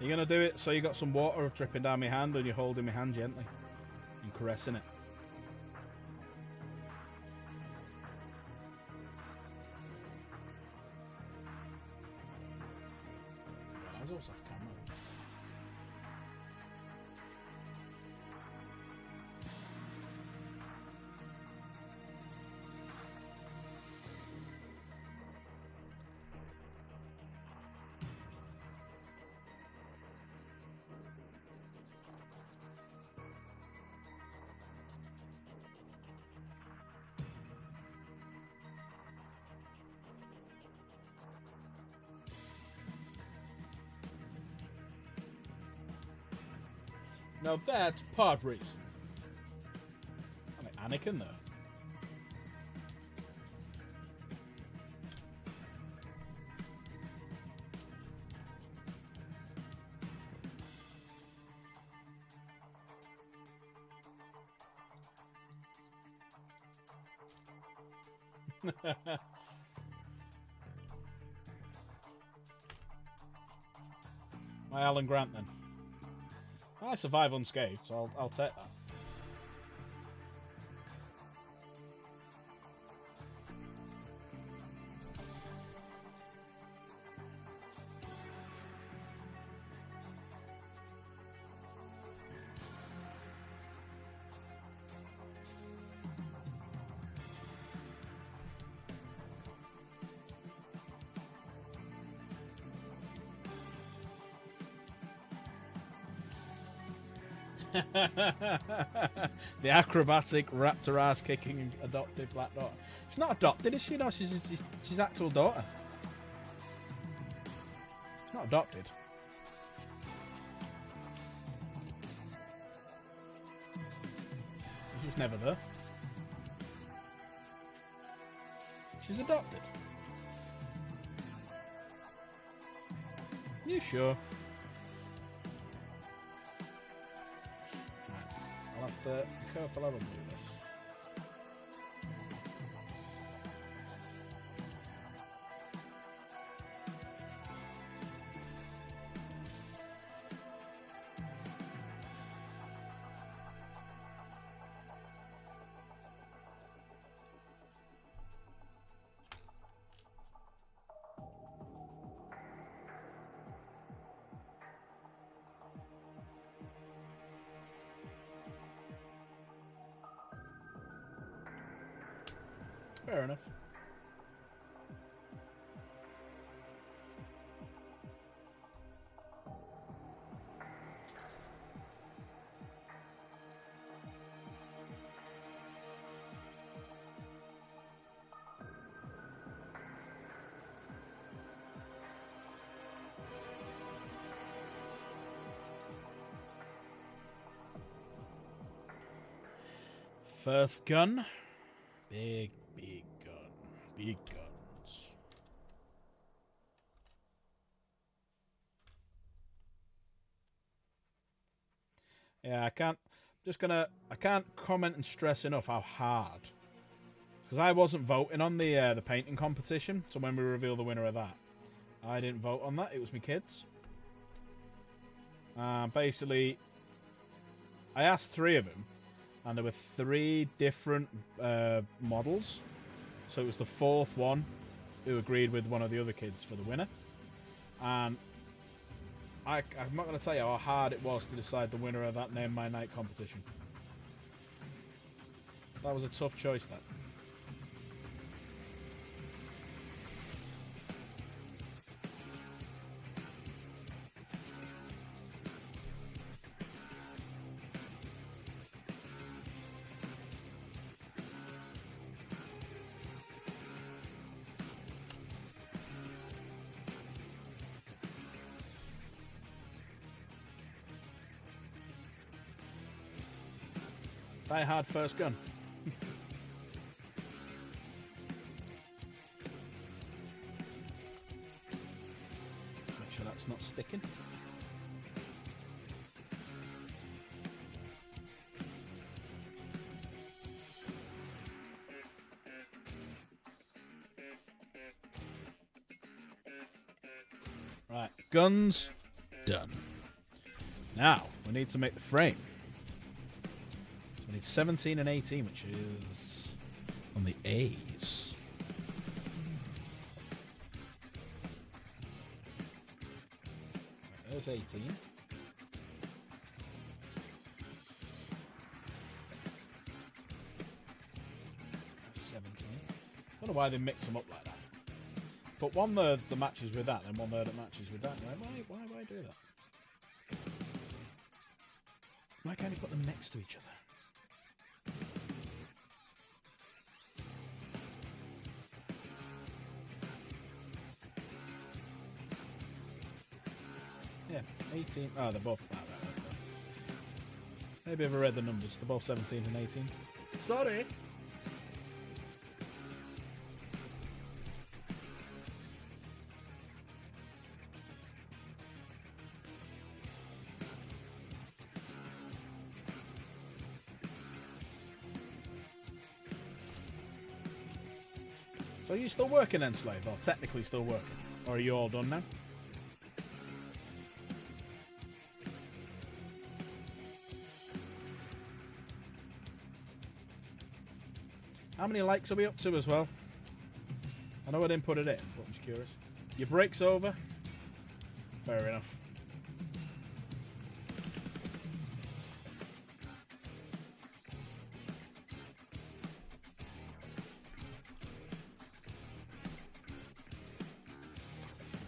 You're going to do it so you got some water dripping down my hand and you're holding my hand gently and caressing it. That's also off camera. Now that's pod racing. I mean, Anakin, though. My Alan Grant, then. I survive unscathed, so I'll take that. The acrobatic, raptor ass kicking adopted black daughter. She's not adopted, is she? No, she's actual daughter. She's not adopted. She's never there. She's adopted. You sure? Right. I'll have to be careful how I do this. Fair enough. First gun. Big gun. Big guns. Yeah, I can't comment and stress enough how hard. Because I wasn't voting on the painting competition, so when we reveal the winner of that, I didn't vote on that. It was my kids. Basically, I asked 3 of them, and there were 3 different models. So it was the 4th one who agreed with one of the other kids for the winner. And I'm not going to tell you how hard it was to decide the winner of that Name My Night competition. That was a tough choice, that. Die hard first gun. Make sure that's not sticking. Right, guns done. Now we need to make the frame. We need 17 and 18, which is on the A's. Right, there's 18. That's 17. I don't know why they mix them up like that. But one there that matches with that, and one there that matches with that. Right? Why do that? Why can't you put them next to each other? Yeah, 18. Oh, they're both. Oh, right, okay. Maybe I've read the numbers. They're both 17 and 18. Sorry. So are you still working then, Slave? Or technically still working? Or are you all done now? How many likes are we up to as well? I know I didn't put it in, but I'm just curious. Your break's over? Fair enough.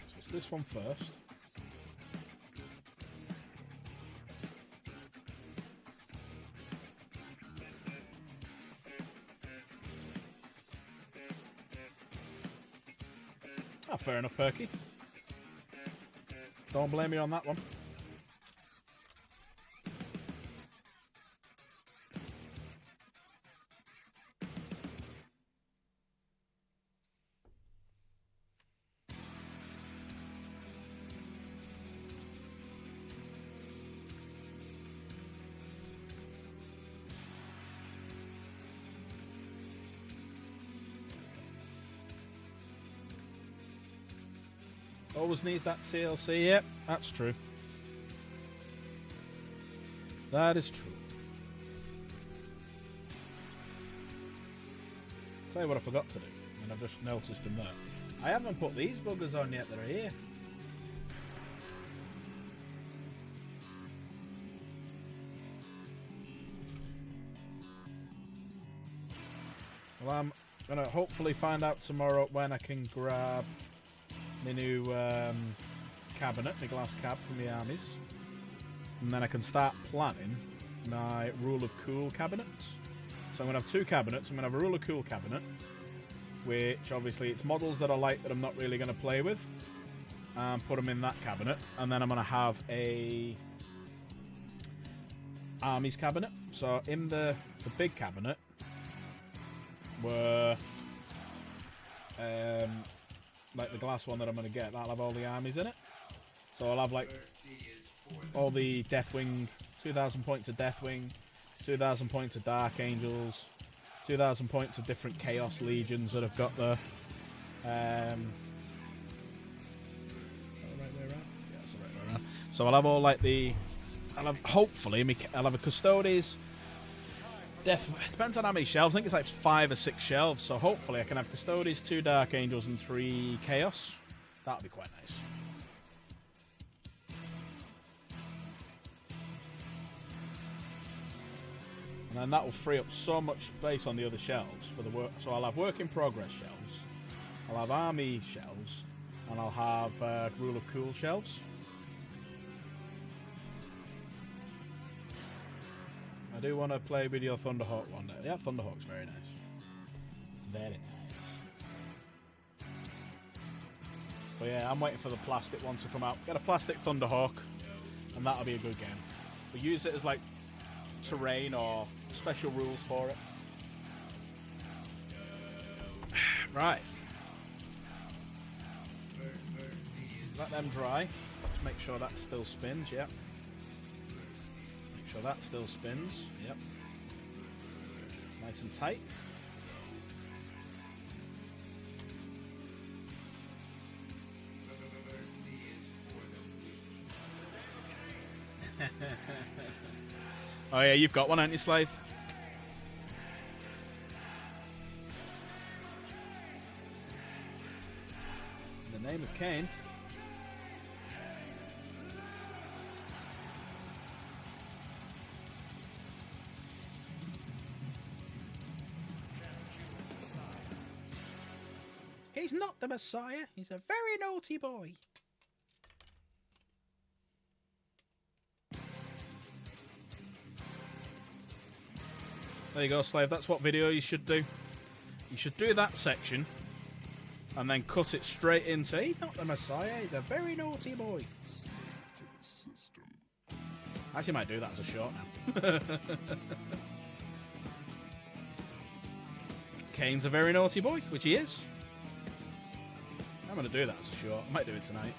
So it's this one first. Ah, fair enough, Perky. Don't blame me on that one. Always needs that TLC, yep, that's true. That is true. Tell you what I forgot to do, and I've just noticed them there. I haven't put these buggers on yet that are here. Well, I'm going to hopefully find out tomorrow when I can grab my new cabinet, my glass cab from the armies. And then I can start planning my rule of cool cabinets. So I'm going to have two cabinets. I'm going to have a rule of cool cabinet, which obviously it's models that I like that I'm not really going to play with, and put them in that cabinet. And then I'm going to have a armies cabinet. So in the big cabinet were like the glass one that I'm going to get, that'll have all the armies in it. So I'll have like all the Deathwing, 2,000 points of Deathwing, 2,000 points of Dark Angels, 2,000 points of different Chaos Legions that have got the so I'll have all like I'll have hopefully I'll have a Custodes depends on how many shelves. I think it's like 5 or 6 shelves, so hopefully I can have Custodes, 2 Dark Angels and 3 Chaos. That'll be quite nice. And then that will free up so much space on the other shelves for the work. So I'll have work in progress shelves, I'll have army shelves, and I'll have rule of cool shelves. I do want to play with your Thunderhawk one day. Yeah, Thunderhawk's very nice. It's very nice. But yeah, I'm waiting for the plastic one to come out. Get a plastic Thunderhawk, and that'll be a good game. We use it as like terrain or special rules for it. Right. Let them dry. Just make sure that still spins, yeah. Make sure that still spins, yep. Nice and tight. Oh yeah, you've got one, haven't you, Slave? In the name of Cain. He's not the Messiah. He's a very naughty boy. There you go, Slave. That's what video you should do. You should do that section and then cut it straight into, he's not the Messiah, he's a very naughty boy. I actually might do that as a short now. Kane's a very naughty boy, which he is. I'm going to do that as a short. I might do it tonight.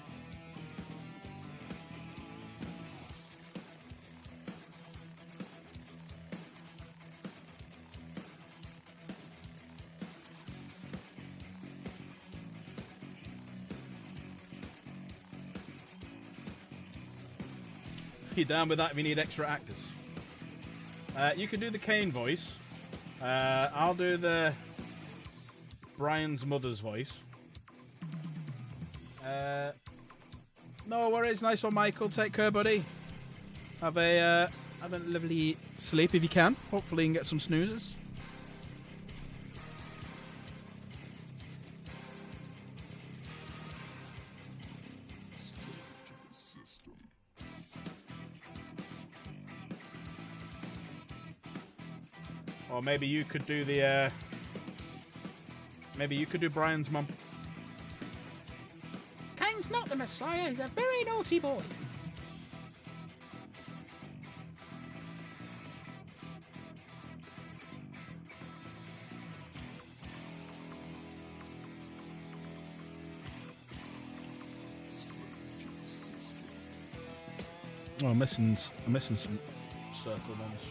You down with that if you need extra actors? You can do the Kane voice. I'll do the Brian's mother's voice. No worries, nice one, Michael. Take care, buddy. Have a lovely sleep if you can. Hopefully, you can get some snoozes. Or maybe you could do the. Maybe you could do Brian's mum. not the Messiah. He's a very naughty boy. Oh, I'm missing some circle ones.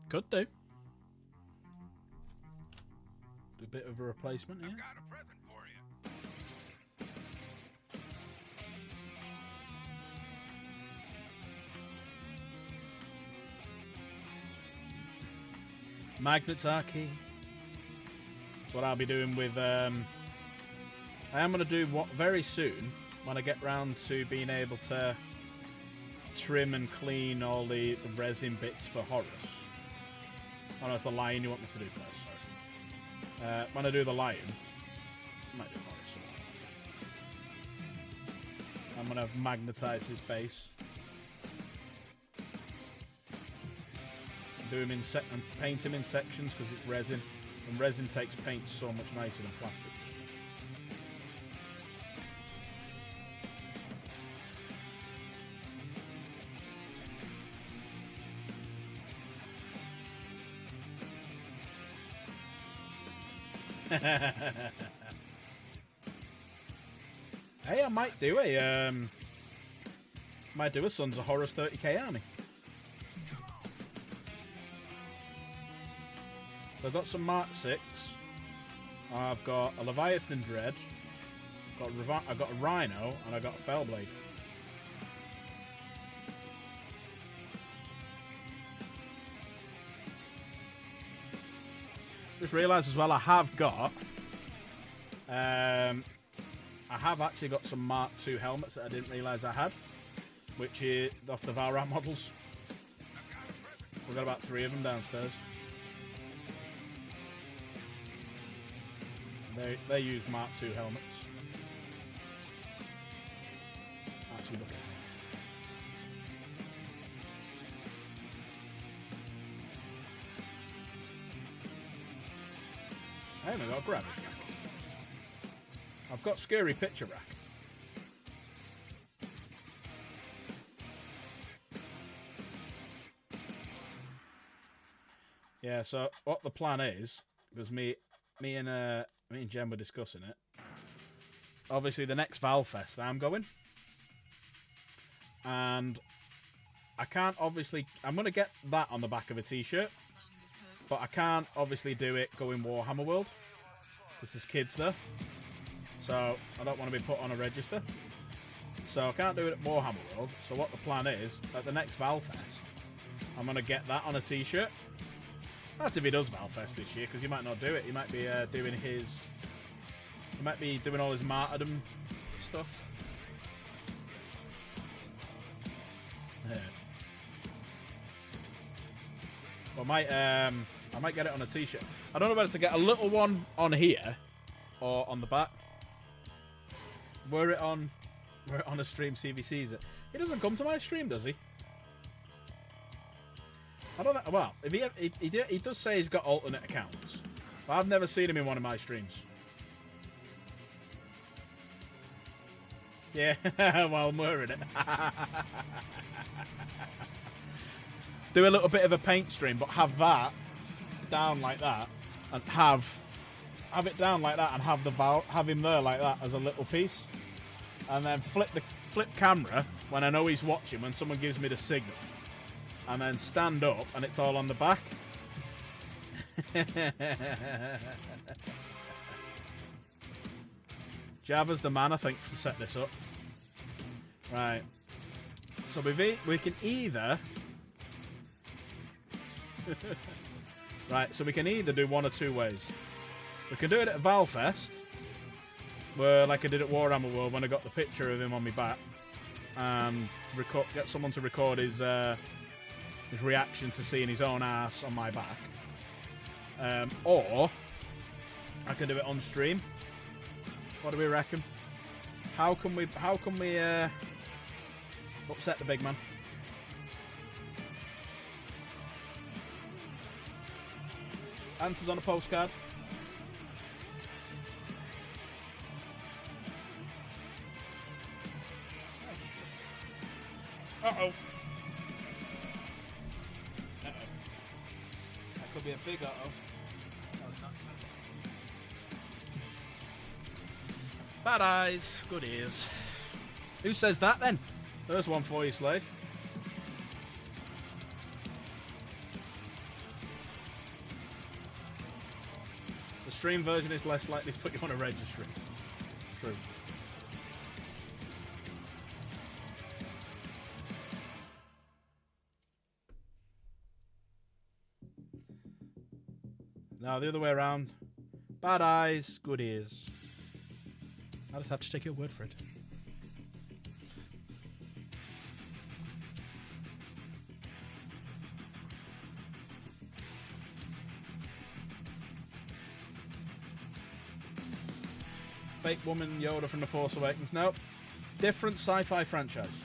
Could do. Do a bit of a replacement here. I've got a present for you. Magnets are key. That's what I'll be doing with. I am going to do what very soon when I get round to being able to trim and clean all the resin bits for Horus. Oh no, it's the lion you want me to do first, sorry. When I do the lion, I might do Horus. I'm going to magnetize his base. Do him in and paint him in sections because it's resin, and resin takes paint so much nicer than plastic. Hey, I might do a Sons of Horus 30k army. So I've got some Mark 6. I've got a Leviathan Dread. I've got a Rhino, and I've got a Fellblade. Just realised as well I have got I have actually got some Mark II helmets that I didn't realise I had, which is off the Valrat models. We've got about 3 of them downstairs. They use Mark II helmets. Actually, look at them. I haven't got a grab it. I've got Scary Picture Rack. Yeah, so what the plan is, because me and Jen were discussing it. Obviously, the next Valfest I'm going, and I can't obviously. I'm going to get that on the back of a t-shirt, but I can't obviously do it going Warhammer World. This is kids there, so I don't want to be put on a register. So I can't do it at Warhammer World. So what the plan is, at the next Valfest, I'm going to get that on a t-shirt. That's if he does Valfest this year, because he might not do it. He might be doing his... He might be doing all his martyrdom stuff. Yeah. Well, I might get it on a t-shirt. I don't know whether to get a little one on here or on the back. Were it on a stream, see if he sees it. He doesn't come to my stream, does he? I don't know. Well, if he does say he's got alternate accounts, but I've never seen him in one of my streams. Yeah, while I'm wearing it. Do a little bit of a paint stream, but have that down like that, and have it down like that, and have him there like that as a little piece, and then flip flip camera when I know he's watching, when someone gives me the signal, and then stand up and it's all on the back. Java's the man, I think, to set this up. Right. So we can either... right, so we can either do one or two ways. We can do it at Valfest, where, like I did at Warhammer World when I got the picture of him on my back, and get someone to record his reaction to seeing his own ass on my back. Or I can do it on stream. What do we reckon? How can we upset the big man? Answers on a postcard. Uh-oh. That could be a big uh-oh. Bad eyes, good ears. Who says that then? There's one for you, slave. The stream version is less likely to put you on a registry. True. Now the other way around. Bad eyes, good ears. I just have to take your word for it. Fake woman Yoda from The Force Awakens. Nope. Different sci-fi franchise.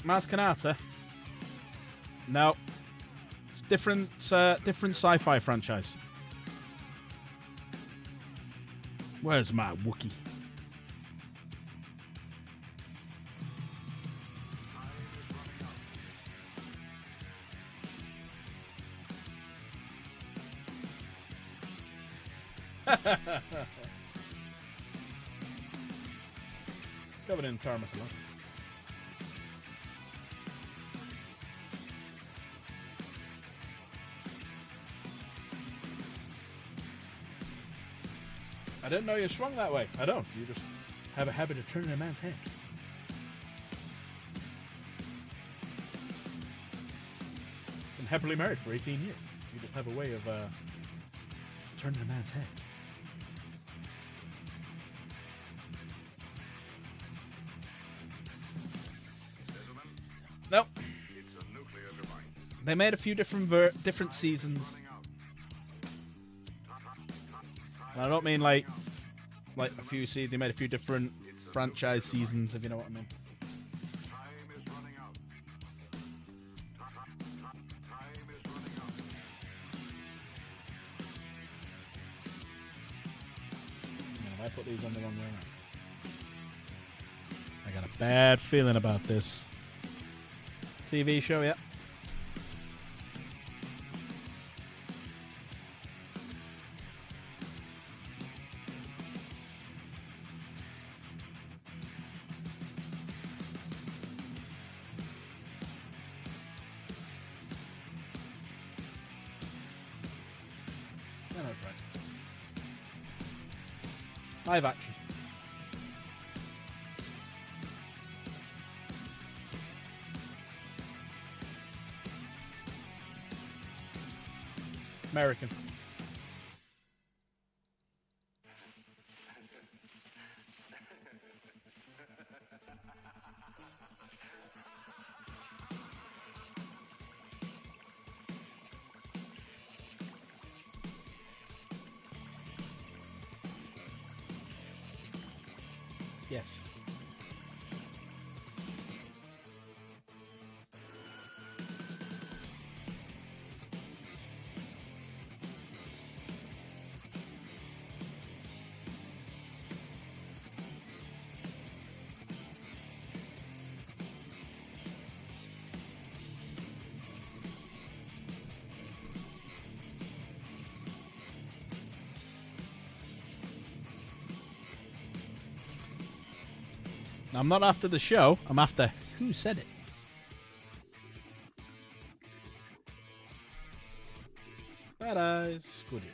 Maz Kanata? No. It's different sci-fi franchise. Where's my Wookiee? Covered in tarmasala. I didn't know you swung that way. I don't. You just have a habit of turning a man's head. Been happily married for 18 years. You just have a way of turning a man's head. Nope. They made a few different seasons. And I don't mean like a few seasons. They made a few different franchise seasons, if you know what I mean. Man, I put these on the wrong way around. I got a bad feeling about this. TV show, yeah. Live action. American. Yes. I'm not after the show. I'm after who said it. Bad eyes, good ears.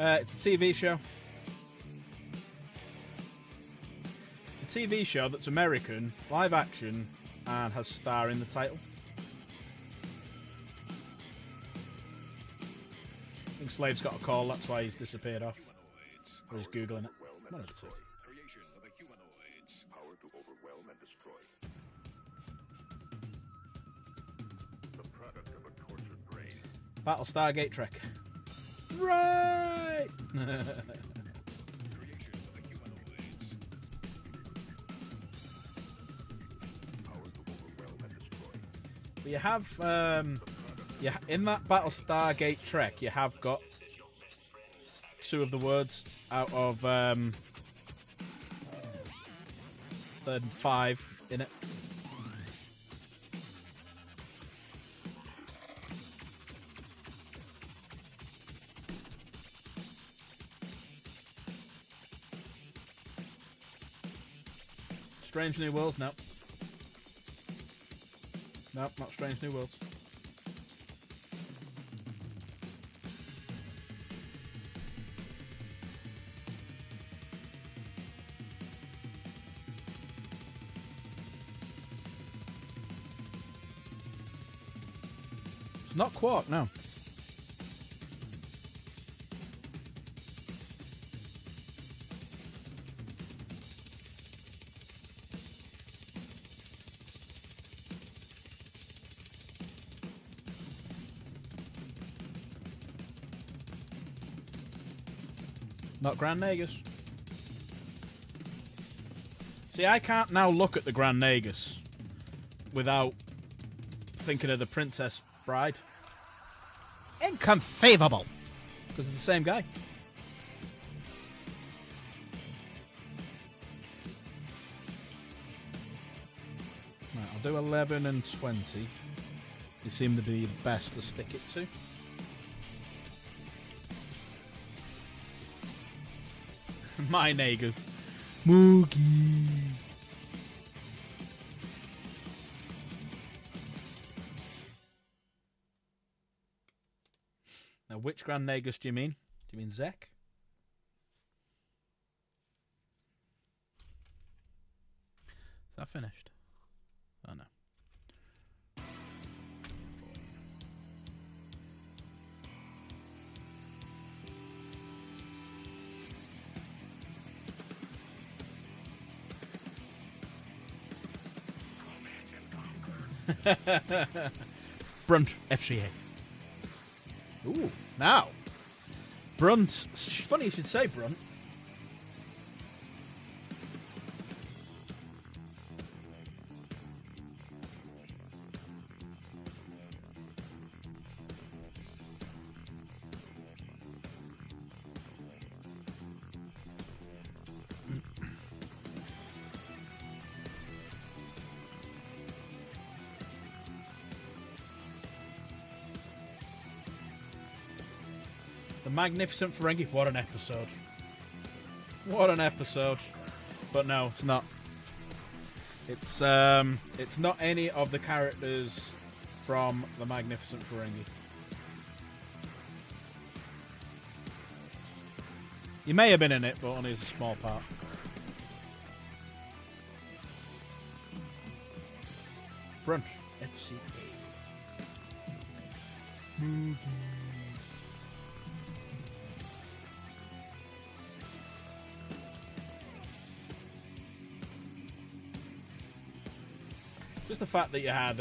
It's a TV show. It's a TV show that's American, live action, and has star in the title. I think Slave's got a call, that's why he's disappeared off. Or he's Googling it. One of the two. Battle Stargate Trek. Right! You have, in that Battle Stargate Trek, you have got two of the words out of the 5 in it. Strange New Worlds, no. Nope, not Strange New Worlds. It's not Quark, no. Not Grand Nagus. See, I can't now look at the Grand Nagus without thinking of the Princess Bride. Inconceivable! Because it's the same guy. Right, I'll do 11 and 20. They seem to be the best to stick it to. My Nagus. Moogie. Now, which Grand Nagus do you mean? Do you mean Zek? Is that finished? Oh, no. Brunt FCA. Ooh, now. Brunt. Funny you should say Brunt. The Magnificent Ferengi. What an episode. What an episode. But no, it's not. It's not any of the characters from the Magnificent Ferengi. You may have been in it, but only as a small part. Brunch. FCA. Just the fact that you had,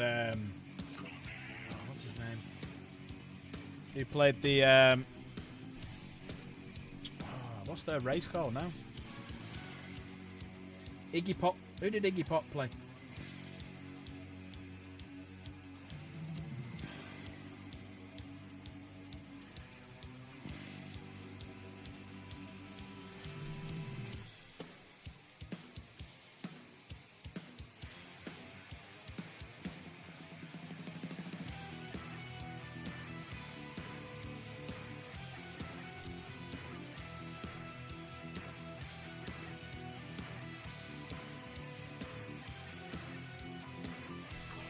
what's his name? Who played the, what's their race called now? Iggy Pop. Who did Iggy Pop play?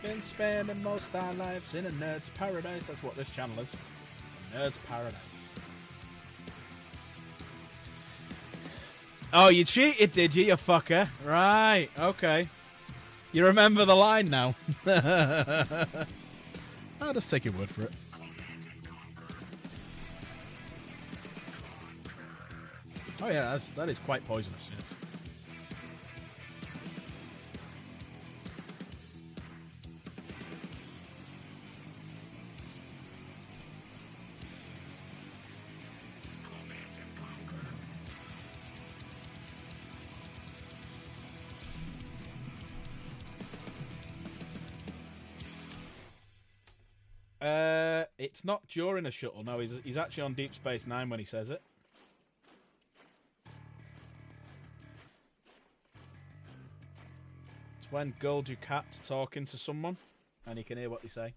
Been spending most our lives in a nerd's paradise. That's what this channel is. A nerd's paradise. Oh, you cheated, did you fucker? Right, okay. You remember the line now. I'll just take your word for it. Oh yeah, that is quite poisonous. Yeah. It's not during a shuttle. No, he's actually on Deep Space Nine when he says it. It's when Gold Cat's talking to someone, and he can hear what they say.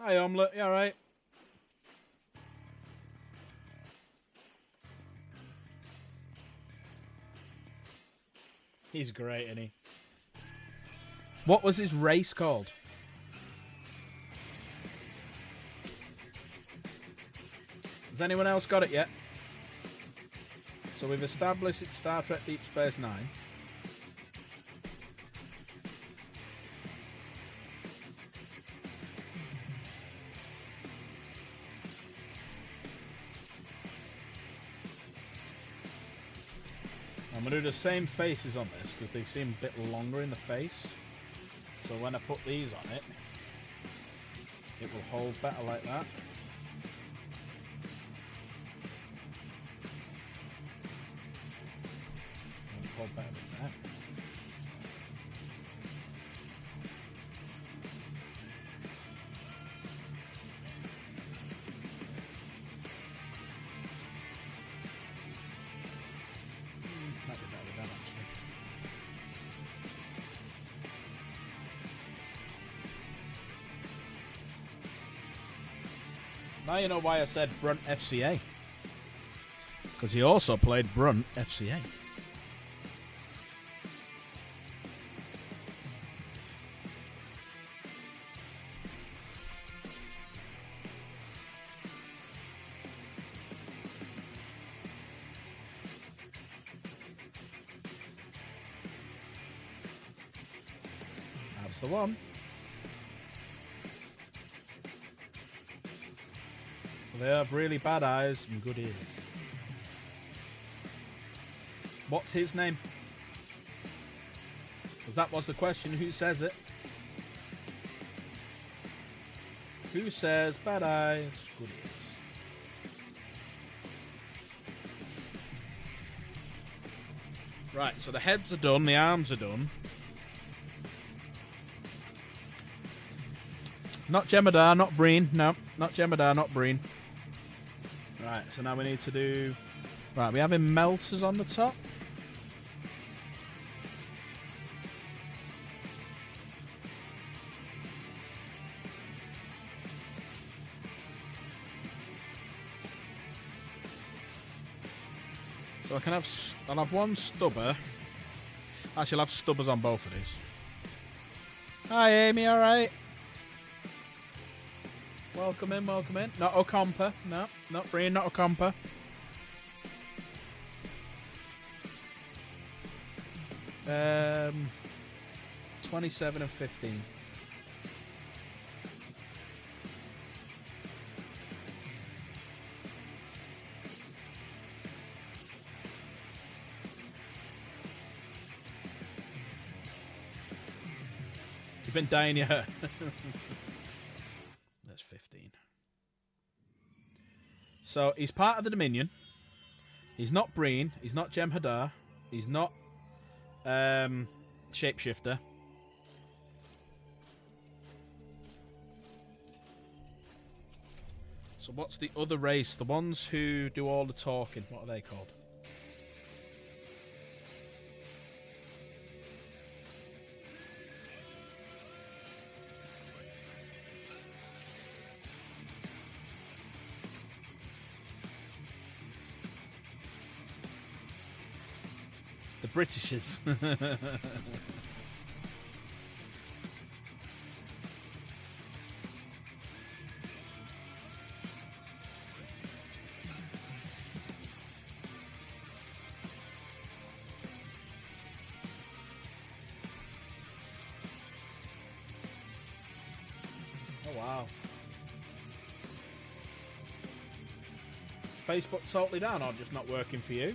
Hi, Omelette. You all right? He's great, isn't he? What was his race called? Has anyone else got it yet? So we've established it's Star Trek Deep Space Nine. I'm going to do the same faces on this because they seem a bit longer in the face. So when I put these on it, it will hold better like that. It'll hold better like that. Might be better with that actually. Now you know why I said Brunt FCA. Because he also played Brunt FCA. That's the one. They have really bad eyes and good ears. What's his name? Because that was the question. Who says it? Who says bad eyes, good ears? Right, so the heads are done, the arms are done. Not Jemadar, not Breen. No, not Jemadar, not Breen. Right, so now we need to do... Right, we have him melters on the top. So I'll have one stubber. Actually, I'll have stubbers on both of these. Hi, Amy, alright? Welcome in, welcome in. Not a comper. No, not Brian, not a comper. Um, 27 and 15. You've been dying your hair. That's 15. So he's part of the Dominion. He's not Breen. He's not Jem'Hadar. He's not Shapeshifter. So what's the other race? The ones who do all the talking. What are they called? The Britishers. Oh wow. Facebook totally down or just not working for you?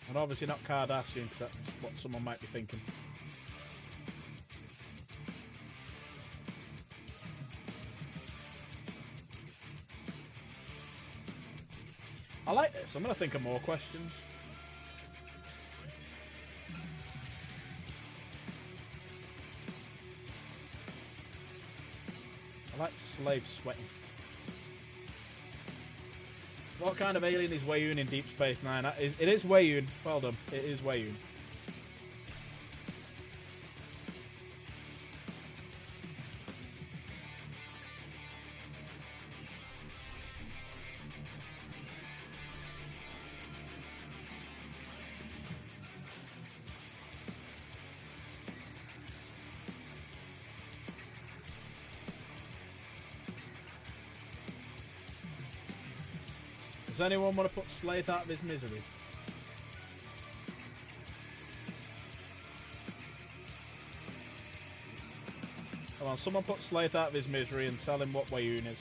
And obviously not Cardassian, because that's what someone might be thinking. I like this. I'm going to think of more questions. I like slaves sweating. What kind of alien is Wayun in Deep Space Nine? It is Wayun. Well done. It is Wayun. Does anyone want to put Slate out of his misery? Come on, someone put Slate out of his misery and tell him what Wayun is.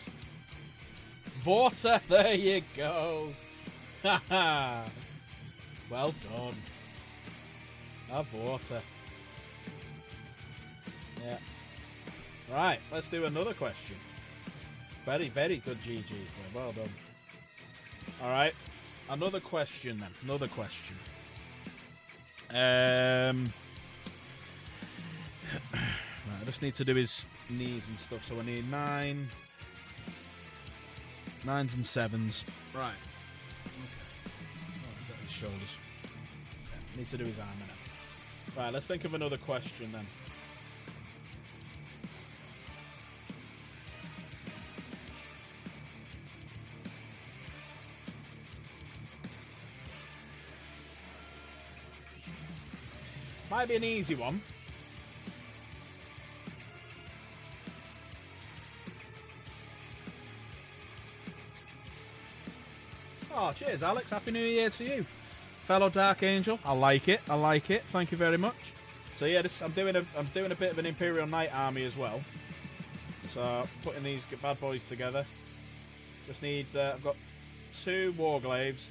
Vorta, there you go. Haha. Well done. Vorta. Yeah. Right, let's do another question. Very, very good GG. Well done. Alright, another question then. Another question. Right, I just need to do his knees and stuff, so I need 9s and 7s. Right. Okay. Oh, his shoulders. Yeah, need to do his arm in it. Right, let's think of another question then. Might be an easy one. Oh, cheers, Alex. Happy New Year to you, fellow Dark Angel. I like it. I like it. Thank you very much. So yeah, I'm doing a bit of an Imperial Knight army as well. So putting these bad boys together. Just need. I've got 2 Warglaves.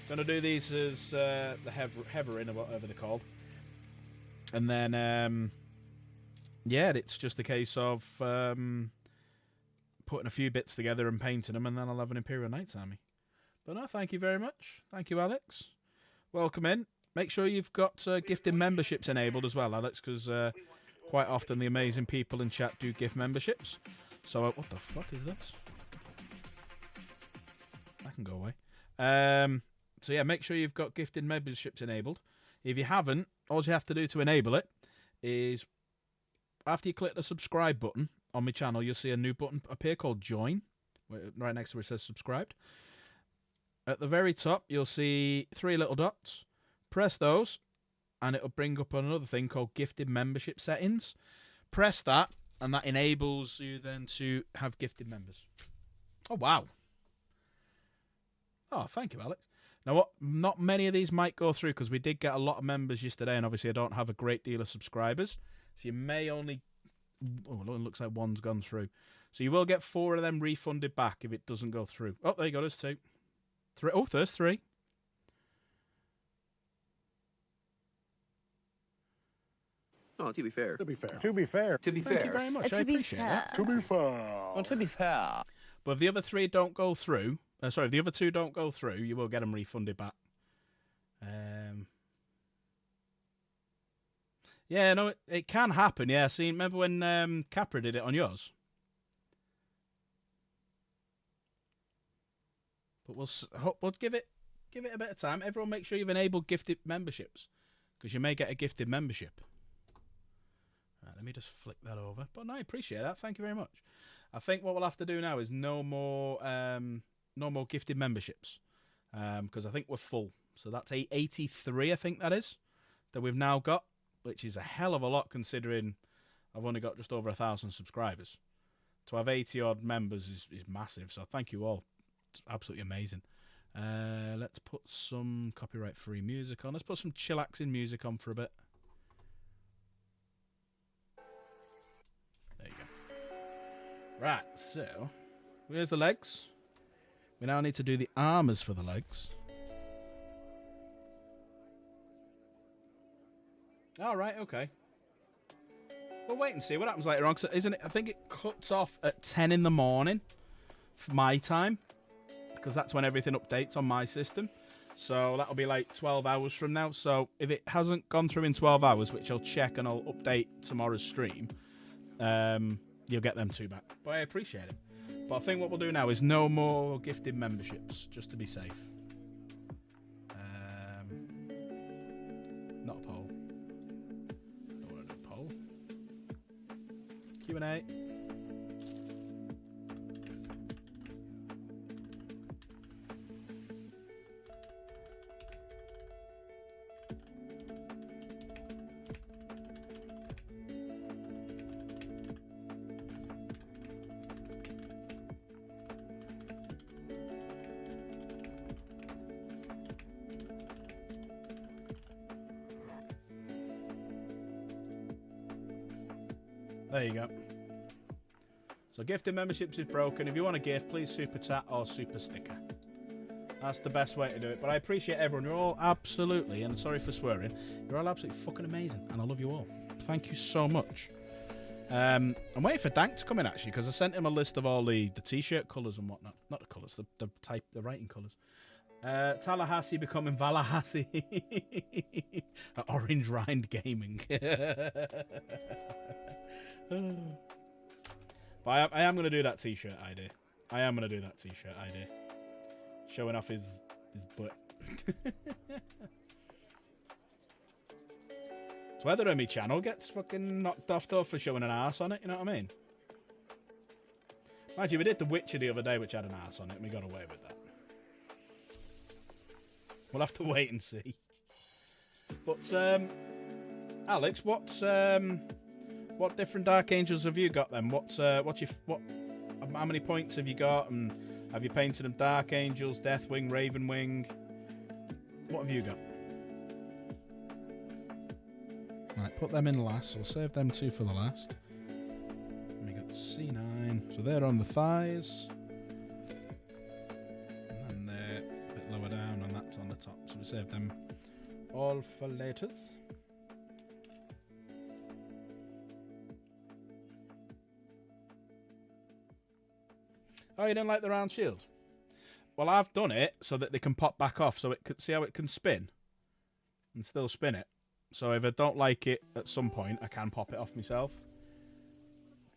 Gonna do these as the Heverin or whatever they're called. And then, yeah, it's just a case of putting a few bits together and painting them, and then I'll have an Imperial Knights army. But no, thank you very much. Thank you, Alex. Welcome in. Make sure you've got gifted memberships enabled as well, Alex, because quite often the amazing people in chat do gift memberships. So, what the fuck is this? can go away. So yeah, make sure you've got gifted memberships enabled. If you haven't, all you have to do to enable it is after you click the subscribe button on my channel, you'll see a new button appear called Join, right next to where it says subscribed. At the very top, you'll see 3 little dots. Press those, and it'll bring up another thing called Gifted Membership Settings. Press that, and that enables you then to have gifted members. Oh, wow. Oh, thank you, Alex. Now, not many of these might go through because we did get a lot of members yesterday, and obviously I don't have a great deal of subscribers. So you may only... Oh, it looks like one's gone through. So you will get 4 of them refunded back if it doesn't go through. Oh, there you go, there's 2. 3. Oh, there's 3. Oh, to be fair. To be fair. To be fair. To be fair. Thank you very much. I To be appreciate fair. that. To be fair. Well, to be fair. But if the other 3 don't go through... sorry, if the other 2 don't go through, you will get them refunded back. Yeah, no, it can happen, yeah. See, remember when Capra did it on yours? But we'll give it a bit of time. Everyone make sure you've enabled gifted memberships, because you may get a gifted membership. Right, let me just flick that over. But no, I appreciate that. Thank you very much. I think what we'll have to do now is no more gifted memberships, because I think we're full. So that's 83, I think that is, that we've now got, which is a hell of a lot considering I've only got just over 1,000 subscribers. To have 80 odd members is massive. So thank you all. It's absolutely amazing. Let's put some copyright free music on. Let's put some chillaxing music on for a bit. There you go. Right, so where's the legs? We now need to do the armors for the legs. All right, okay. We'll wait and see what happens later on. Cause isn't it? I think it cuts off at 10 in the morning for my time, because that's when everything updates on my system. So that'll be like 12 hours from now. So if it hasn't gone through in 12 hours, which I'll check and I'll update tomorrow's stream, you'll get them 2 back. But I appreciate it. But I think what we'll do now is no more gifted memberships, just to be safe. Not a poll. Don't want to do a poll. Q&A. There you go. So gifted memberships is broken. If you want a gift, please super chat or super sticker. That's the best way to do it. But I appreciate everyone. You're all absolutely, and sorry for swearing, you're all absolutely fucking amazing. And I love you all. Thank you so much. I'm waiting for Dank to come in, actually, because I sent him a list of all the t-shirt colours and whatnot. Not the colours, the writing colours. Tallahassee becoming Vallahassee. Orange Rind Gaming. But I am going to do that t-shirt idea. I am going to do that t-shirt idea. Showing off his butt. It's whether my channel gets fucking knocked off though for showing an arse on it, you know what I mean? Mind you, we did The Witcher the other day, which had an arse on it, and we got away with that. We'll have to wait and see. But, Alex, what different Dark Angels have you got then? How many points have you got? And have you painted them Dark Angels, Deathwing, Ravenwing? What have you got? Right, put them in last. So we'll save them 2 for the last. And we got C9. So they're on the thighs. And they're a bit lower down, and that's on the top. So we save them all for later. Oh, you don't like the round shield? Well, I've done it so that they can pop back off. So it could see how it can spin and still spin it. So if I don't like it at some point, I can pop it off myself.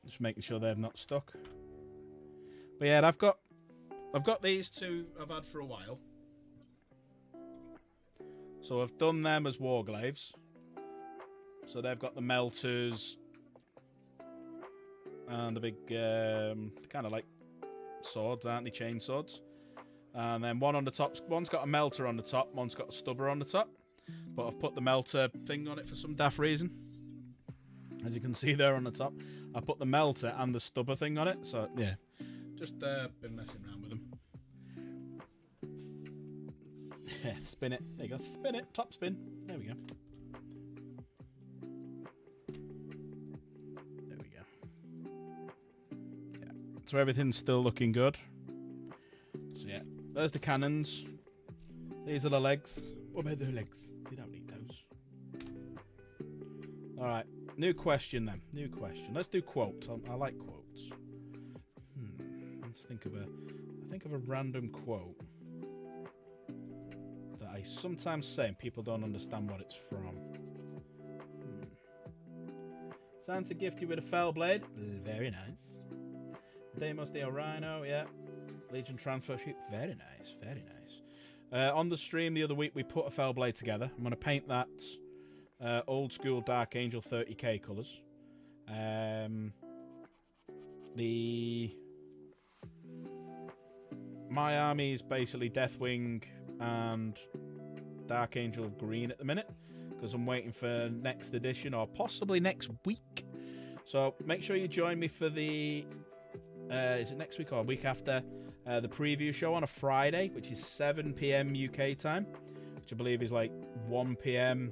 Just making sure they're not stuck. But yeah, I've got I've got these two I've had for a while. So I've done them as warglaves. So they've got the melters and the big, kind of like swords, aren't they? Chain swords. And then one on the top. One's got a melter on the top. One's got a stubber on the top. But I've put the melter thing on it for some daft reason. As you can see there on the top. I put the melter and the stubber thing on it. So, yeah. Just been messing around with them. Yeah, spin it. There you go. Spin it. Top spin. There we go. There we go. Yeah. So everything's still looking good. So yeah, there's the cannons. These are the legs. What about the legs? You don't need those. Alright. New question then. New question. Let's do quotes. I like quotes. Let's think of a random quote that I sometimes say and people don't understand what it's from. Santa gift you with a fell blade. Very nice. Deimos de Rhino, yeah. Legion transfer sheet. Very nice, very nice. On the stream the other week we put a fell blade together. I'm going to paint that old school Dark Angel 30k colours. My army is basically Deathwing and Dark Angel green at the minute because I'm waiting for next edition or possibly next week. So make sure you join me for the is it next week or a week after the preview show on a Friday, which is 7 p.m. UK time, which I believe is like 1 p.m.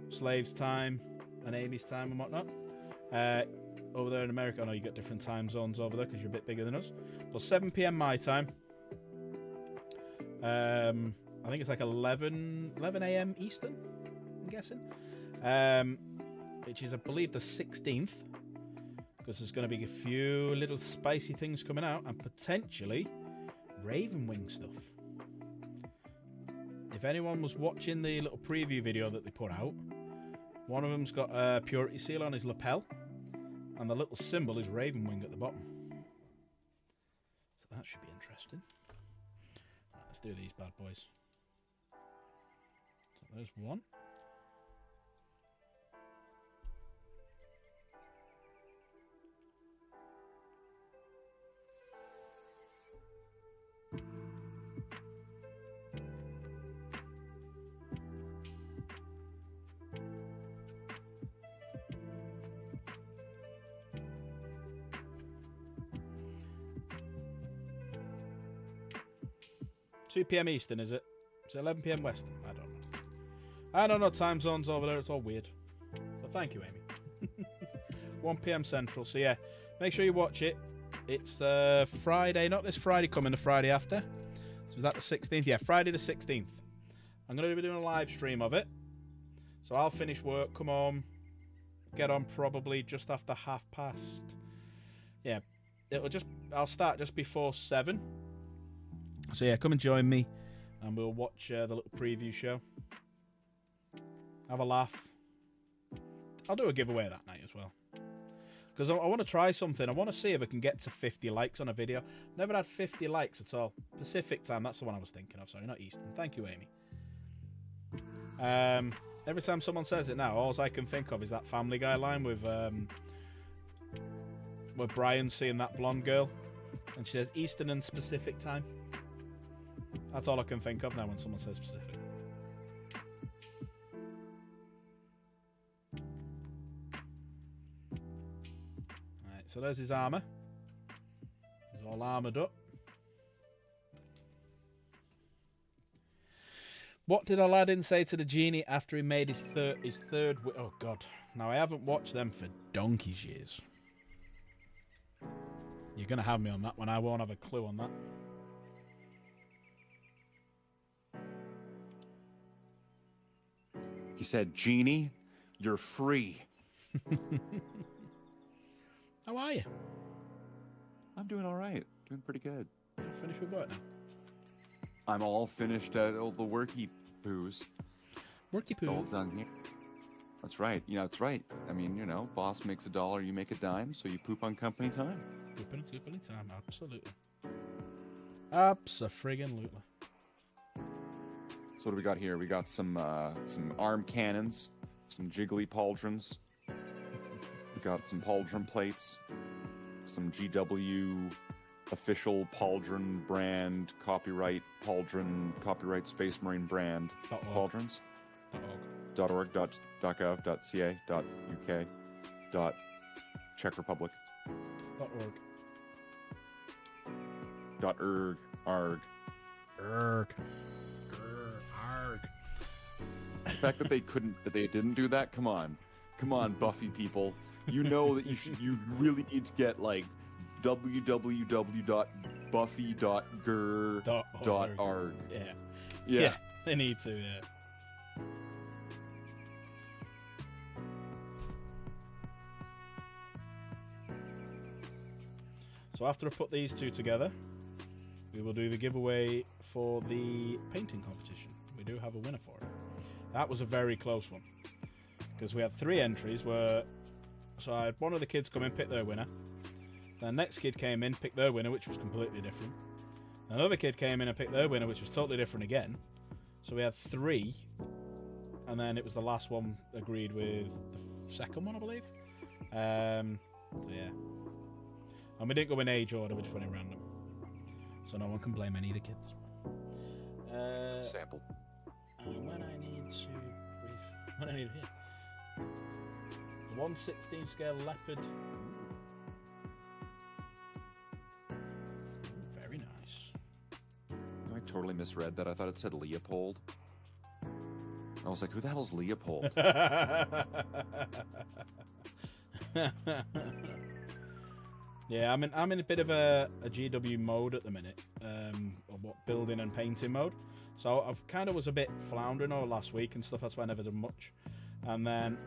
Slaves time and Amy's time and whatnot. Over there in America, I know you get different time zones over there because you're a bit bigger than us. But 7 p.m. my time. I think it's like 11 a.m. Eastern, I'm guessing. Which is, I believe, the 16th. Because there's going to be a few little spicy things coming out. And potentially Ravenwing stuff. If anyone was watching the little preview video that they put out, one of them's got a purity seal on his lapel. And the little symbol is Ravenwing at the bottom. So that should be interesting. Right, let's do these bad boys. So there's one. Two p.m. Eastern, is it? Is it 11 p.m. Western? I don't know. I don't know time zones over there. It's all weird. But thank you, Amy. 1 p.m. Central. So yeah, make sure you watch it. It's Friday, not this Friday coming, the Friday after. So is that the 16th? Yeah, Friday the 16th. I'm going to be doing a live stream of it. So I'll finish work, come home, get on probably just after 7:30. Yeah, I'll start just before 7. So yeah, come and join me, and we'll watch the little preview show. Have a laugh. I'll do a giveaway that night as well. Because I want to try something. I want to see if I can get to 50 likes on a video. Never had 50 likes at all. Pacific time, that's the one I was thinking of. Sorry, not Eastern. Thank you, Amy. Every time someone says it now, all I can think of is that Family Guy line with where Brian's seeing that blonde girl. And she says Eastern and Pacific time. That's all I can think of now when someone says Pacific. Alright, so there's his armour. He's all armoured up. What did Aladdin say to the genie after he made his third oh god. Now I haven't watched them for donkey's years. You're going to have me on that one. I won't have a clue on that. He said, Genie, you're free. How are you? I'm doing all right. Doing pretty good. You're finished with work now? I'm all finished at all the worky poos. Worky All poos. done here. That's right. That's right. I mean, boss makes a dollar, you make a dime, so you poop on company time. Pooping time, absolutely. Abso-friggin-lutely. So what do we got here? We got some arm cannons, some jiggly pauldrons. We got some pauldron plates, some GW official pauldron brand, copyright Space Marine brand pauldrons. .org, .gov, .ca, .uk, Czech Republic. .org. .erg, arg. Arg. The fact that they didn't do that, come on, Buffy people. You know that you really need to get like www.buffy.ger.arg. Yeah, they need to, yeah. So after I put these two together, we will do the giveaway for the painting competition. We do have a winner for it. That was a very close one, because we had 3 entries so I had one of the kids come in, pick their winner. The next kid came in, picked their winner, which was completely different. Another kid came in and picked their winner, which was totally different again. So we had 3, and then it was the last one agreed with the second one, I believe. So yeah. And we didn't go in age order, we just went in random. So no one can blame any of the kids. Sample. When I need here. The 1/16 scale leopard. Very nice. I totally misread that. I thought it said Leopold. I was like, who the hell's Leopold? Yeah, I'm in a bit of a GW mode at the minute, building and painting mode. So I've kind of was a bit floundering over last week and stuff. That's why I never done much. And then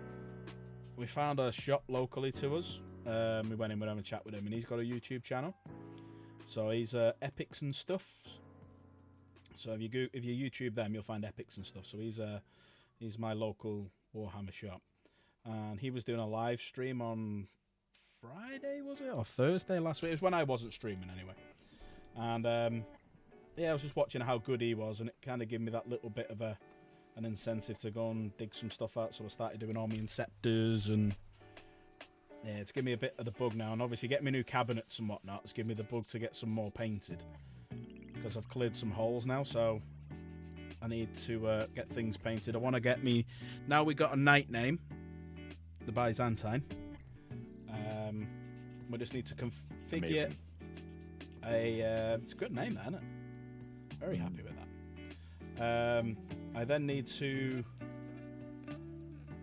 we found a shop locally to us. We went in with him and chat with him, and he's got a YouTube channel. So he's Epics and Stuff. So if you YouTube them, you'll find Epics and Stuff. So he's my local Warhammer shop, and he was doing a live stream on Friday, was it, or Thursday last week? It was when I wasn't streaming anyway. And yeah, I was just watching how good he was, and it kind of gave me that little bit of an incentive to go and dig some stuff out. So I started doing all my Inceptors, and yeah, it's given me a bit of the bug now. And obviously getting me new cabinets and whatnot, it's given me the bug to get some more painted, because I've cleared some holes now. So I need to get things painted. I want to get me, now we got a knight name, the Byzantine. We just need to configure it's a good name, that, isn't it? Very happy with that. I then need to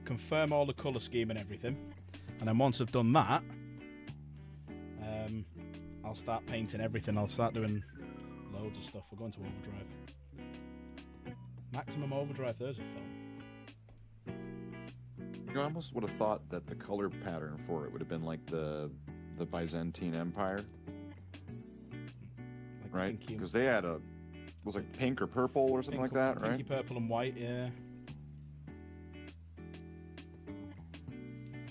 confirm all the colour scheme and everything, and then once I've done that, I'll start painting everything. I'll start doing loads of stuff. We're going to Overdrive. Maximum Overdrive, there's a film. I almost would have thought that the color pattern for it would have been like the Byzantine Empire, Like right? Because they had was like pink or purple or something like that, right? Pinky purple and white, yeah.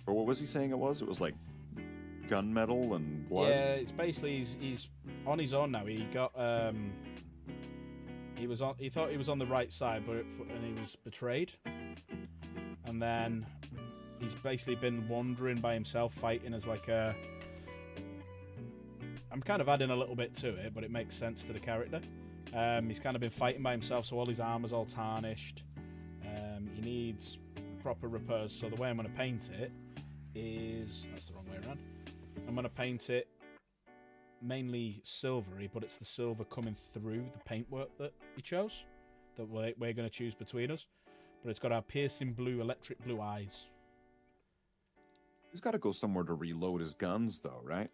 Or what was he saying it was? It was like gunmetal and blood? Yeah, it's basically he's on his own now. He got he thought he was on the right side, and he was betrayed. And then he's basically been wandering by himself, fighting as like a... I'm kind of adding a little bit to it, but it makes sense to the character. He's kind of been fighting by himself, so all his armor's all tarnished. He needs proper repairs, so the way I'm going to paint it is... That's the wrong way around. I'm going to paint it mainly silvery, but it's the silver coming through the paintwork that he chose, that we're going to choose between us. But it's got to have piercing blue, electric blue eyes. He's got to go somewhere to reload his guns, though, right?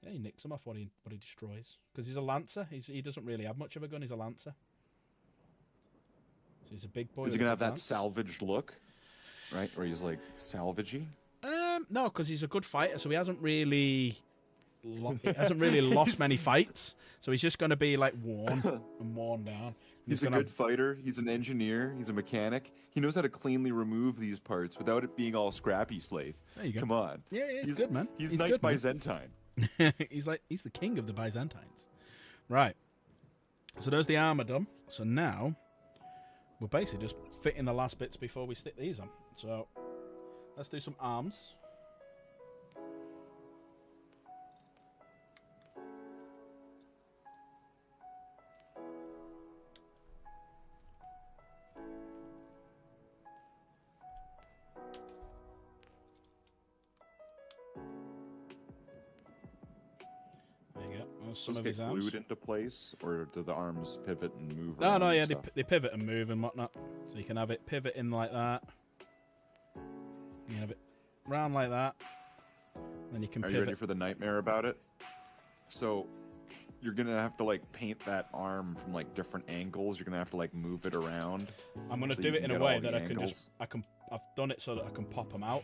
Yeah, he nicks them off what he destroys. Because he's a lancer. He doesn't really have much of a gun. He's a lancer. So he's a big boy. Is he going to have that salvaged look? Right? Or he's like salvagey? No, because he's a good fighter, so he hasn't really lost many fights. So he's just going to be like worn and worn down. He's a good fighter. He's an engineer. He's a mechanic. He knows how to cleanly remove these parts without it being all scrappy slave. There you go. Come on. Yeah, he's good, man. He's good, Knight man. Byzantine. he's the king of the Byzantines. Right. So there's the armor done. So now we're basically just fitting the last bits before we stick these on. So let's do some arms. Some Just of get his arms. glued into place, or do the arms pivot and move No, around? no, and yeah, stuff? they pivot and move and whatnot. So you can have it pivot in like that. You can have it round like that. Then you can Are pivot. you ready for the nightmare about it? So you're gonna have to like paint that arm from like different angles. You're gonna have to like move it around. I'm gonna so do you it can in a get way all the that angles. I've done it so that I can pop them out.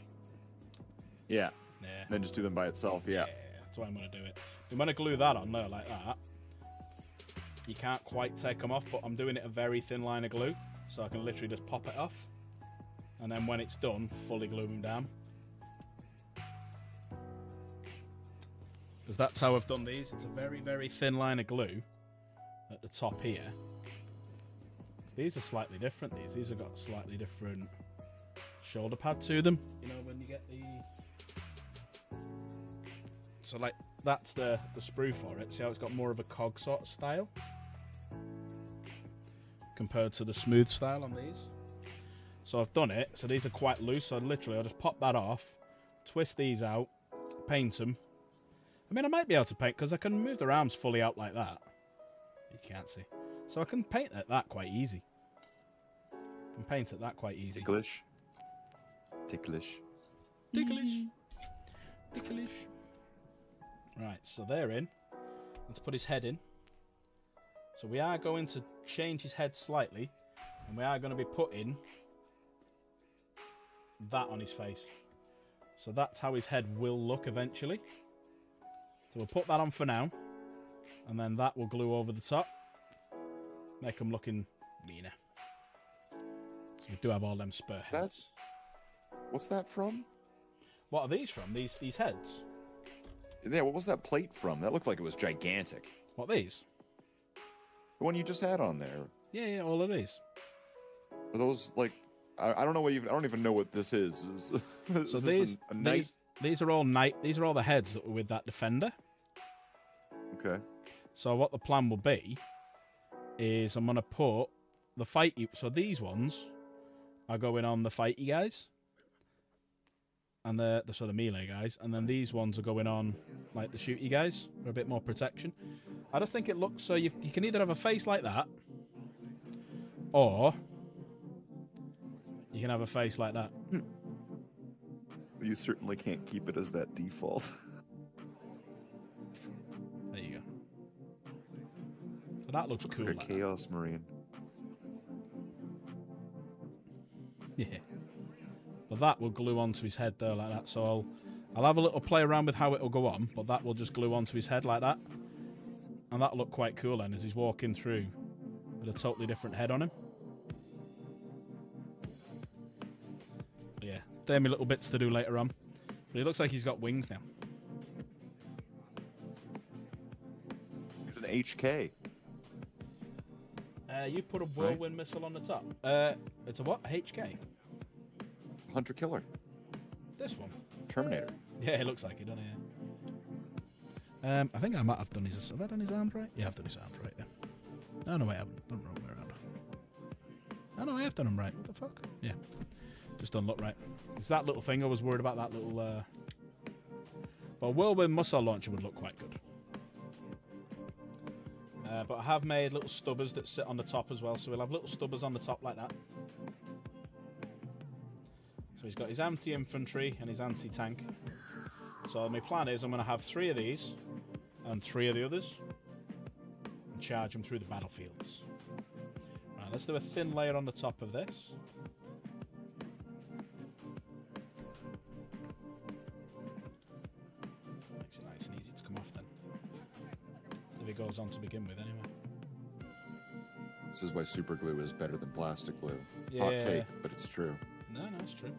Yeah. Yeah. Then just do them by itself. Yeah. That's why I'm gonna do it. I'm gonna glue that on there like that. You can't quite take them off, but I'm doing it a very thin line of glue, so I can literally just pop it off, and then when it's done, fully glue them down. Because that's how I've done these. It's a very, very thin line of glue at the top here. These are slightly different. These have got a slightly different shoulder pad to them. You know, when you get the... So, like, that's the sprue for it. See how it's got more of a cog sort of style? Compared to the smooth style on these. So I've done it. So these are quite loose. So literally, I'll just pop that off, twist these out, paint them. I mean, I might be able to paint, because I can move their arms fully out like that. You can't see. So I can paint that quite easy. I can paint it that quite easy. Ticklish. Ticklish. Ticklish. Ticklish. Right, so they're in. Let's put his head in. So we are going to change his head slightly, and we are going to be putting that on his face. So that's how his head will look eventually. So we'll put that on for now, and then that will glue over the top. Make him looking meaner. So we do have all them spur heads. What's that from? What are these from? These heads? Yeah, what was that plate from? That looked like it was gigantic. What, these? The one you just had on there. Yeah, all of these. Are those like... I don't know what I don't even know what this is. Is So this a knight? these are all knight. These are all the heads that were with that defender. Okay. So what the plan will be is I'm gonna put the fighty. So these ones are going on the fighty guys, and the sort of melee guys, and then these ones are going on like the shooty guys for a bit more protection. I just think it looks so you can either have a face like that, or you can have a face like that. You certainly can't keep it as that default. There you go. So that looks cool. Like a Like Chaos Marine. that. Yeah. But that will glue onto his head there like that. So I'll have a little play around with how it'll go on, but that will just glue onto his head like that. And that'll look quite cool then as he's walking through with a totally different head on him. But yeah, they're my little bits to do later on. But it looks like he's got wings now. He's an HK. You put a whirlwind missile on the top. It's a what? HK? Hunter Killer. This one? Terminator. Yeah, it looks like it, doesn't it? Yeah. I think I might have done his... Have I done his arms right? Yeah, I've done his arms right, yeah. Oh, no, I haven't. Done wrong way around. Oh, no, I have done them right. What the fuck? Yeah. Just don't look right. It's that little thing. I was worried about that little... Well, whirlwind missile launcher would look quite good. But I have made little stubbers that sit on the top as well. So we'll have little stubbers on the top like that. So he's got his anti-infantry and his anti-tank. So my plan is I'm going to have 3 of these and 3 of the others and charge them through the battlefields. Right, let's do a thin layer on the top of this. Makes it nice and easy to come off then. If it goes on to begin with anyway. This is why super glue is better than plastic glue. Yeah. Hot take, but it's true. No, it's true.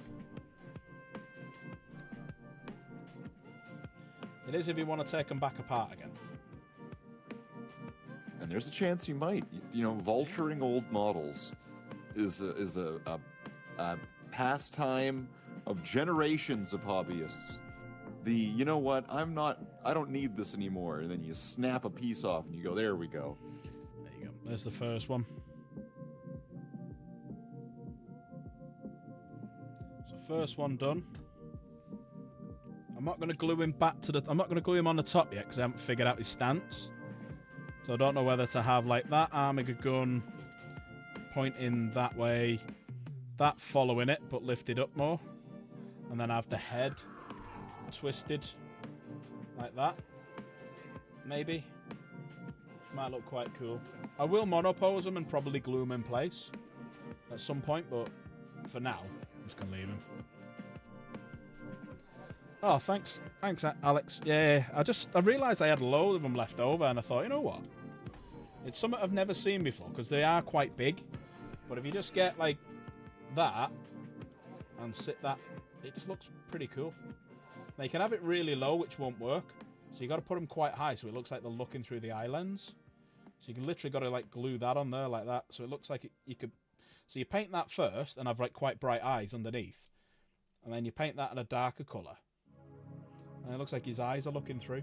It is if you want to take them back apart again. And there's a chance you might. You know, vulturing old models is a pastime of generations of hobbyists. You know what, I don't need this anymore, and then you snap a piece off and you go, there we go. There you go. There's the first one. So first one done. I'm not going to glue him back to I'm not going to glue him on the top yet because I haven't figured out his stance. So I don't know whether to have like that Armiger gun pointing that way, that following it but lifted up more, and then have the head twisted like that. Maybe. Might look quite cool. I will monopose them and probably glue them in place at some point, but for now, I'm just going to leave them. Oh, thanks, Alex. Yeah, I realised I had a load of them left over, and I thought, you know what? It's something I've never seen before, because they are quite big. But if you just get, like, that, and sit that, it just looks pretty cool. Now, you can have it really low, which won't work. So you got to put them quite high, so it looks like they're looking through the eye lens. So you can literally got to, like, glue that on there like that, so it looks like you could... So you paint that first, and have, like, quite bright eyes underneath. And then you paint that in a darker colour. And it looks like his eyes are looking through.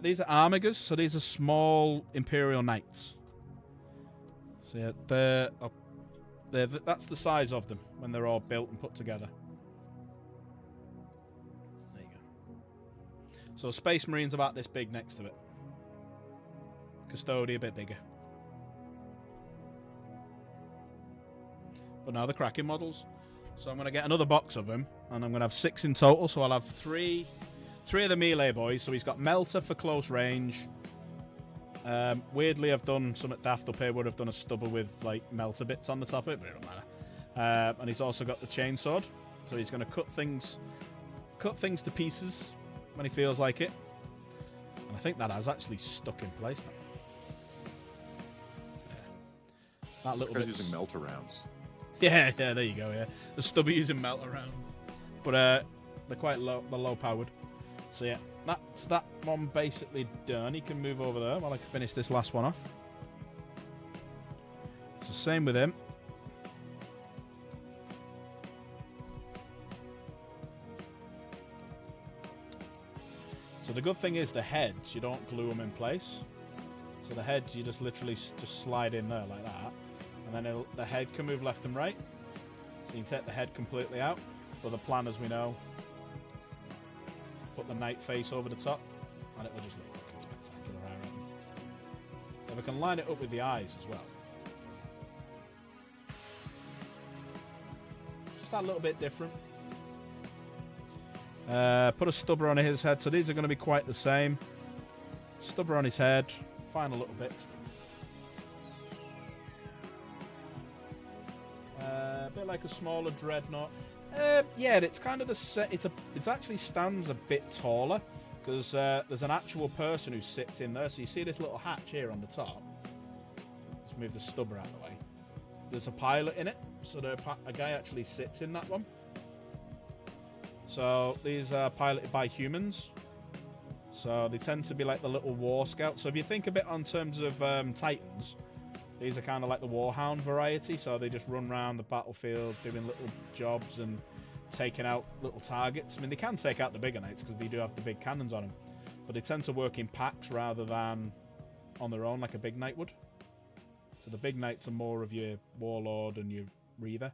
These are Armigers, so these are small Imperial Knights. So yeah, that's the size of them when they're all built and put together. There you go. So Space Marine's about this big next to it. Custodian a bit bigger. But now the cracking models. So I'm going to get another box of them, and I'm going to have 6 in total. So I'll have three of the melee boys. So he's got Melter for close range. Weirdly, I've done something daft up here where I've done a stubber with like Melter bits on the top of it, but it don't matter. And he's also got the chainsword. So he's going to cut things to pieces when he feels like it. And I think that has actually stuck in place. That little bit using Melter rounds. Yeah, there you go, yeah. The stubby using melt around. But they're quite low, they're low powered. So yeah, that's that one basically done. He can move over there while I can finish this last one off. So same with him. So the good thing is the heads, you don't glue them in place. So the heads, you just literally just slide in there like that. And then the head can move left and right. So you can take the head completely out. But the plan, as we know, put the knight face over the top, and it will just look fucking spectacular, I reckon. If we can line it up with the eyes as well. Just that little bit different. Put a stubber on his head. So these are going to be quite the same. Stubber on his head. Final little bits. A bit like a smaller dreadnought. Yeah, it's kind of the set. It actually stands a bit taller because there's an actual person who sits in there. So you see this little hatch here on the top. Let's move the stubber out of the way. There's a pilot in it, so a guy actually sits in that one. So these are piloted by humans. So they tend to be like the little war scouts. So if you think a bit on terms of Titans. These are kind of like the Warhound variety, so they just run around the battlefield doing little jobs and taking out little targets. I mean, they can take out the bigger knights because they do have the big cannons on them, but they tend to work in packs rather than on their own like a big knight would. So the big knights are more of your warlord and your reaver.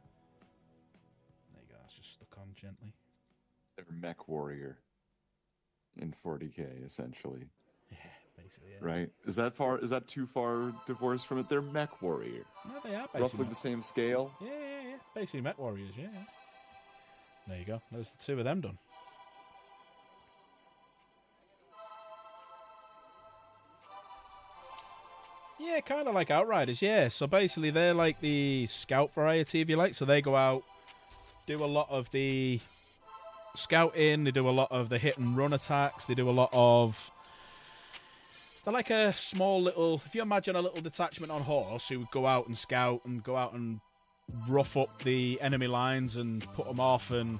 There you go, that's just stuck on gently. They're mech warrior in 40k, essentially. Yeah. Basically, yeah. Right? Is that too far divorced from it? They're mech warrior. No, they are basically roughly the same scale. Yeah. Basically mech warriors, yeah. There you go. There's the 2 of them done. Yeah, kind of like Outriders, yeah. So basically they're like the scout variety, if you like. So they go out, do a lot of the scouting, they do a lot of the hit and run attacks, they do a lot of They're like a small little. If you imagine a little detachment on horse who would go out and scout and go out and rough up the enemy lines and put them off and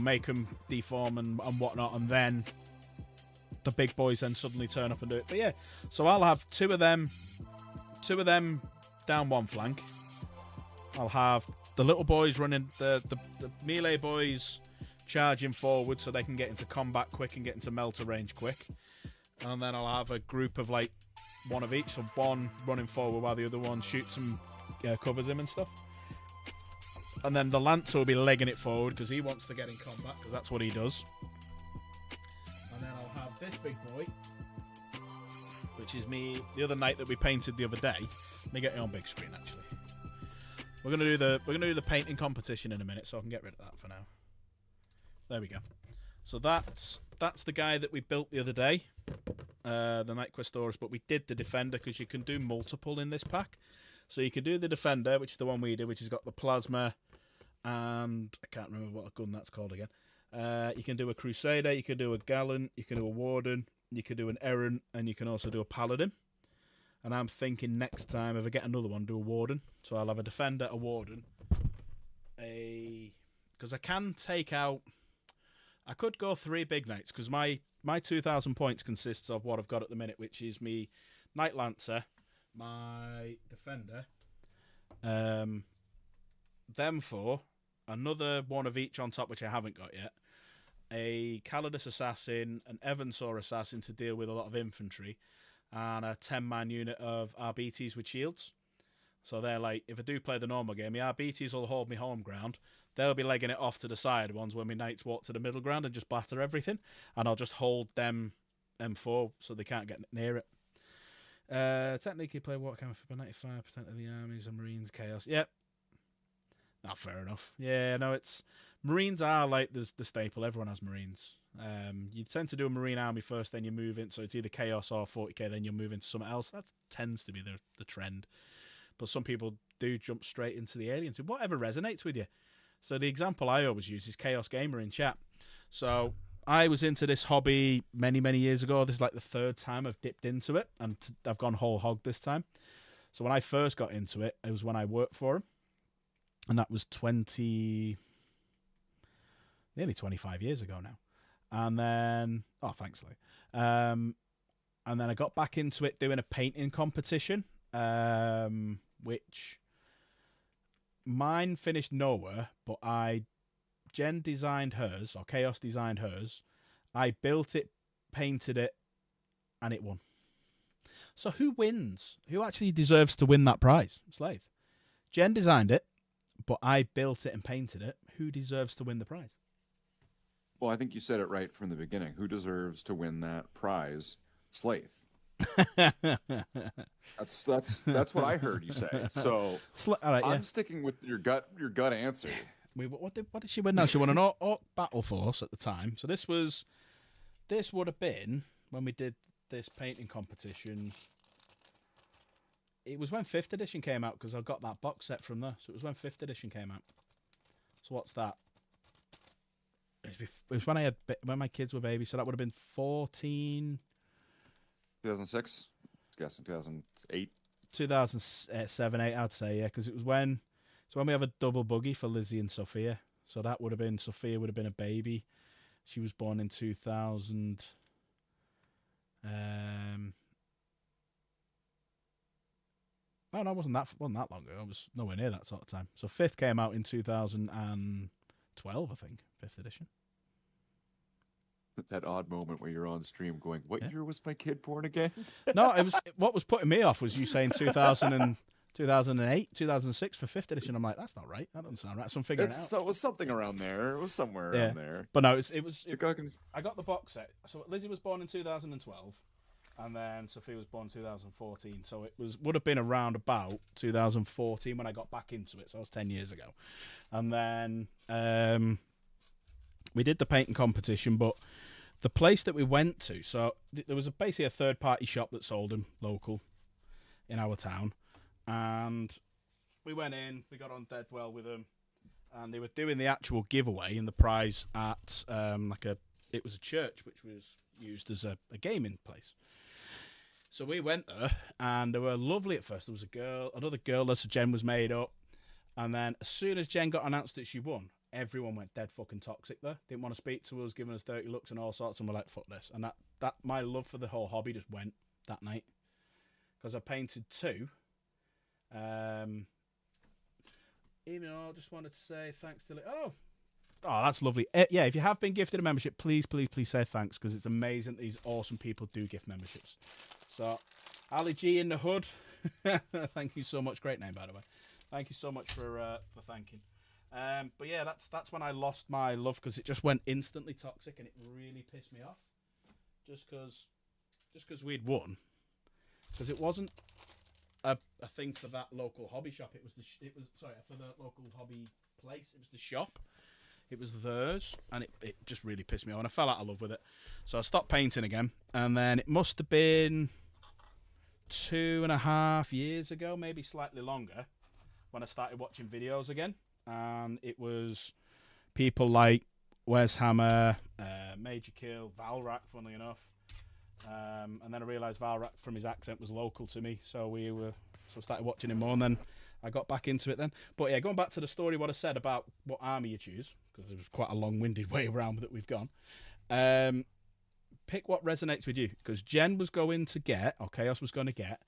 make them deform and whatnot, and then the big boys then suddenly turn up and do it. But yeah, so I'll have two of them down one flank. I'll have the little boys running the melee boys charging forward so they can get into combat quick and get into melter range quick. And then I'll have a group of like one of each, so one running forward while the other one shoots and covers him and stuff. And then the Lancer will be legging it forward because he wants to get in combat because that's what he does. And then I'll have this big boy, which is me, the other knight that we painted the other day. Let me get it on big screen actually. We're gonna do the painting competition in a minute, so I can get rid of that for now. There we go. So that's the guy that we built the other day, the Knight Questoris, but we did the Defender because you can do multiple in this pack. So you can do the Defender, which is the one we did, which has got the Plasma, and I can't remember what gun that's called again. You can do a Crusader, you can do a Gallant, you can do a Warden, you can do an Errant, and you can also do a Paladin. And I'm thinking next time, if I get another one, do a Warden. So I'll have a Defender, a Warden, because I can take out... I could go 3 big knights because my 2,000 points consists of what I've got at the minute, which is me Knight Lancer, my Defender, them 4, another one of each on top, which I haven't got yet, a Calidus Assassin, an Evansor Assassin to deal with a lot of infantry, and a 10-man unit of RBTs with shields. So they're like, if I do play the normal game, the RBTs will hold me home ground. They'll be legging it off to the side ones when my knights walk to the middle ground and just batter everything. And I'll just hold them 4 so they can't get near it. Technically, play Warhammer for 95% of the armies and Marines Chaos. Yep. Not fair enough. Yeah, no, it's... Marines are like the staple. Everyone has Marines. You tend to do a Marine army first, then you move in. So it's either Chaos or 40k, then you'll move into something else. That tends to be the trend. But some people do jump straight into the aliens. Whatever resonates with you. So the example I always use is Chaos Gamer in chat. So I was into this hobby many, many years ago. This is like the 3rd time I've dipped into it, and I've gone whole hog this time. So when I first got into it, it was when I worked for him, and that was nearly 25 years ago now. And then, oh, thanks, Lee. And then I got back into it doing a painting competition, which... Mine finished nowhere, but Jen designed hers, or Chaos designed hers. I built it, painted it, and it won. So who wins? Who actually deserves to win that prize? Slave. Jen designed it, but I built it and painted it. Who deserves to win the prize? Well, I think you said it right from the beginning. Who deserves to win that prize? Slave. That's what I heard you say. So all right, I'm sticking with your gut answer. What did she win now? She won an Orc Battle Force at the time. So this would have been when we did this painting competition. It was when 5th edition came out because I got that box set from there. So it was when 5th edition came out. So what's that? It was when my kids were babies. So that would have been 14. 2006? I'm guessing 2008. 2007, 8, I'd say, yeah, because it was when we have a double buggy for Lizzie and Sophia. So that would have been, Sophia would have been a baby. She was born in 2000. No, it wasn't that long ago. It was nowhere near that sort of time. So 5th came out in 2012, I think, 5th edition. That odd moment where you're on stream going, what year was my kid born again? No, it was what was putting me off was you saying 2008, 2006 for 5th edition. I'm like, that's not right. That doesn't sound right. So I'm figuring it out. So it was something around there. It was somewhere around there. But no, I got the box set. So Lizzie was born in 2012, and then Sophia was born in 2014. So it would have been around about 2014 when I got back into it. So it was 10 years ago. And then we did the painting competition, but the place that we went to, so there was basically a third-party shop that sold them local in our town, and we went in, we got on dead well with them, and they were doing the actual giveaway and the prize at it was a church which was used as a gaming place. So we went there, and they were lovely at first. There was another girl there, so Jen was made up. And then as soon as Jen got announced that she won, everyone went dead fucking toxic there. Didn't want to speak to us, giving us dirty looks and all sorts, and we're like, fuck this. And that my love for the whole hobby just went that night. Because I painted 2. Even though I just wanted to say thanks to... Oh, that's lovely. Yeah, if you have been gifted a membership, please say thanks, because it's amazing these awesome people do gift memberships. So, Ali G in the hood, thank you so much. Great name, by the way. Thank you so much for thanking. But yeah, that's when I lost my love, because it just went instantly toxic, and it really pissed me off. Just because we'd won, because it wasn't a thing for that local hobby shop. It was for the local hobby place. It was the shop. It was theirs, and it just really pissed me off, and I fell out of love with it. So I stopped painting again, and then it must have been 2.5 years ago, maybe slightly longer, when I started watching videos again. And it was people like warhammers, Major Kill, Valrak, funnily enough. And then I realised Valrak, from his accent, was local to me, so I started watching him more, and then I got back into it then. But yeah, going back to the story, what I said about what army you choose, because it was quite a long-winded way around that we've gone. Pick what resonates with you, because Jen was going to get, or Chaos was going to get,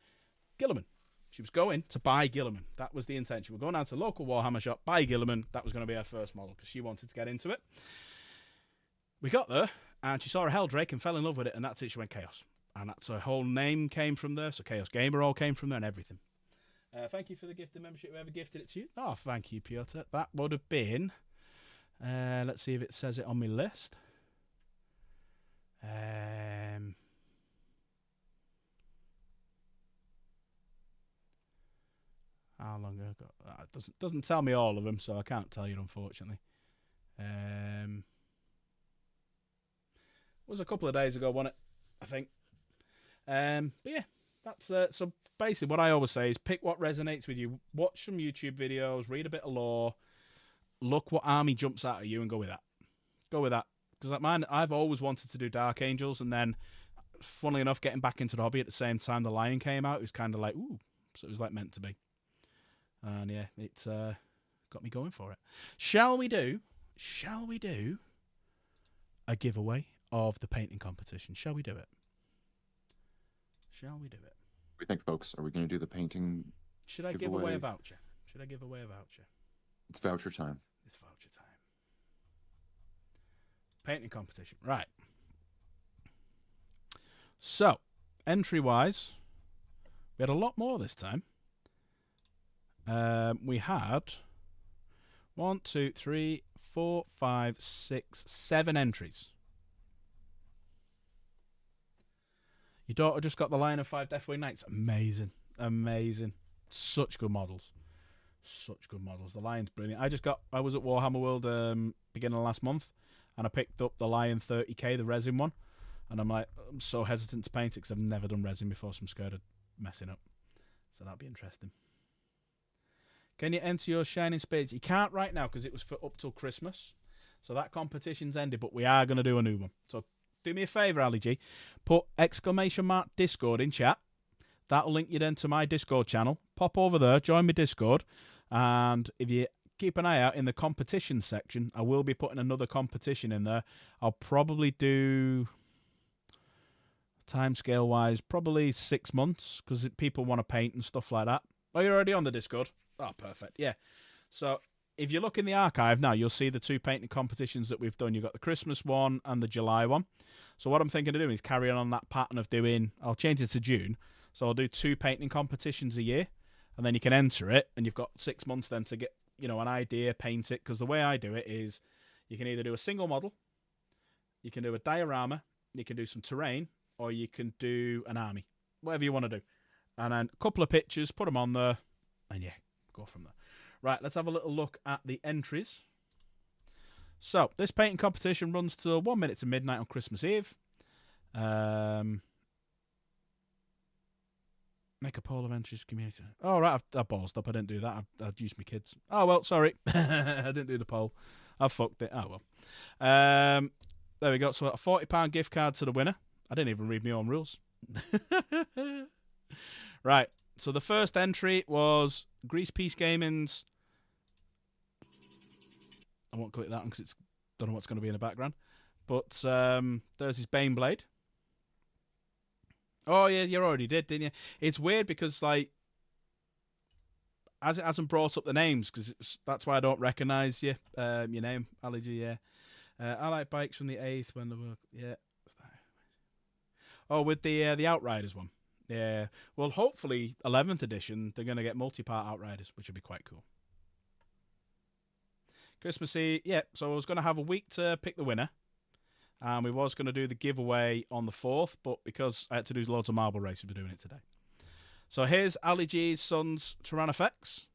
Gilliman. She was going to buy Gilliman. That was the intention. We're going down to the local Warhammer shop, buy Gilliman. That was going to be her first model, because she wanted to get into it. We got there, and she saw a Helldrake and fell in love with it, and that's it. She went Chaos. And that's her whole name came from there, so Chaos Gamer all came from there and everything. Thank you for the gifted membership. Whoever gifted it to you. Oh, thank you, Piotr. That would have been... let's see if it says it on my list. How long ago? It doesn't tell me all of them, so I can't tell you, unfortunately. It was a couple of days ago, wasn't it? I think. But yeah, that's so basically what I always say is pick what resonates with you. Watch some YouTube videos, read a bit of lore, look what army jumps out at you, and go with that. Go with that. Because like mine, I've always wanted to do Dark Angels, and then, funnily enough, getting back into the hobby at the same time The Lion came out, it was kind of like, ooh, so it was like meant to be. And yeah, it's got me going for it. Shall we do a giveaway of the painting competition? Shall we do it? What do you think, folks? Are we going to do the painting? Should I give away a voucher? It's voucher time. It's voucher time. Painting competition. Right. So, entry-wise, we had a lot more this time. We had 1, 2, 3, 4, 5, 6, 7 entries. Your daughter just got the Lion of 5 Deathwing Knights. Amazing. Such good models. The Lion's brilliant. I was at Warhammer World beginning of last month, and I picked up the Lion 30k, the resin one, and I'm so hesitant to paint it because I've never done resin before, so I'm scared of messing up. So that'll be interesting. Can you enter your Shining Spades? You can't right now because it was for up till Christmas. So that competition's ended, but we are going to do a new one. So do me a favour, Ali G. Put ! Discord in chat. That'll link you then to my Discord channel. Pop over there, join my Discord. And if you keep an eye out in the competition section, I will be putting another competition in there. I'll probably do, timescale-wise, probably 6 months because people want to paint and stuff like that. Oh, you're already on the Discord? Oh, perfect. Yeah. So if you look in the archive now, you'll see the 2 painting competitions that we've done. You've got the Christmas one and the July one. So what I'm thinking of doing is carrying on that pattern of doing, I'll change it to June. So I'll do 2 painting competitions a year, and then you can enter it, and you've got 6 months then to get, an idea, paint it. Because the way I do it is you can either do a single model, you can do a diorama, you can do some terrain, or you can do an army. Whatever you want to do. And then a couple of pictures, put them on there, and yeah, go from there. Right, let's have a little look at the entries. So, this painting competition runs till 1 minute to midnight on Christmas Eve. Make a poll of entries community. Oh, right, I ballsed up. I didn't do that. I'd used my kids. Oh, well, sorry. I didn't do the poll. I fucked it. Oh, well. There we go. So, a £40 gift card to the winner. I didn't even read my own rules. Right. So the first entry was Grease Peace Gaming's. I won't click that one because it's don't know what's going to be in the background. But there's his Baneblade. Oh yeah, you already did, didn't you? It's weird because like, as it hasn't brought up the names, because that's why I don't recognise you. Your name, Ali G. Yeah. I like bikes from the 8th when they were yeah. Oh, with the Outriders one. Yeah. Well, hopefully 11th edition they're going to get multi-part Outriders, which would be quite cool. Christmas Eve, yeah. So I was going to have a week to pick the winner, and we was going to do the giveaway on the 4th, but because I had to do loads of marble races, we're doing it today. So here's Ali G's son's Tyrannofex.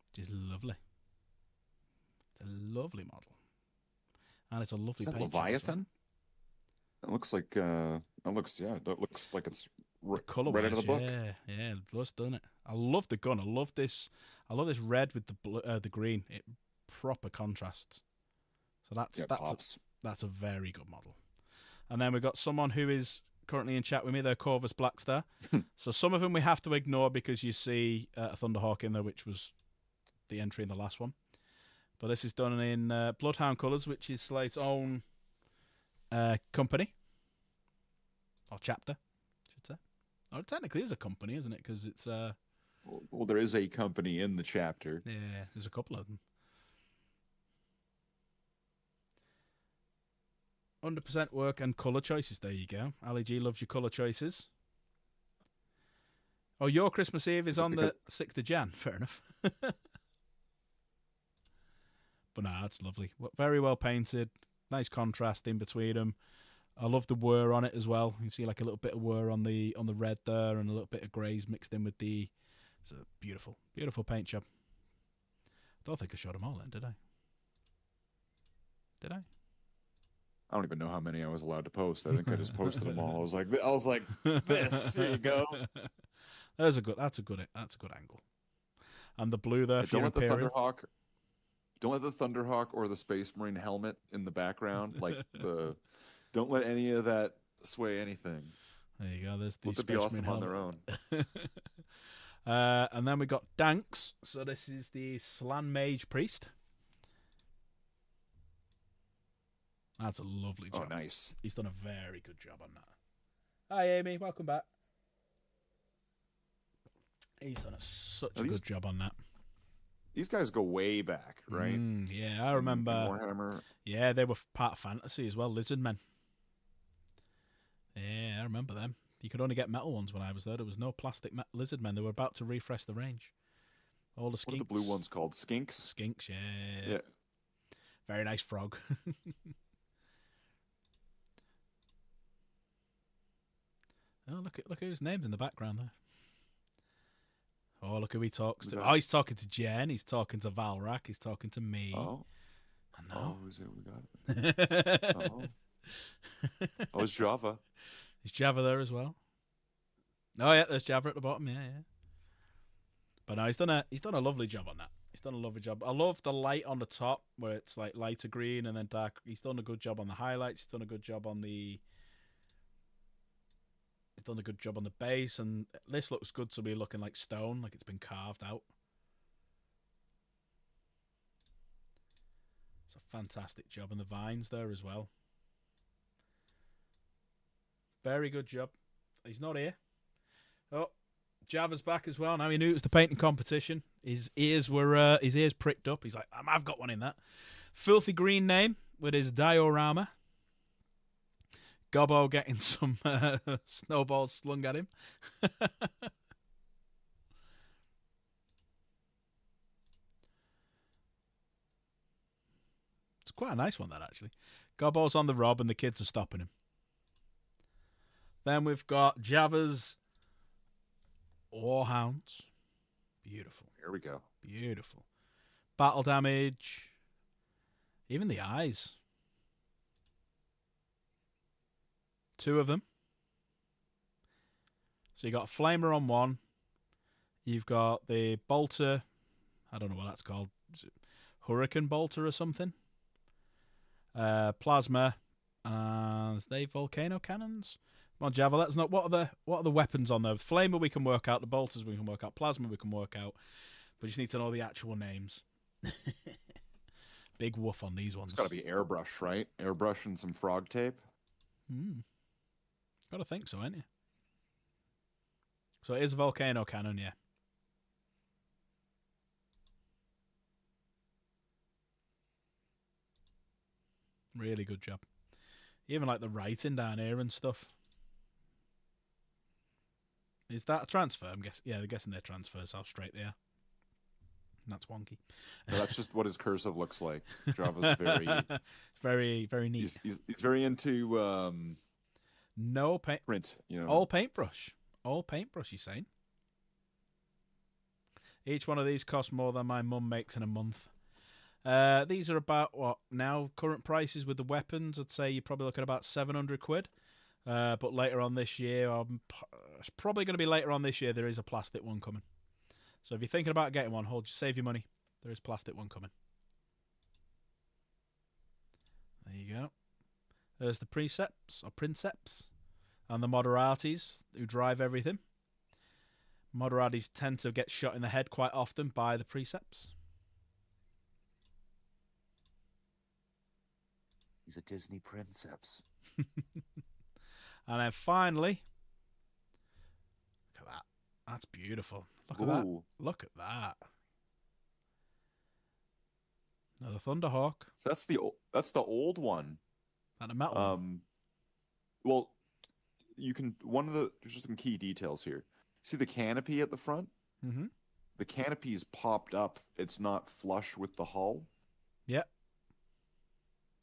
Which is lovely. It's a lovely model, and it's a lovely. Is that paint job as well. Leviathan? It looks like that looks like it's right out of the book. Yeah, it does, doesn't it? I love the gun. I love this red with the green. It proper contrasts. So that's a very good model. And then we've got someone who is currently in chat with me. They're Corvus Blackstar. So some of them we have to ignore because you see a Thunderhawk in there, which was the entry in the last one. But this is done in Bloodhound colours, which is Slate's own company or chapter, I should say. Oh, it technically is a company, isn't it? Because it's well, there is a company in the chapter. yeah, there's a couple of them. 100% work and colour choices. There you go. Ali G loves your colour choices. Oh, your Christmas Eve is on the 6th of Jan. Fair enough. But nah, that's lovely. Very well painted. Nice contrast in between them. I love the whir on it as well. You see like a little bit of whir on the red there, and a little bit of greys mixed in with the. It's a beautiful, beautiful paint job. I don't think I showed them all then, did I? Did I? I don't even know how many I was allowed to post. I think I just posted them all. I was like, this. Here you go. That's a good angle. And the blue there. Don't let the Thunderhawk or the Space Marine helmet in the background. Don't let any of that sway anything. There you go. There's the. Let them be awesome on their own. And then we got Danks. So this is the Slan Mage Priest. That's a lovely job. Oh, nice. He's done a very good job on that. Hi, Amy. Welcome back. He's done such a good job on that. These guys go way back, right? Yeah, I remember. Warhammer. Yeah, they were part of Fantasy as well. Lizard Men. Yeah, I remember them. You could only get metal ones when I was there. There was no plastic Lizard Men. They were about to refresh the range. All the skinks. What are the blue ones called? Skinks? Skinks, yeah. Yeah. Very nice frog. Oh, look whose name's in the background there. Oh, look who he talks to. Oh, he's talking to Jen. He's talking to Valrak. He's talking to me. Oh. I know. Oh, who's it? We got it. Oh, it's Java. Is Java there as well? Oh yeah, there's Java at the bottom. Yeah. But no, he's done a lovely job on that. He's done a lovely job. I love the light on the top where it's like lighter green and then dark. He's done a good job on the highlights. He's done a good job on the. He's done a good job on the base, and this looks good to be looking like stone, like it's been carved out. It's a fantastic job, and the vines there as well. Very good job. He's not here. Oh, Java's back as well. Now he knew it was the painting competition. His ears pricked up. He's like, I've got one in that. Filthy green name with his diorama. Gobbo getting some snowballs slung at him. It's quite a nice one, that, actually. Gobbo's on the rob and the kids are stopping him. Then we've got Java's Warhounds. Beautiful. Here we go. Beautiful. Battle damage. Even the eyes. 2 of them. So you got a flamer on one. You've got the bolter. I don't know what that's called. Is it Hurricane bolter or something? Plasma. Are they volcano cannons? Come on, Java, let us know what are the weapons on there. Flamer we can work out, the bolters we can work out, plasma we can work out. We just need to know the actual names. Big woof on these ones. It's got to be airbrush, right? Airbrush and some frog tape. Gotta think so, ain't you? So it is a volcano cannon, yeah. Really good job. Even like the writing down here and stuff. Is that a transfer? I'm guessing. Yeah, I'm guessing they're transfers. How straight they are. That's wonky. No, that's just what his cursive looks like. Java's very, very neat. He's very into no paint print. You know, all paintbrush. All paintbrush. He's saying. Each one of these costs more than my mum makes in a month. These are about what now? Current prices with the weapons, I'd say you're probably looking at about 700 quid. But later on this year, it's probably going to be later on this year. There is a plastic one coming. So if you're thinking about getting one, save your money. There is a plastic one coming. There you go. There's the precepts or princeps and the moderatis who drive everything. Moderatis tend to get shot in the head quite often by the precepts. He's a Disney princeps. And then finally, look at that. That's beautiful. Look at that. Look at that. Another Thunderhawk. So that's the old one. And a metal one. Well, you can there's just some key details here. See the canopy at the front? Mm-hmm. The canopy is popped up. It's not flush with the hull. Yep.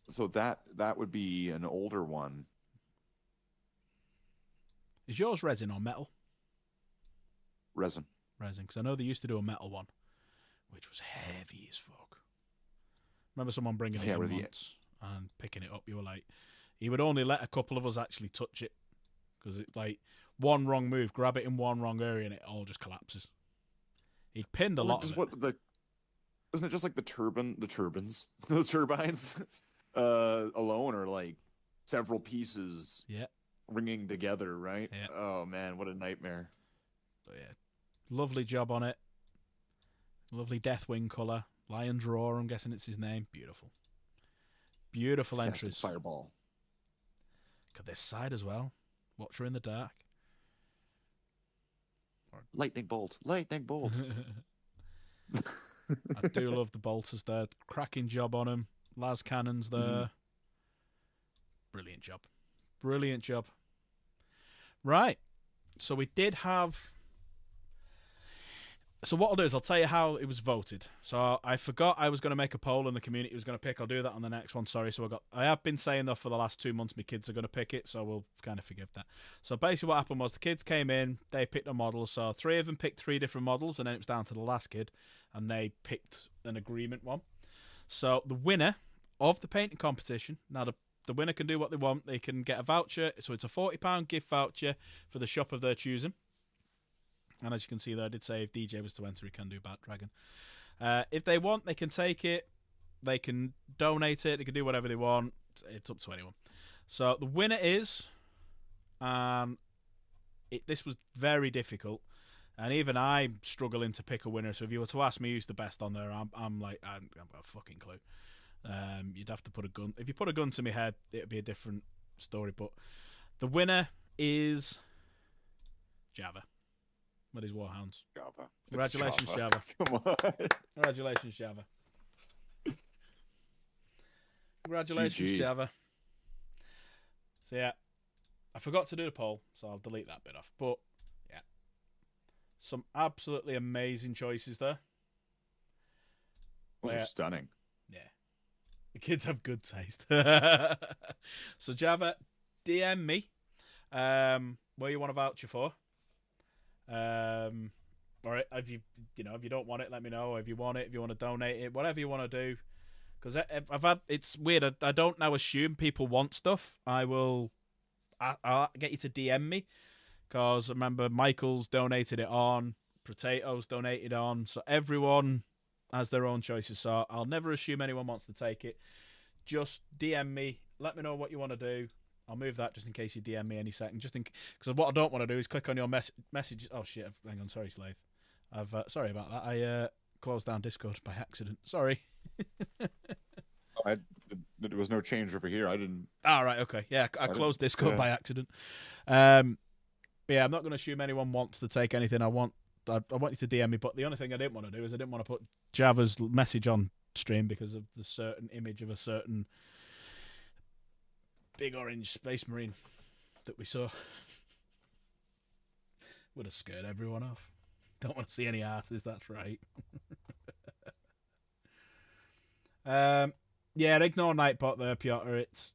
So that would be an older one. Is yours resin or metal? Resin. Resin, because I know they used to do a metal one, which was heavy as fuck. Remember someone bringing it in once and picking it up. You were like, he would only let a couple of us actually touch it because it like one wrong move, grab it in one wrong area, and it all just collapses. He'd pinned a lot of it. Isn't it just like the turbines, the turbines alone are like several pieces ringing together, right? Yeah. Oh man, what a nightmare. But yeah, lovely job on it. Lovely Deathwing colour. Lion's Roar, I'm guessing it's his name. Beautiful. Beautiful entries. Fireball. Look at this side as well. Watch her in the dark. Lightning bolt. Lightning bolt. I do love the bolters there. Cracking job on them. Las cannons there. Mm-hmm. Brilliant job. Brilliant job. Right. So we did have... So what I'll do is I'll tell you how it was voted. So I forgot I was going to make a poll and the community was going to pick. I'll do that on the next one. Sorry. So I have been saying though for the last 2 months my kids are going to pick it. So we'll kind of forgive that. So basically what happened was the kids came in. They picked a model. So 3 of them picked 3 different models. And then it was down to the last kid. And they picked an agreement one. So the winner of the painting competition. Now the winner can do what they want. They can get a voucher. So it's a £40 gift voucher for the shop of their choosing. And as you can see there, I did say if DJ was to enter, he can do Bat Dragon. If they want, they can take it. They can donate it. They can do whatever they want. It's up to anyone. So the winner is... this was very difficult. And even I'm struggling to pick a winner. So if you were to ask me who's the best on there, I'm like, I've got a fucking clue. You'd have to put a gun. If you put a gun to my head, it'd be a different story. But the winner is Java. With his Warhounds. Java. Congratulations, Java. Come on. Congratulations, Java. Congratulations, GG. Java. So yeah, I forgot to do the poll, so I'll delete that bit off. But yeah, some absolutely amazing choices there. Those are stunning. Yeah, the kids have good taste. So Java, DM me where you want a voucher for. Or if you don't want it, let me know. If you want it, if you want to donate it, whatever you want to do. Because it's weird. I don't now assume people want stuff. I'll get you to DM me. Because remember, Michael's donated it on, Potatoes donated on, so everyone has their own choices. So I'll never assume anyone wants to take it. Just DM me. Let me know what you want to do, I'll move that just in case you DM me any second. Because what I don't want to do is click on your message. Oh shit! Hang on, sorry, Slave. I've sorry about that. I closed down Discord by accident. Sorry. There was no change over here. I didn't. All right. Okay. Yeah, I closed Discord by accident. Yeah, I'm not going to assume anyone wants to take anything. I want you to DM me. But the only thing I didn't want to do is I didn't want to put Java's message on stream because of the certain image of a certain big orange space marine that we saw. Would have scared everyone off. Don't want to see any asses. That's right. Yeah, ignore Nightbot there, Piotr. It's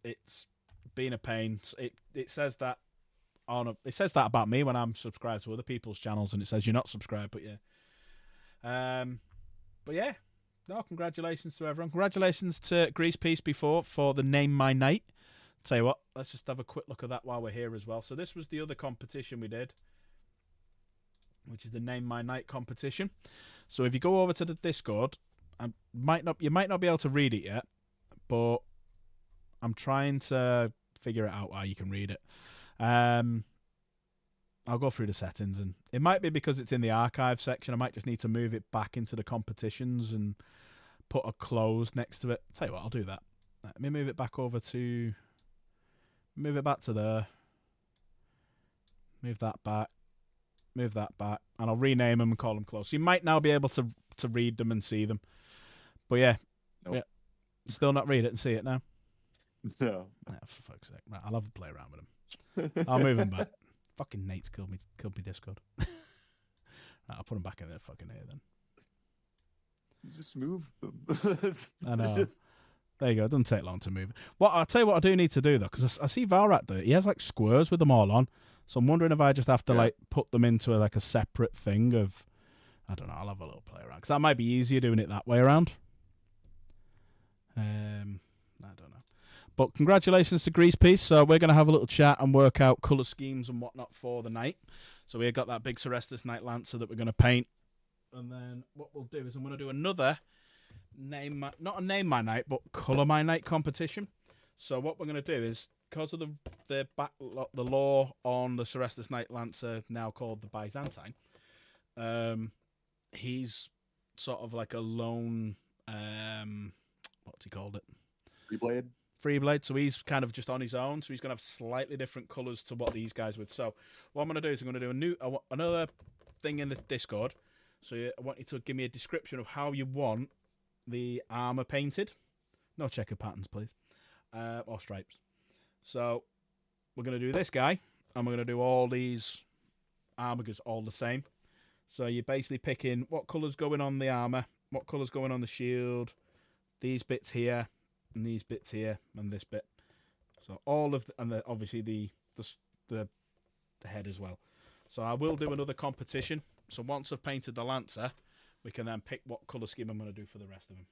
been a pain. It says that it says that about me when I'm subscribed to other people's channels, and it says you're not subscribed. But yeah, no, congratulations to everyone. Congratulations to Grease Peace before for the Name My Night. Tell you what, let's just have a quick look at that while we're here as well. So this was the other competition we did, which is the Name My Night competition. So if you go over to the Discord, you might not be able to read it yet, but I'm trying to figure it out how you can read it. I'll go through the settings, and it might be because it's in the archive section. I might just need to move it back into the competitions and put a close next to it. Tell you what, I'll do that. Let me move it back over to... Move it back to there. Move that back. Move that back. And I'll rename them and call them close. So you might now be able to read them and see them. But yeah. Nope. Yeah. Still not read it and see it now? No. Oh, for fuck's sake. Right, I'll have a play around with them. I'll move them back. Fucking Nate's killed me Discord. Right, I'll put them back in there fucking here then. Just move them. I know. There you go. It doesn't take long to move. Well, I'll tell you what I do need to do though, because I see Valrat there. He has like squares with them all on. So I'm wondering if I just have to like put them into like a separate thing of, I don't know. I'll have a little play around because that might be easier doing it that way around. I don't know. But congratulations to Grease Peace. So we're going to have a little chat and work out colour schemes and whatnot for the night. So we've got that big Cerestus Night Lancer that we're going to paint. And then what we'll do is I'm going to do another not a Name My Night, but Colour My Night competition. So what we're going to do is, because of the law on the Cerestus Night Lancer, now called the Byzantine, he's sort of like a lone, what's he called it? Freeblade. So he's kind of just on his own. So he's going to have slightly different colours to what these guys would. So what I'm going to do is I'm going to do another thing in the Discord. So I want you to give me a description of how you want the armour painted. No checker patterns, please. Or stripes. So we're going to do this guy, and we're going to do all these armigers all the same. So you're basically picking what colour's going on the armour, what colour's going on the shield, these bits here, and these bits here, and this bit. So all of obviously the head as well. So I will do another competition. So once I've painted the Lancer, we can then pick what colour scheme I'm going to do for the rest of them.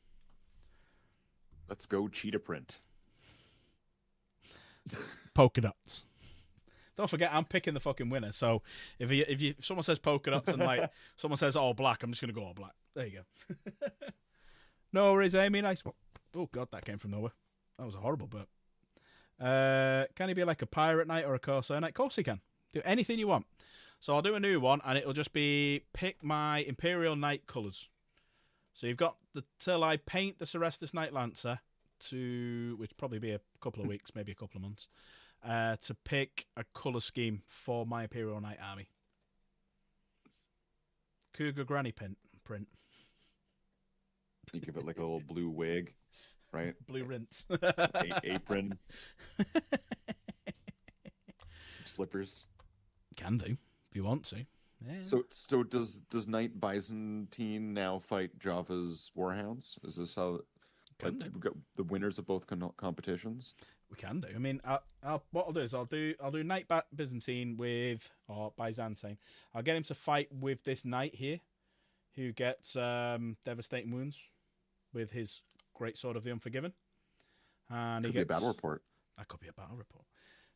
Let's go cheetah print. Polka dots. Don't forget, I'm picking the fucking winner. So if someone says polka dots and like someone says all black, I'm just going to go all black. There you go. No worries, Amy. Nice. Oh god, that came from nowhere. That was a horrible burp. Can he be like a pirate knight or a corsair knight? Of course he can. Do anything you want. So I'll do a new one, and it'll just be pick my Imperial Knight colours. So you've got till I paint the Cerestus Night Lancer, which probably be a couple of weeks, maybe a couple of months, to pick a colour scheme for my Imperial Knight army. Cougar Granny print. You give it like a little blue wig, right? Blue rinse. Apron. Some slippers. Can do. If you want to. Yeah. So does Knight Byzantine now fight Java's Warhounds? Is this how we've got the winners of both competitions? We can do. I mean, what I'll do is I'll do Knight Byzantine or Byzantine. I'll get him to fight with this knight here, who gets devastating wounds with his great sword of the Unforgiven. And could be a battle report. That could be a battle report.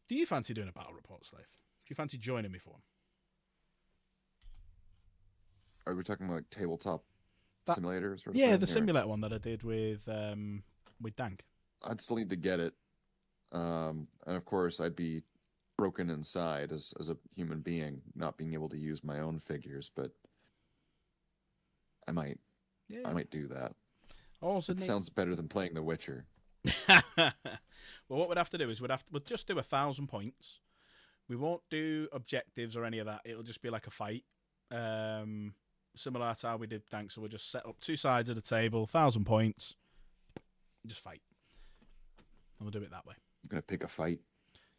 Do you fancy doing a battle report, Slave? Do you fancy joining me for one? Are we talking like tabletop simulators? Yeah, the simulator one that I did with Dank. I'd still need to get it. And of course, I'd be broken inside as a human being, not being able to use my own figures. But I might do that. Also, It sounds better than playing The Witcher. well, what we'd have to do is we'd just do 1,000 points. We won't do objectives or any of that. It'll just be like a fight. Similar to how we did Dank. So we'll just set up 2 sides of the table, 1,000 points, just fight. And we'll do it that way. I'm gonna pick a fight.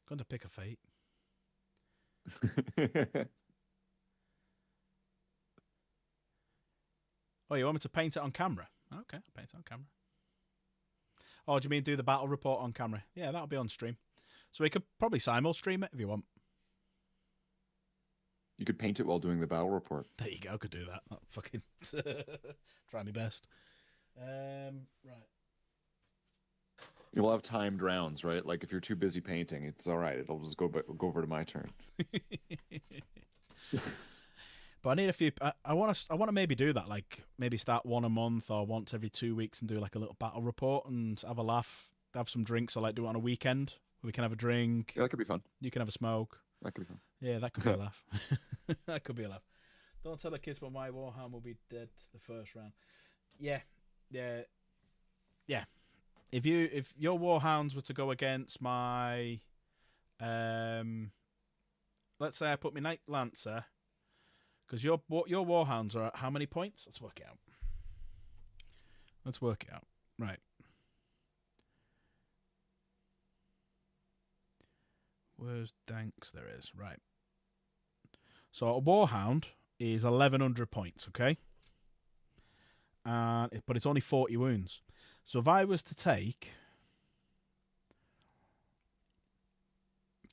Going to pick a fight. Oh, you want me to paint it on camera? Okay, I'll paint it on camera. Oh, do you mean do the battle report on camera? Yeah, that'll be on stream. So we could probably simul-stream it if you want. You could paint it while doing the battle report. There you go, I could do that. I'll fucking try my best. Right. You'll have timed rounds, right? Like if you're too busy painting, it's all right. It'll just go over to my turn. But I need a few. I want to maybe do that. Like maybe start one a month or once every 2 weeks and do like a little battle report and have a laugh, have some drinks. I like do it on a weekend. We can have a drink. Yeah, that could be fun. You can have a smoke. That could be fun. Yeah, that could be a laugh. That could be a laugh. Don't tell the kids, but my Warhammer will be dead the first round. Yeah. If your Warhounds were to go against my, let's say I put my Knight Lancer, because your Warhounds are at how many points? Let's work it out. Right. Where's Danks? There is. Right. So a Warhound is 1,100 points, okay? But it's only 40 wounds. So if I was to take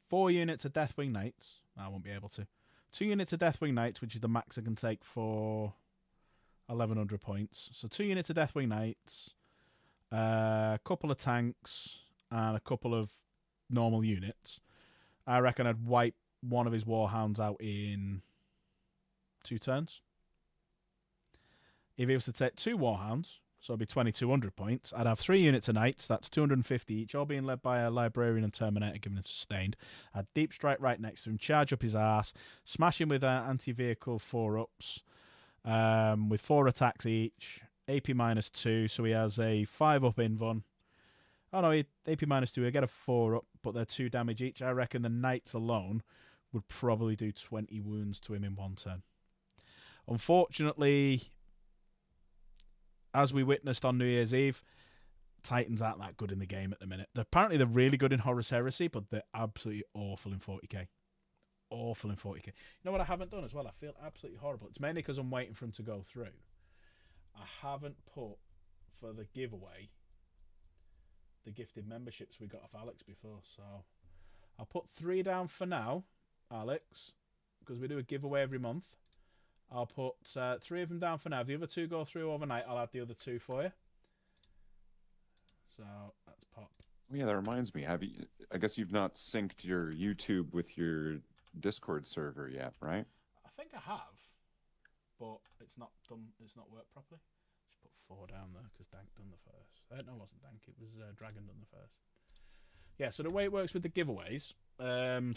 4 units of Deathwing Knights, I won't be able to. 2 units of Deathwing Knights, which is the max I can take for 1,100 points. So 2 units of Deathwing Knights, a couple of tanks, and a couple of normal units. I reckon I'd wipe one of his Warhounds out in 2 turns. If he was to take 2 Warhounds, so it'd be 2,200 points, I'd have 3 units of Knights, that's 250 each, all being led by a Librarian and Terminator, giving him Sustained. I'd Deep Strike right next to him, charge up his ass, smash him with anti-vehicle 4-ups, with 4 attacks each, AP -2, so he has a 5-up invuln. Oh no, AP -2, I get a 4-up, but they're 2 damage each. I reckon the Knights alone would probably do 20 wounds to him in 1 turn. Unfortunately, as we witnessed on New Year's Eve, Titans aren't that good in the game at the minute. Apparently they're really good in Horus Heresy, but they're absolutely awful in 40k. Awful in 40k. You know what I haven't done as well? I feel absolutely horrible. It's mainly because I'm waiting for him to go through. I haven't put for the giveaway the gifted memberships we got off Alex before, so I'll put 3 down for now, Alex, because we do a giveaway every month. I'll put 3 of them down for now. If the other 2 go through overnight, I'll add the other 2 for you. So that's pop. Yeah, that reminds me. I guess you've not synced your YouTube with your Discord server yet, right? I think I have, but it's not done. It's not worked properly. Just put 4 down there because Dank done the first. No, it wasn't Dank. It was Dragon done the first. Yeah. So the way it works with the giveaways.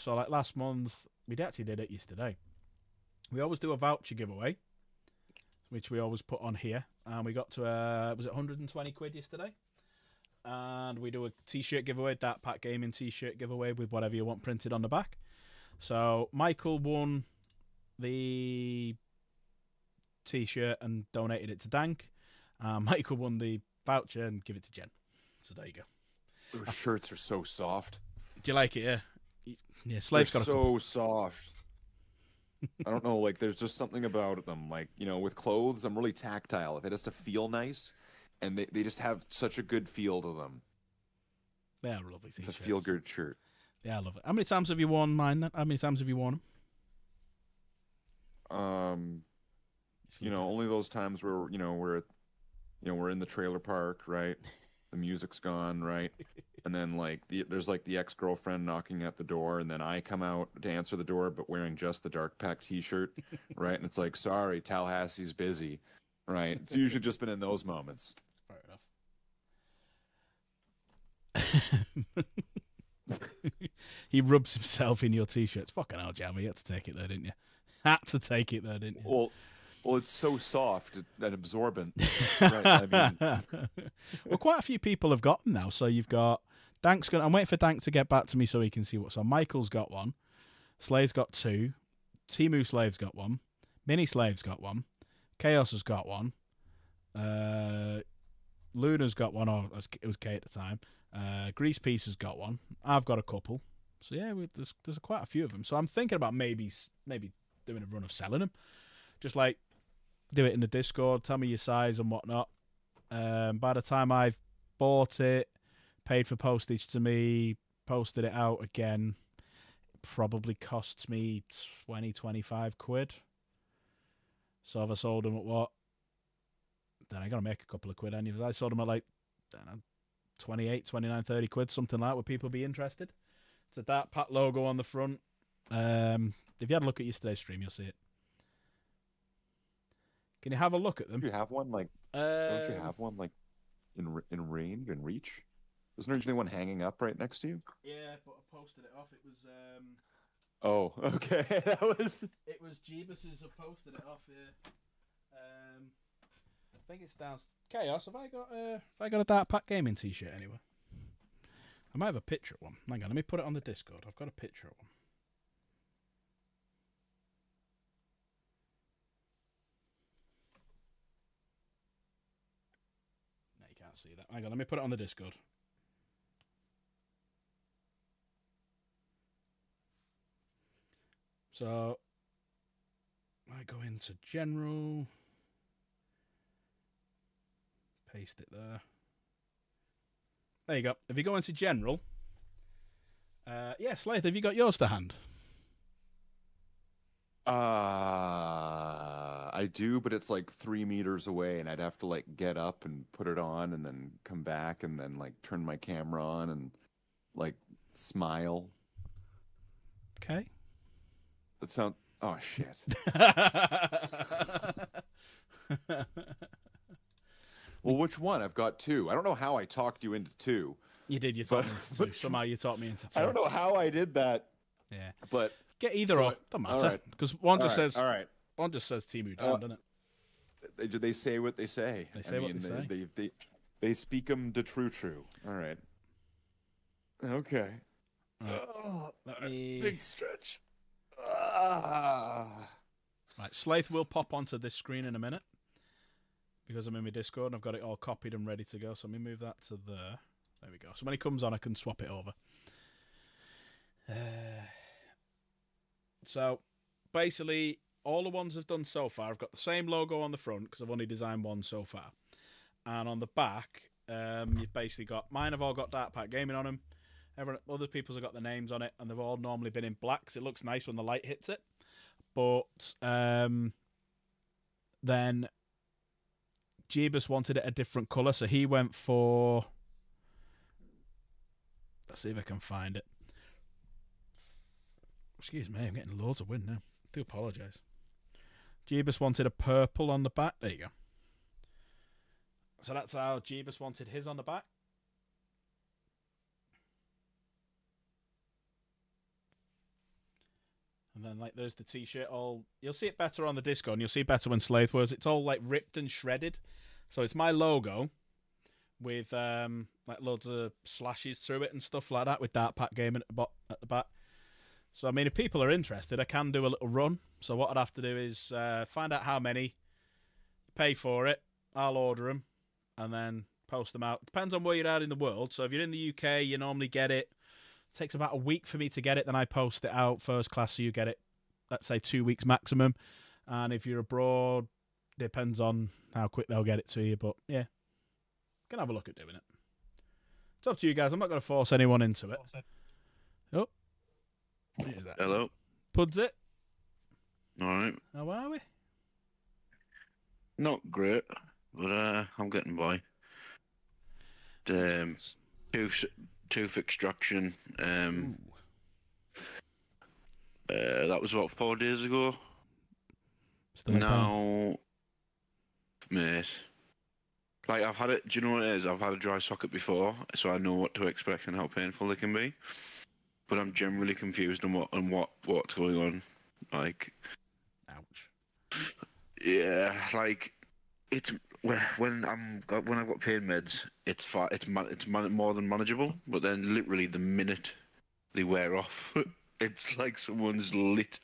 So like last month, we actually did it yesterday. We always do a voucher giveaway, which we always put on here, and we got to was it 120 quid yesterday? And we do a t-shirt giveaway, Dark Pack Gaming t-shirt giveaway with whatever you want printed on the back. So Michael won the t-shirt and donated it to Dank. Michael won the voucher and give it to Jen. So there you go. Those shirts are so soft. Do you like it? Yeah. Yeah. They're so soft. I don't know, like there's just something about them. Like, you know, with clothes, I'm really tactile. If it has to feel nice, and they just have such a good feel to them. They are lovely t-shirts. It's a feel-good shirt. Yeah, I love it. How many times have you worn mine then? How many times have you worn them? You know, only those times where, we're in the trailer park, right? The music's gone, right? And then there's the ex-girlfriend knocking at the door, and then I come out to answer the door, but wearing just the Dark Pack t-shirt, right? And it's like, sorry, Tallahassee's busy, right? It's usually just been in those moments. Fair enough. He rubs himself in your t-shirts. Fucking hell, Jammer, you had to take it there, didn't you? Had to take it there, didn't you? Well, it's so soft and absorbent. Right, I mean, well, quite a few people have got them now. So you've got Dank's gonna. I'm waiting for Dank to get back to me so he can see what's on. Michael's got one. Slave's got two. Timu Slave's got one. Mini Slave's got one. Chaos has got one. Luna's got one, or it was K at the time. Grease Piece has got one. I've got a couple. So yeah, there's quite a few of them. So I'm thinking about maybe doing a run of selling them. Just like do it in the Discord. Tell me your size and whatnot. By the time I've bought it, paid for postage to me, posted it out again, it probably costs me 20-25 quid. So if I sold them at what? Then I got to make a couple of quid. And if I sold them at like, I don't know, 28, 29, 30 quid, something like that, would people be interested? It's a Dark Pack logo on the front. If you had a look at yesterday's stream, you'll see it. Can you have a look at them? Do you have one like? Don't you have one like in range and reach? Isn't there usually one hanging up right next to you? Yeah, but I posted it off. It was. Oh, okay. That was. It was Jeebus's. I posted it off here. I think it's down. Chaos. Have I got a Dark Pack Gaming t-shirt anywhere? I might have a picture of one. Hang on, let me put it on the Discord. I've got a picture of one. No, you can't see that. Hang on, let me put it on the Discord. So, I go into general, paste it there. There you go. If you go into general, yeah, Slaith, have you got yours to hand? I do, but it's like 3 meters away, and I'd have to like get up and put it on, and then come back, and then like turn my camera on and like smile. Okay. That sound. Oh shit. Well, which one? I've got two. I don't know how I talked you into two. You did. You talked me into two. Somehow you talked me into two. I don't know how I did that. Yeah. But get either or. Don't matter. Because one just says. All right. One just says Timu down, doesn't it? They say what they say. They say what they say. They speak them the true. All right. Okay. Let me. Big stretch. Right, Slaith will pop onto this screen in a minute because I'm in my Discord and I've got it all copied and ready to go. So let me move that to there. There we go. So when he comes on, I can swap it over. So basically, all the ones I've done so far, I've got the same logo on the front because I've only designed one so far, and on the back, you've basically got mine. Have all got Dark Pack Gaming on them. Other people's have got the names on it, and they've all normally been in black, so it looks nice when the light hits it. But then Jeebus wanted it a different colour, so he went for... Let's see if I can find it. Excuse me, I'm getting loads of wind now. I do apologise. Jeebus wanted a purple on the back. There you go. So that's how Jeebus wanted his on the back. And then, like, there's the t-shirt. You'll see it better on the Discord, and you'll see it better when Slaith wears it. It's all, like, ripped and shredded. So it's my logo with, like, loads of slashes through it and stuff like that with Dark Pack Gaming at the back. So, I mean, if people are interested, I can do a little run. So what I'd have to do is find out how many, pay for it, I'll order them, and then post them out. Depends on where you're at in the world. So if you're in the UK, you normally get it. It takes about a week for me to get it, then I post it out first class, so you get it, let's say, 2 weeks maximum. And if you're abroad, depends on how quick they'll get it to you. But, yeah, can have a look at doing it. It's up to you guys. I'm not going to force anyone into it. Oh. What is that? Hello. Puds it. All right. How are we? Not great, but I'm getting by. Tooth extraction. That was what, 4 days ago. Still in pain? Now, mate, Like I've had it. Do you know what it is? I've had a dry socket before, so I know what to expect and how painful it can be. But I'm generally confused on what's going on. Like, Ouch. yeah, like it's when I've got pain meds, it's fine. More than manageable. But then literally the minute they wear off, it's like someone's like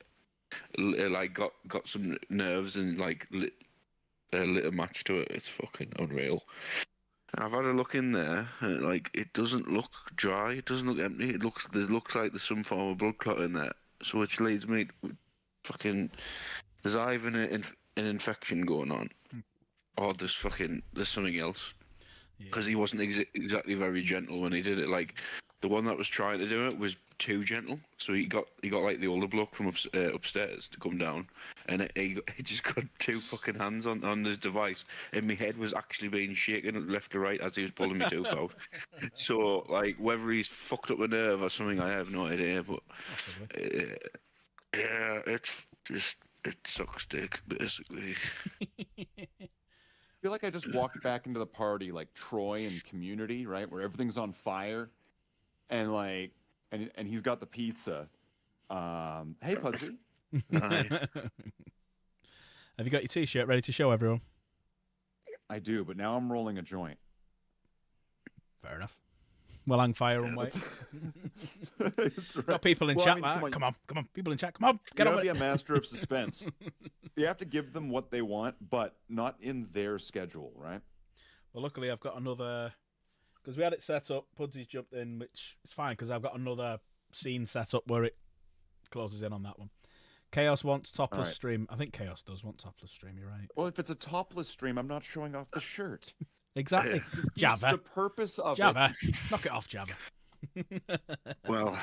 got some nerves and like lit a match to it. It's fucking unreal. And I've had a look in there, and it doesn't look dry. It doesn't look empty. It looks like there's some form of blood clot in there. So which leads me to fucking there's either an infection going on, or there's something else. Because he wasn't exactly very gentle when he did it. Like the one that was trying to do it was too gentle, so he got like the older bloke from upstairs to come down, and he just got two fucking hands on this device, and my head was actually being shaken left to right as he was pulling me tooth out. So like whether he's fucked up a nerve or something, I have no idea. But yeah, it's just it sucks dick basically. I feel like I just walked back into the party like Troy and Community, right, where everything's on fire, and like, and he's got the pizza. Hey, Pugsy. Have you got your T-shirt ready to show everyone? I do, but now I'm rolling a joint. Fair enough. Well, hang fire and wait. That's right. Got people in Well, chat, I mean, man. Come on. People in chat. Come on. Get You on gotta with be it. a master of suspense. You have to give them what they want, but not in their schedule, right? Well, luckily I've got another, because we had it set up. Pudsy's jumped in, which is fine because I've got another scene set up where it closes in on that one. Chaos wants topless Right. stream. I think Chaos does want topless stream. You're right. Well, if it's a topless stream, I'm not showing off the shirt. Exactly. It's the Jabba. purpose of Jabba. it. Knock it off, Jabba. Well,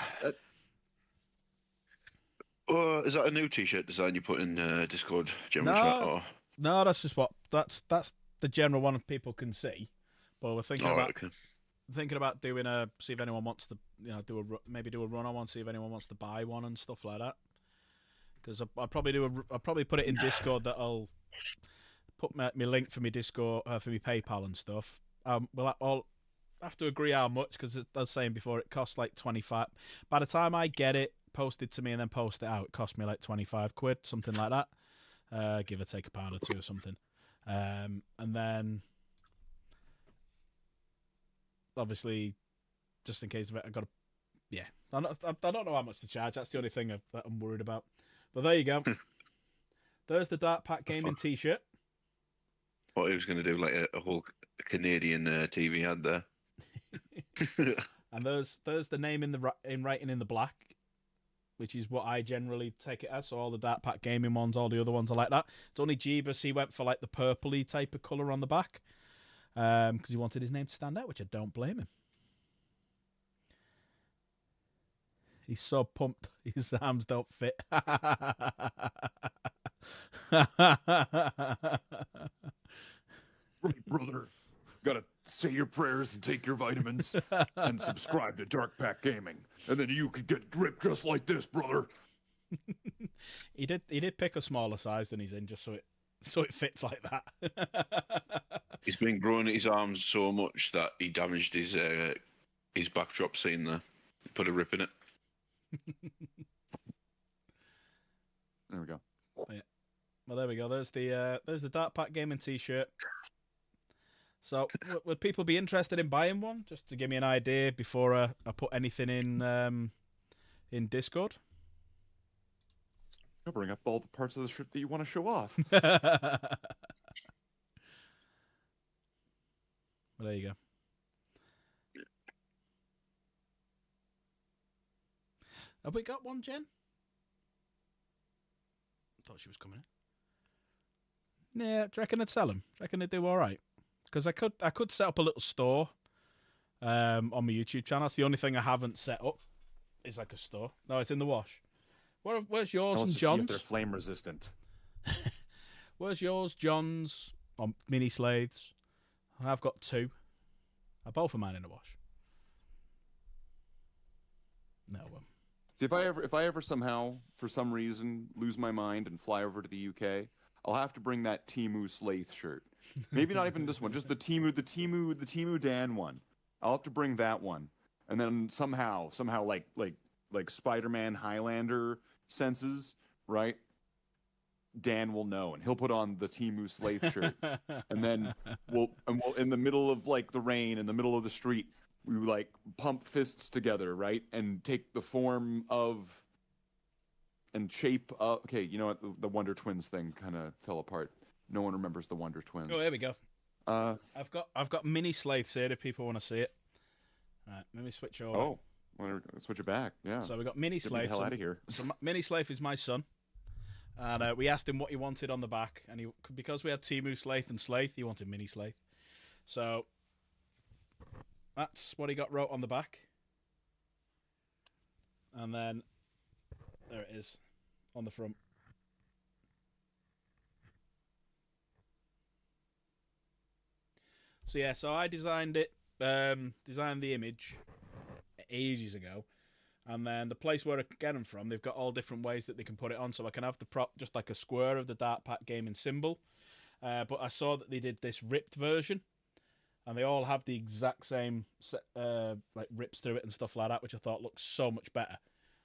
is that a new T-shirt design you put in Discord general No. chat? Or No, that's just that's the general one people can see. But we're thinking about okay. doing see if anyone wants to maybe do a run on one, see if anyone wants to buy one and stuff like that. Because I'll probably put it in Discord that I'll put my link for my Discord for my PayPal and stuff. I'll have to agree how much because as I was saying before, it costs like 25. By the time I get it posted to me and then post it out, it cost me like 25 quid, something like that. Give or take a pound or two or something. And then obviously, just in case of it, I got to. Yeah, I don't know how much to charge. That's the only thing that I'm worried about. But there you go. There's the Dark Pack Gaming T-shirt. What he was going to do, like a whole Canadian TV ad there. And there's the name in writing in the black, which is what I generally take it as. So all the Dark Pack Gaming ones, all the other ones are like that. It's only Jeebus, he went for like the purpley type of colour on the back because he wanted his name to stand out, which I don't blame him. He's so pumped, his arms don't fit. Right, brother. Gotta say your prayers and take your vitamins and subscribe to Dark Pack Gaming. And then you could get ripped just like this, brother. He did pick a smaller size than he's in just so it fits like that. He's been growing his arms so much that he damaged his backdrop scene there. He put a rip in it. There we go. Yeah. Well, there we go. There's the Dark Pack Gaming T-shirt. So, would people be interested in buying one? Just to give me an idea before I put anything in Discord. You'll bring up all the parts of the shirt that you want to show off. Well, there you go. Have we got one, Jen? Thought she was coming in. Yeah, do you reckon I'd sell them? Do you reckon they'd do all right? Because I could set up a little store on my YouTube channel. That's the only thing I haven't set up is like a store. No, it's in the wash. Where's yours and Let's see if John's? they're flame resistant. Where's yours, John's, or mini slaves? I've got two. Are both of mine in the wash? No. See, if I ever somehow, for some reason, lose my mind and fly over to the UK, I'll have to bring that Timu Slaith shirt Maybe not even this one, just the Timu Dan one. I'll have to bring that one, and then somehow like Spider-Man Highlander senses, right? Dan will know, and he'll put on the Timu Slave shirt, and then we'll in the middle of like the rain, in the middle of the street, we like pump fists together, right, and take the form of and shape. Okay, you know what? The Wonder Twins thing kind of fell apart. No one remembers the Wonder Twins. Oh, there we go. Uh, I've got mini Slave here if people want to see it. Right, let me switch over. oh, want to switch it back? Yeah. So we got mini Get me the Slave. hell out of here. So mini Slave is my son, and we asked him what he wanted on the back, and because we had Timu, Slaith, and Slaith, he wanted mini Slaith. So that's what he got wrote on the back, and then there it is on the front. So yeah, so I designed it, designed the image ages ago, and then the place where I get them from, they've got all different ways that they can put it on. So I can have the prop just like a square of the Dark Pack Gaming symbol, but I saw that they did this ripped version, and they all have the exact same like rips through it and stuff like that, which I thought looked so much better.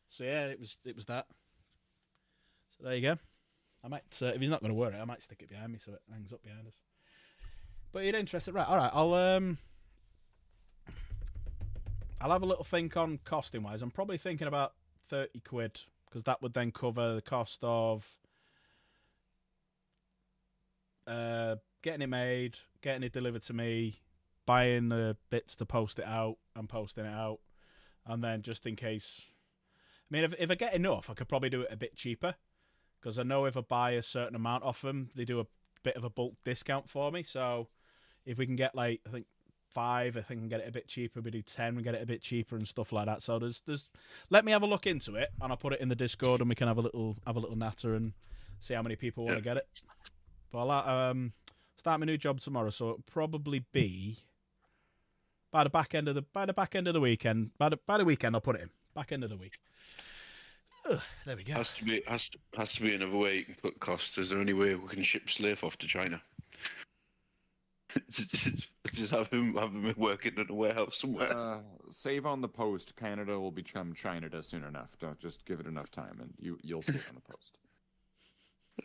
So yeah, it was that. So there you go. I might, if he's not going to wear it, I might stick it behind me so it hangs up behind us. But you're interested, right? All right, I'll have a little think on costing wise. I'm probably thinking about 30 quid because that would then cover the cost of getting it made, getting it delivered to me, buying the bits to post it out and posting it out, and then just in case. I mean, if I get enough, I could probably do it a bit cheaper because I know if I buy a certain amount off them, they do a bit of a bulk discount for me. So if we can get like, I think 5, I think we can get it a bit cheaper. We do 10, we get it a bit cheaper and stuff like that. So there's let me have a look into it, and I'll put it in the Discord, and we can have a little natter and see how many people want to get it. But I'll start my new job tomorrow, so it'll probably be by the back end of the weekend. By the weekend, I'll put it in. Back end of the week. Ugh, there we go. Has to be another way you can put cost. Is there any way we can ship Slave off to China? Just have him working in a warehouse somewhere. Save on the post. Canada will become China soon enough. Don't just give it enough time, and you'll see it on the post.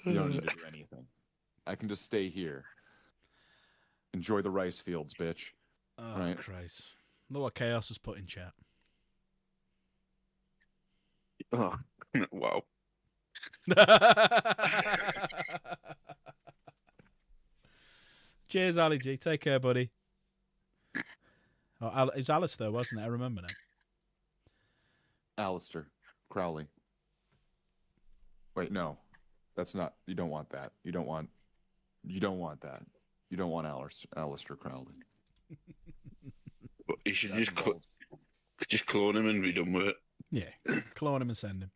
You don't need to do anything. I can just stay here. Enjoy the rice fields, bitch. Oh, right? Christ. Look what Chaos has put in chat. Oh, wow. Cheers, Ali G. Take care, buddy. Oh, it's Alistair, wasn't it? I remember now. Alistair Crowley. Wait, no. That's not. You don't want that. You don't want that. You don't want Alistair Crowley. But you should just clone him and be done with it. Yeah, clone him and send him.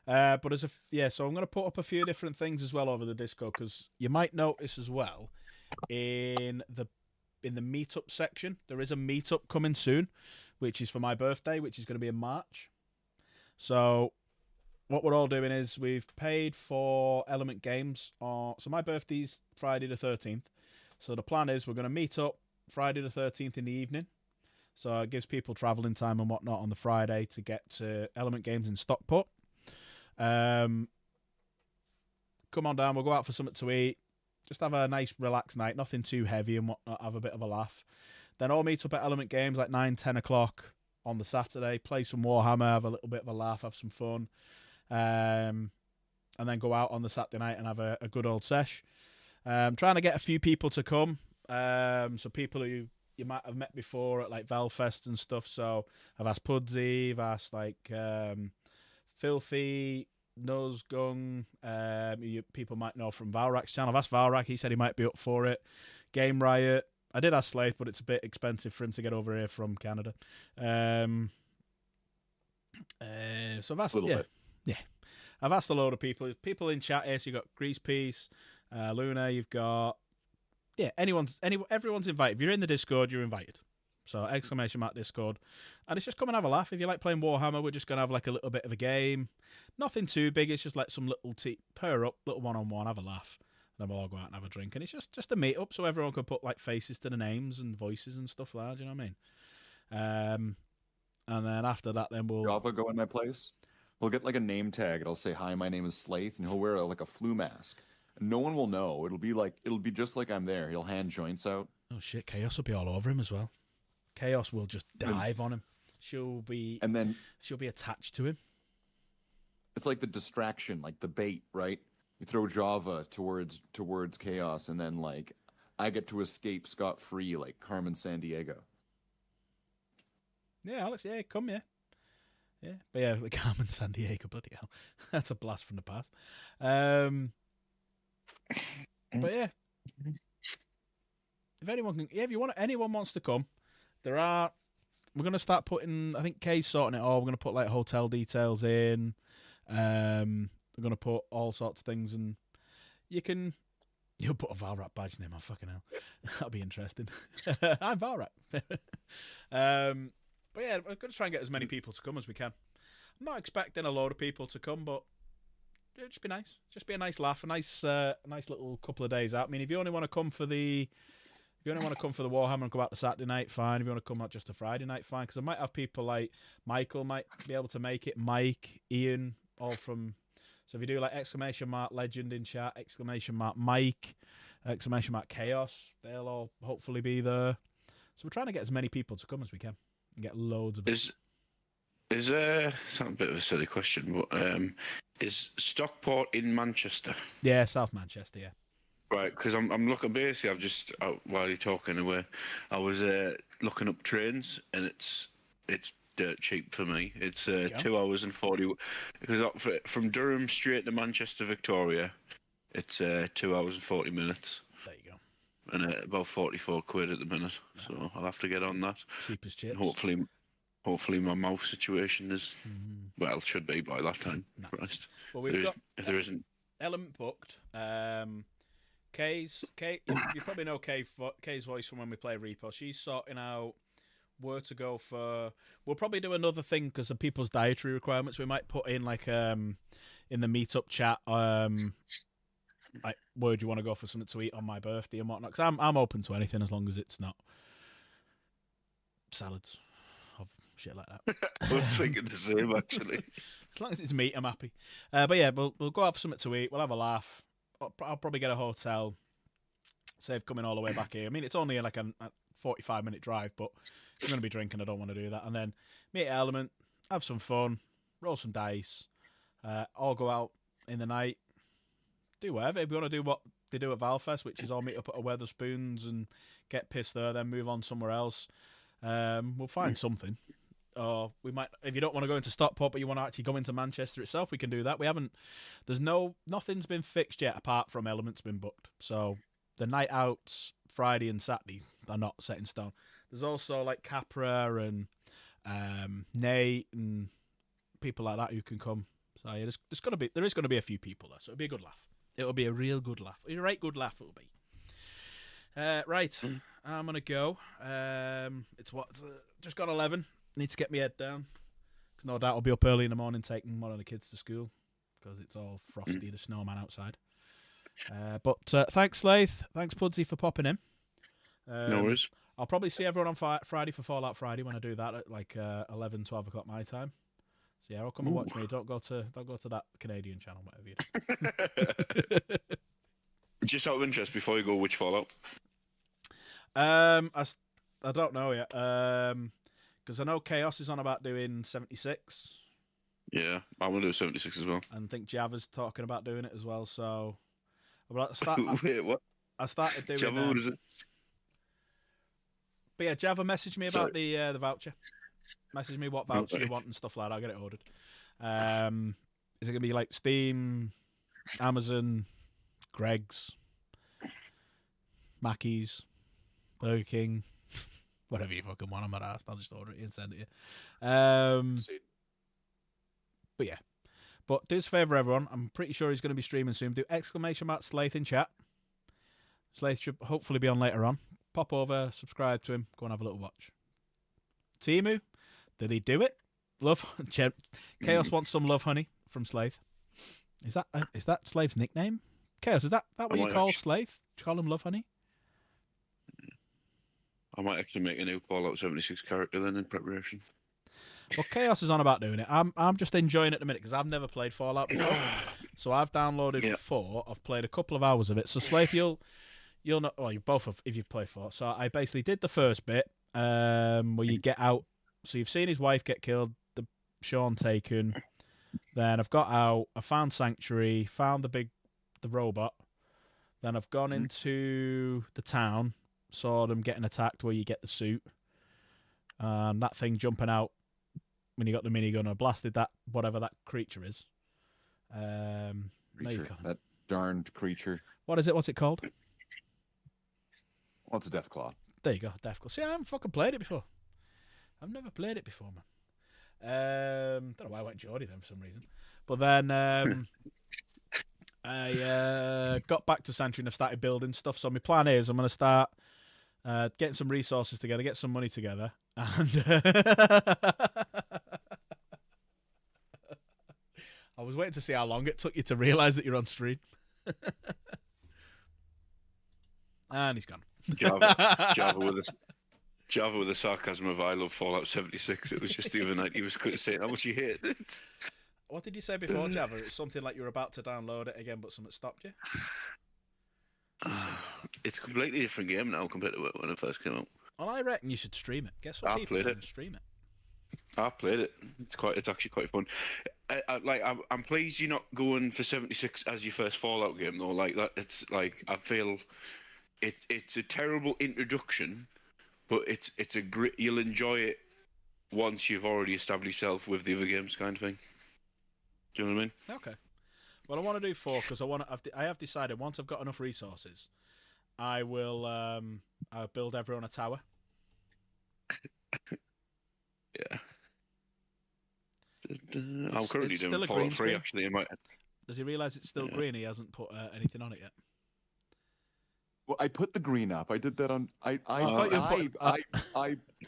But so I'm going to put up a few different things as well over the Discord, because you might notice as well in the meetup section there is a meetup coming soon, which is for my birthday, which is going to be in March. So what we're all doing is we've paid for Element Games. So my birthday's Friday the 13th. So the plan is we're going to meet up Friday the 13th in the evening. So it gives people travelling time and whatnot on the Friday to get to Element Games in Stockport. Come on down, we'll go out for something to eat. Just have a nice relaxed night, nothing too heavy and whatnot, have a bit of a laugh. Then all meet up at Element Games like 9, 10 o'clock on the Saturday, play some Warhammer, have a little bit of a laugh, have some fun. And then go out on the Saturday night and have a good old sesh. Trying to get a few people to come. So people who you might have met before at like Valfest and stuff. So I've asked Pudsey, I've asked like Filthy, Nuzgung, people might know from Valrak's channel. I've asked Valrak, he said he might be up for it. Game Riot, I did ask Slaith, but it's a bit expensive for him to get over here from Canada. So I've asked, yeah, I've asked a load of people in chat here. So you've got Grease Piece, Luna, you've got everyone's invited. If you're in the Discord, you're invited. So exclamation mark Discord. And it's just come and have a laugh. If you like playing Warhammer, we're just going to have like a little bit of a game. Nothing too big. It's just like some little pair up, little one-on-one, have a laugh. Then we'll all go out and have a drink, and it's just a meet up, so everyone can put like faces to the names and voices and stuff like that. Do you know what I mean? And then after that, then we'll Java go in my place. He'll get like a name tag. It'll say, "Hi, my name is Slaith," and he'll wear like a flu mask. And no one will know. It'll be just like I'm there. He'll hand joints out. Oh shit, Chaos will be all over him as well. Chaos will just dive on him. She'll be attached to him. It's like the distraction, like the bait, right? You throw Java towards Chaos, and then like I get to escape scot-free like Carmen Sandiego. Yeah, Alex, yeah, come here. Yeah, but yeah, the Carmen Sandiego, bloody hell. That's a blast from the past. But yeah. If anyone wants to come, we're going to start putting, I think Kay's sorting it all. We're going to put like hotel details in. We're going to put all sorts of things, and you'll put a Valrat badge name on, fucking hell. That'll be interesting. I'm Valrat. But yeah, we're going to try and get as many people to come as we can. I'm not expecting a load of people to come, but it'll just be nice. Just be a nice laugh, a nice little couple of days out. I mean, if you only want to come for the Warhammer and go out to Saturday night, fine. If you want to come out just a Friday night, fine. Because I might have people like Michael might be able to make it. Mike, Ian, all from. So if you do like !legend in chat, !Mike, !Chaos, they'll all hopefully be there. So we're trying to get as many people to come as we can and get loads of. Is it's not a bit of a silly question, but is Stockport in Manchester? Yeah, South Manchester. Yeah. Right, because I'm looking. Basically, I've just while you're talking away, I was looking up trains, and it's dirt cheap for me. It's 2 hours and 40. Because from Durham straight to Manchester Victoria, it's 2 hours and 40 minutes. There you go. And about 44 quid at the minute. So I'll have to get on that. Cheap as chips. Hopefully my mouth situation is well, should be by that time. No. Christ. Well, if there isn't element booked. Kay, you probably know Kay's voice from when we play Repo. She's sorting out where to go for. We'll probably do another thing because of people's dietary requirements. We might put in like in the meetup chat. Like, where do you want to go for something to eat on my birthday and whatnot? Because I'm open to anything as long as it's not salads or shit like that. I was thinking the same actually. As long as it's meat, I'm happy. But yeah, we'll go out for something to eat. We'll have a laugh. I'll probably get a hotel. Save coming all the way back here. I mean, it's only like a 45-minute drive, but I'm going to be drinking. I don't want to do that. And then meet at Element, have some fun, roll some dice, all go out in the night, do whatever. If we want to do what they do at Valfest, which is all meet up at a Weatherspoons and get pissed there, then move on somewhere else. We'll find something. Or we might, if you don't want to go into Stockport, but you want to actually go into Manchester itself, we can do that. Nothing's been fixed yet apart from Element's been booked. So the night outs, Friday and Saturday, are not set in stone. There's also like Capra and Nate and people like that who can come. So yeah, there is going to be a few people there. So it'll be a good laugh. It'll be a real good laugh. A right good laugh it'll be. Right, I'm gonna go. It's just gone 11. Need to get my head down because no doubt I'll be up early in the morning taking one of the kids to school because it's all frosty, the snowman outside. But thanks, Slaith. Thanks, Pudsey, for popping in. No worries. I'll probably see everyone on Friday for Fallout Friday when I do that at like 11, 12 o'clock my time. So yeah, I'll come and watch me. Don't go to that Canadian channel, whatever you do. Just out of interest, before you go, which Fallout? I don't know yet. Because I know Chaos is on about doing 76. Yeah, I'm going to do 76 as well. And I think Java's talking about doing it as well, so... Wait, what? I started doing... Java, what is it? But yeah, Java messaged me about the voucher. Message me what voucher you want and stuff like that. I'll get it ordered. Is it going to be like Steam, Amazon, Greg's, Mackey's, Burger King... Whatever you fucking want, I'm not asked. I'll just order it and send it to you. But yeah. But do us a favour, everyone. I'm pretty sure he's going to be streaming soon. Do ! Slaith in chat. Slaith should hopefully be on later on. Pop over, subscribe to him, go and have a little watch. Timu, did he do it? Love. Chaos wants some love honey from Slaith. Is that Slaith's nickname? Chaos, is that what you might call actually- Slave? Do you call him Love Honey? I might actually make a new Fallout 76 character then in preparation. Well, Chaos is on about doing it. I'm just enjoying it at the minute because I've never played Fallout before. So I've downloaded Yeah. 4. I've played a couple of hours of it. So Slave, you'll know. Well, you both have if you've played 4. So I basically did the first bit where you get out. So you've seen his wife get killed, the Sean taken. Then I've got out. I found Sanctuary. Found the robot. Then I've gone into the town. Saw them getting attacked where you get the suit. And that thing jumping out when you got the minigun. I blasted that, whatever that creature is. There you Creature, go. that darned creature. What is it? What's it called? Well, it's a Deathclaw. There you go, Deathclaw. See, I haven't fucking played it before. I've never played it before, man. Don't know why I went Geordie then for some reason. But then I got back to Sanctuary and I've started building stuff. So my plan is I'm going to start getting some resources together, get some money together, and I was waiting to see how long it took you to realise that you're on stream. And he's gone. Java with the sarcasm of I love Fallout 76. It was just the other night he was saying how much he hated it. What did you say before, Java? It's something like you were about to download it again, but something stopped you? It's a completely different game now compared to when it first came out. Well, I reckon you should stream it. Guess what? I People played do it. and stream it. I've played it. It's actually quite fun. I'm pleased you're not going for 76 as your first Fallout game though. Like that, it's like I feel it's a terrible introduction, but it's a great. You'll enjoy it once you've already established yourself with the other games, kind of thing. Do you know what I mean? Okay. Well, I want to do 4 because I have decided once I've got enough resources, I will I'll build everyone a tower. Yeah. I'm currently it's still doing a green Fallout 3 screen. actually. In my Does he realise it's still green? He hasn't put anything on it yet. Well, I put the green up. I did that on. I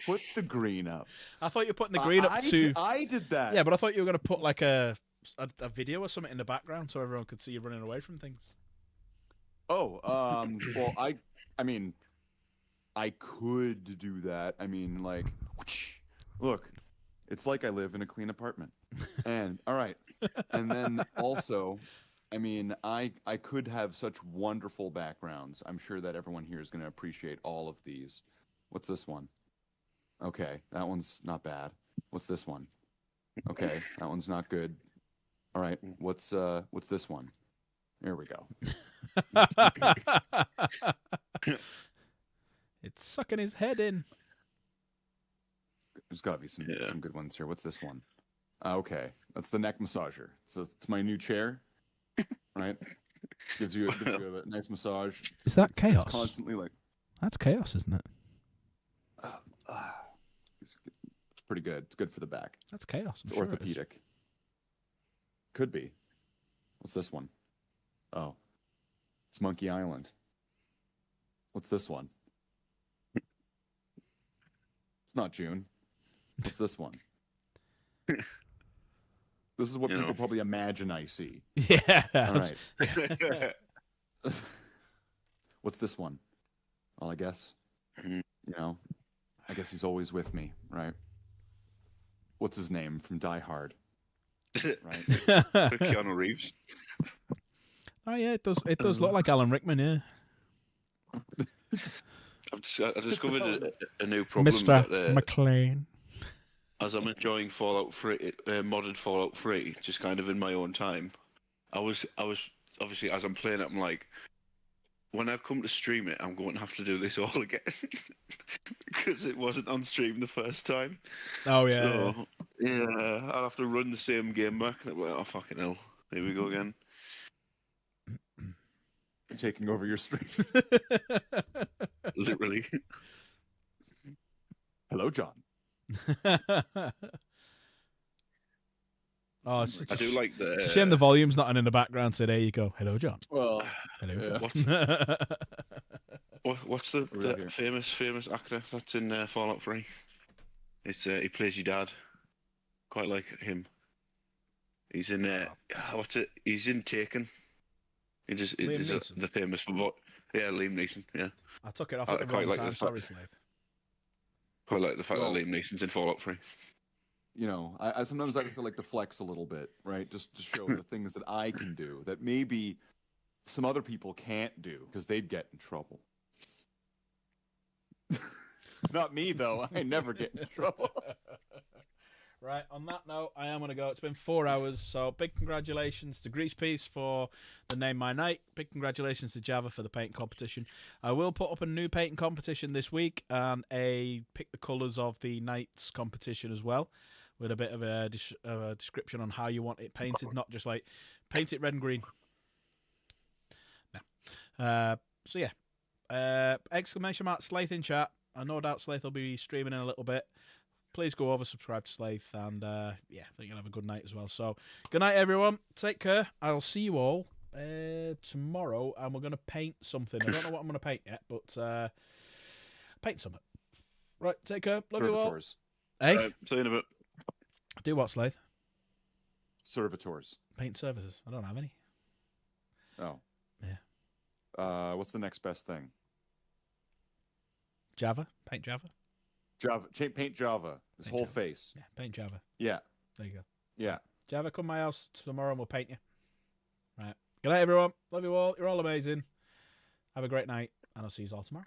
put the green up. I thought you were putting the green up to. I did that. Yeah, but I thought you were going to put like a video or something in the background so everyone could see you running away from things. Oh, well, I mean, I could do that. I mean, like, look, it's like I live in a clean apartment. And, all right. And then also, I mean, I could have such wonderful backgrounds. I'm sure that everyone here is going to appreciate all of these. What's this one? Okay, that one's not bad. What's this one? Okay, that one's not good. All right, what's this one? There we go. It's sucking his head in. There's got to be some good ones here. What's this one? Okay, that's the neck massager. So it's my new chair, right? Gives you a nice massage. Is that chaos? It's constantly like. That's chaos, isn't it? It's pretty good. It's good for the back. That's chaos. It's orthopedic. Could be. What's this one? Oh, it's Monkey Island. What's this one? It's not June. What's this one? This is what people probably imagine I see. Yeah. All right. What's this one? Well, I guess, I guess he's always with me, right? What's his name from Die Hard? Right? Keanu Reeves. Oh yeah, it does look like Alan Rickman, yeah. I discovered a new problem. Mr. McLean. As I'm enjoying Fallout 3, modded Fallout 3, just kind of in my own time, I was obviously as I'm playing it, I'm like, when I come to stream it, I'm going to have to do this all again because it wasn't on stream the first time. Oh yeah. So, yeah, I'll have to run the same game back. And oh fucking hell! Here we go again. Taking over your stream. Literally. Hello, John. Oh, I do like the. It's a shame the volume's not on in the background. So there you go. Hello, John. Well, Hello. yeah. What's the famous actor that's in Fallout 3? It's he plays your dad. Quite like him. He's in what's it? He's in Taken. He just Liam is Neeson. the famous for yeah, Liam Neeson. Yeah, I took it off I at the quite wrong like the time. fact- Sorry, Slave. quite like the fact Well- that Liam Neeson's in Fallout 3. You know, I sometimes I just like to flex a little bit, right? Just to show the things that I can do that maybe some other people can't do because they'd get in trouble. Not me though. I never get in trouble. Right, on that note, I am going to go. It's been 4 hours, so big congratulations to Greasepiece for the Name My Night. Big congratulations to Java for the painting competition. I will put up a new painting competition this week and a pick the colours of the nights competition as well, with a bit of a description on how you want it painted, not just like paint it red and green. No. So yeah, exclamation mark Slaith in chat. I no doubt Slaith will be streaming in a little bit. Please go over, subscribe to Slaith, and yeah, I think you'll have a good night as well. So, good night, everyone. Take care. I'll see you all tomorrow, and we're going to paint something. I don't know what I'm going to paint yet, but paint something. Right, take care. Love you all. Servitors. Hey, See you in a bit. do what, Slaith? Servitors. Paint services. I don't have any. Oh. Yeah. What's the next best thing? Java. Paint Java. Java. Paint Java. His Paint whole Java. face. Yeah, paint Java. Yeah. There you go. Yeah. Java, come to my house tomorrow and we'll paint you. Right. Good night, everyone. Love you all. You're all amazing. Have a great night, and I'll see you all tomorrow.